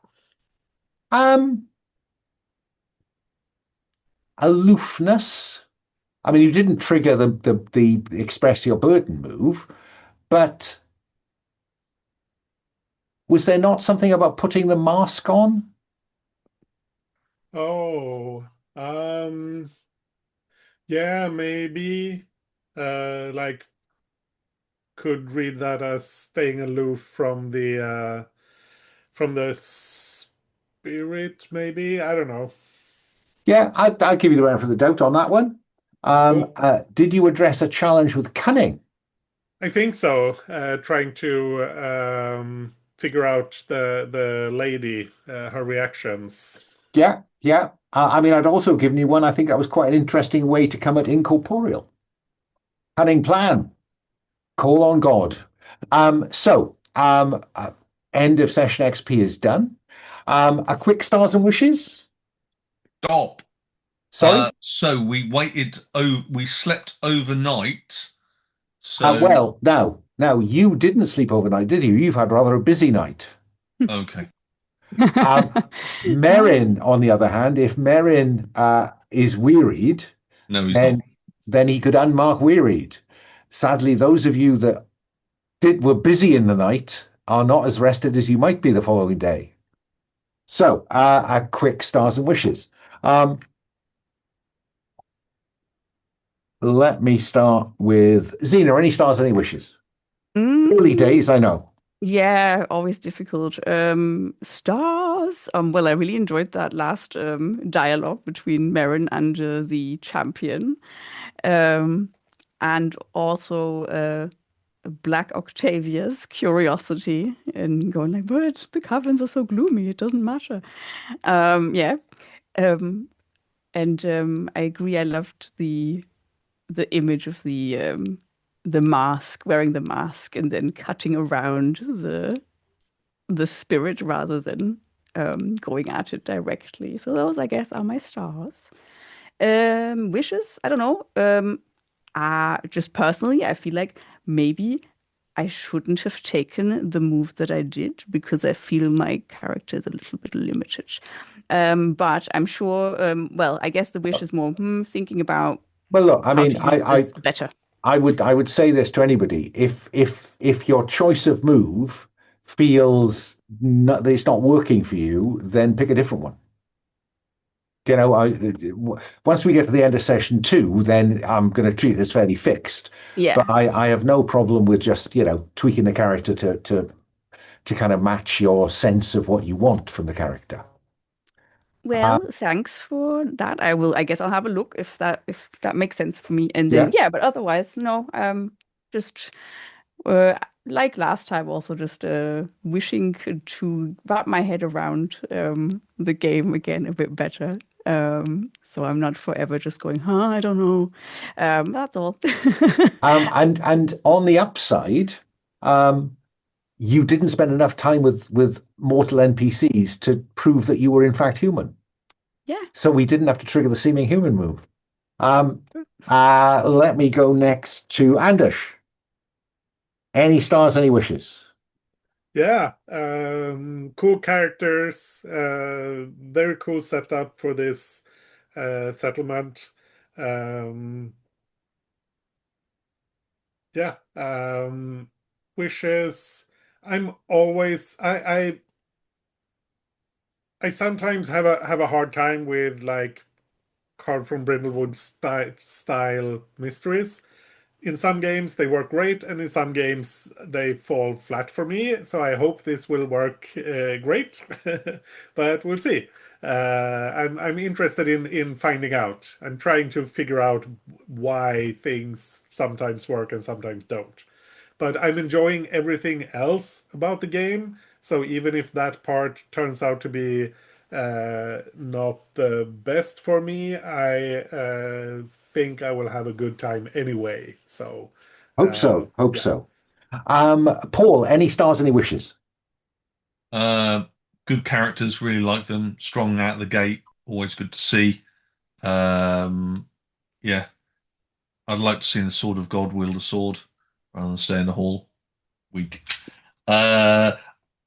Aloofness. I mean, you didn't trigger the express your burden move, but was there not something about putting the mask on? Oh, yeah, maybe. Like could read that as staying aloof from the spirit, maybe. I don't know. Yeah, I'll give you the benefit of the doubt on that one. Did you address a challenge with cunning? I think so. Trying to figure out the lady, her reactions. Yeah, yeah. I mean, I'd also given you one. I think that was quite an interesting way to come at incorporeal. Cunning plan. Call on God. End of session XP is done. A quick stars and wishes. Stop. Sorry. So we waited. Oh, we slept overnight. So Well, now you didn't sleep overnight, did you? You've had rather a busy night. okay. Merryn, on the other hand, if Merryn is wearied, No, he's not. then he could unmark wearied. Sadly, those of you that were busy in the night are not as rested as you might be the following day. So, a quick stars and wishes. Let me start with Xena. Any stars, any wishes? Early days, I know. Yeah, always difficult. Stars. Well, I really enjoyed that last dialogue between Merryn and the champion. And also Black Octavia's curiosity and going like, but the caverns are so gloomy, it doesn't matter. Yeah. I agree, I loved the image of the mask, wearing the mask and then cutting around the spirit rather than going at it directly. So those, I guess, are my stars. Wishes, I don't know. Just personally, I feel like maybe I shouldn't have taken the move that I did because I feel my character is a little bit limited. But I'm sure, well, I guess the wish is more thinking about Well, look, I how mean, to use this better. I would say this to anybody: if your choice of move feels not, that it's not working for you, then pick a different one. You know, once we get to the end of session two, then I'm going to treat it as fairly fixed. But Yeah. I have no problem with just, tweaking the character to kind of match your sense of what you want from the character. Uh, Well, thanks for that. I guess I'll have a look if that makes sense for me. And then yeah. yeah, but otherwise, no, just uh like last time also just wishing to wrap my head around the game again a bit better. So I'm not forever just going, huh, I don't know. That's all. and on the upside, um, you didn't spend enough time with mortal NPCs to prove that you were in fact human. Yeah. So we didn't have to trigger the seeming human move. Um, Let me go next to Anders. Any stars, any wishes? Yeah, cool characters, very cool setup for this settlement. Um, yeah, wishes. I'm always I sometimes have a hard time with like Carved from Brindlewood style mysteries. In some games they work great, and in some games they fall flat for me. So I hope this will work great, but we'll see. I'm interested in finding out. I'm trying to figure out why things sometimes work and sometimes don't. But I'm enjoying everything else about the game. So even if that part turns out to be not the best for me, I think I will have a good time anyway. So, Hope so. Hope yeah. so. Paul, any stars, any wishes? Uh, Good characters, really like them. Strong out the gate, always good to see. Um, yeah, I'd like to see the Sword of God wield a sword rather than stay in the hall. Weak. Uh,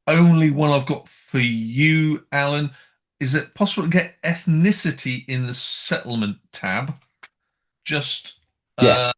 Only one I've got for you, Alan. Is it possible to get ethnicity in the settlement tab? Just, Yeah,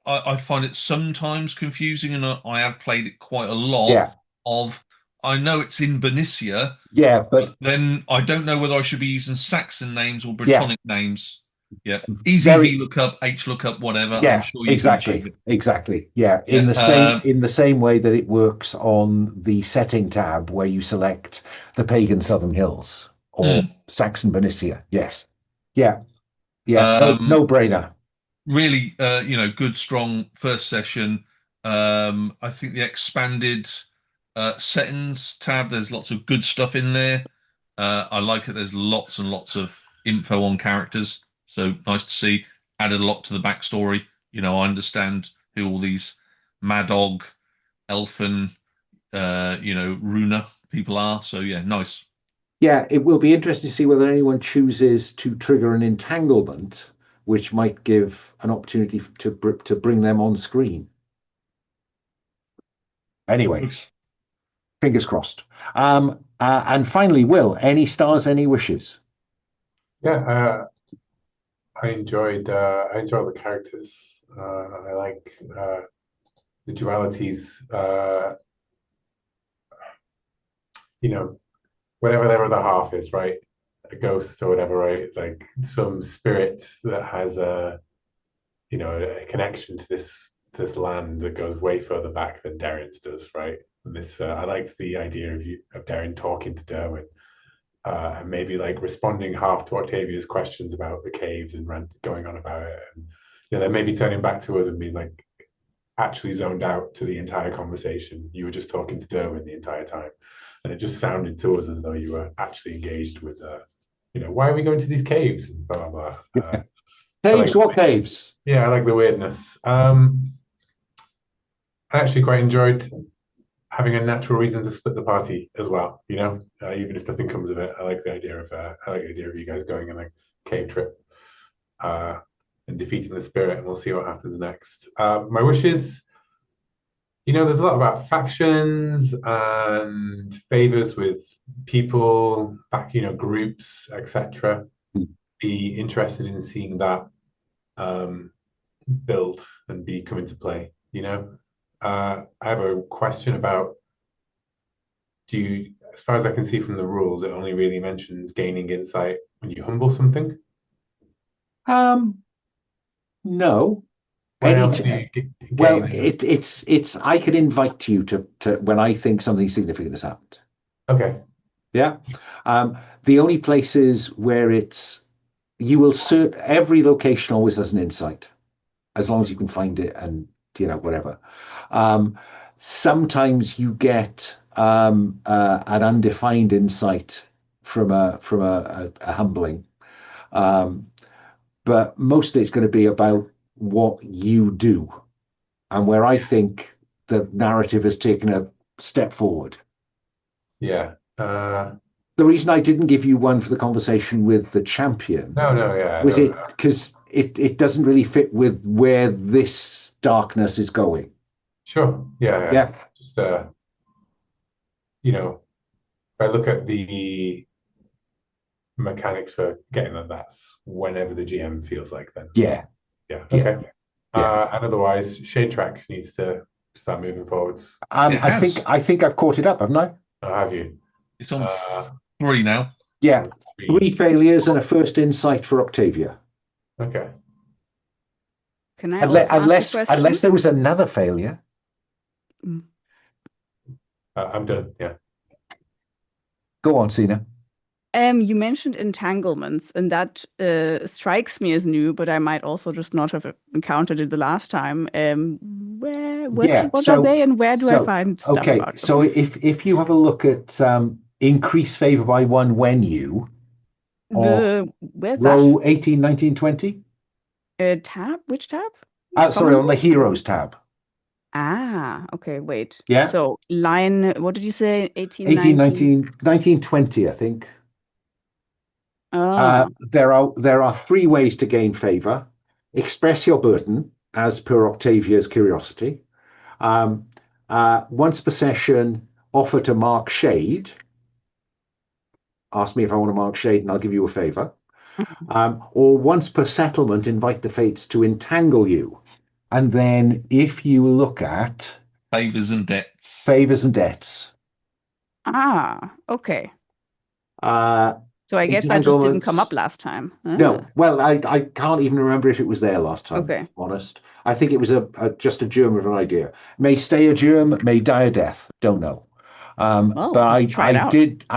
I find it sometimes confusing, and I have played it quite a lot. yeah, Of I know it's in Bernicia, yeah, but but then I don't know whether I should be using Saxon names or yeah, Brittonic names. Yeah, easy very, V lookup, H lookup, whatever. I'm yeah, sure you can achieve exactly, it. exactly. Yeah, Yeah. in the same way that it works on the setting tab where you select the pagan Southern Hills or Mm. Saxon Bernicia. Yes, yeah, yeah, Um, no brainer. Really, good, strong first session. I think the expanded settings tab, there's lots of good stuff in there. I like it. There's lots and lots of info on characters. So nice to see. Added a lot to the backstory. I understand who all these Madog, Elfin, Runa people are. So yeah, nice. Yeah, it will be interesting to see whether anyone chooses to trigger an entanglement, which might give an opportunity to bring them on screen. Anyway, Looks fingers crossed. And finally, Will, any stars, any wishes? Yeah, I enjoyed the characters. I like the dualities. You know, whatever the half is, right? A ghost or whatever, right? Like some spirit that has a connection to this land that goes way further back than Deryn's does, right? And this, I liked the idea of Deryn talking to Derwen, and maybe like responding half to Octavia's questions about the caves and going on about it, and then maybe turning back to us and being like actually zoned out to the entire conversation. You were just talking to Derwen the entire time, and it just sounded to us as though you were actually engaged with, why are we going to these caves? And blah blah blah. I Caves, like, what caves? yeah, I like the weirdness. I actually quite enjoyed having a natural reason to split the party as well. Even if nothing comes of it, I like the idea of you guys going on a cave trip uh, and defeating the spirit, and we'll see what happens next. My wishes, there's a lot about factions and favors with people, groups, etc. Be interested in seeing that. Um, build and be come into play, you know? I have a question about, as far as I can see from the rules, it only really mentions gaining insight when you humble something. No. When else do you Well, gain? it's I could invite you to when I think something significant has happened. Okay. Yeah. The only places where you will every location always has an insight, as long as you can find it and whatever. Sometimes you get an undefined insight from a humbling, but mostly it's going to be about what you do and where I think the narrative has taken a step forward. Yeah. The reason I didn't give you one for the conversation with the champion No, yeah, was it because it doesn't really fit with where this darkness is going. Sure. Yeah. Yeah. Just if I look at the mechanics for getting that's whenever the GM feels like then. Yeah. Yeah. Yeah. Okay. Yeah. And otherwise, Shade Track needs to start moving forwards. I think I've caught it up, haven't I? Oh, have you? It's on 3 now. Yeah. 3 failures and a first insight for Octavia. Okay. Can I also ask a question? Unless there was another failure. I'm done. Yeah. Go on, Sina. You mentioned entanglements, and that strikes me as new, but I might also just not have encountered it the last time. What are they, and where do I find stuff about them? So if you have a look at increase favor by 1 when you, where's row that? 18, 19, 20? Tab? Which tab? Sorry, on the heroes tab. Okay, wait. Yeah. So line, what did you say? 18, 19, 20, I think. Oh. There are 3 ways to gain favor. Express your burden, as per Octavia's curiosity. Once per session, offer to mark shade. Ask me if I want to mark shade and I'll give you a favor. Or once per settlement, invite the fates to entangle you. And then if you look at favors and debts. Okay. So I guess that just didn't come up last time. No. Well, I can't even remember if it was there last time. Okay. To be honest. I think it was just a germ of an idea. May stay a germ, may die a death. Don't know. But I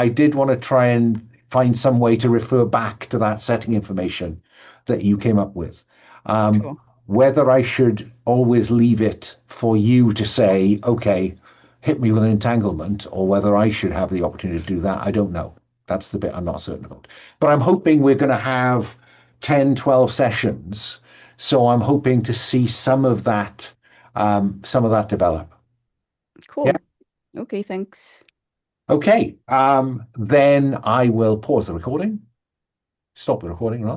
did want to try and find some way to refer back to that setting information that you came up with. Sure. Whether I should always leave it for you to say, okay, hit me with an entanglement, or whether I should have the opportunity to do that, I don't know. That's the bit I'm not certain about. But I'm hoping we're going to have 10, 12 sessions. So I'm hoping to see some of that develop. Cool. Yeah. Okay, thanks. Okay. Then I will pause the recording. Stop the recording, right?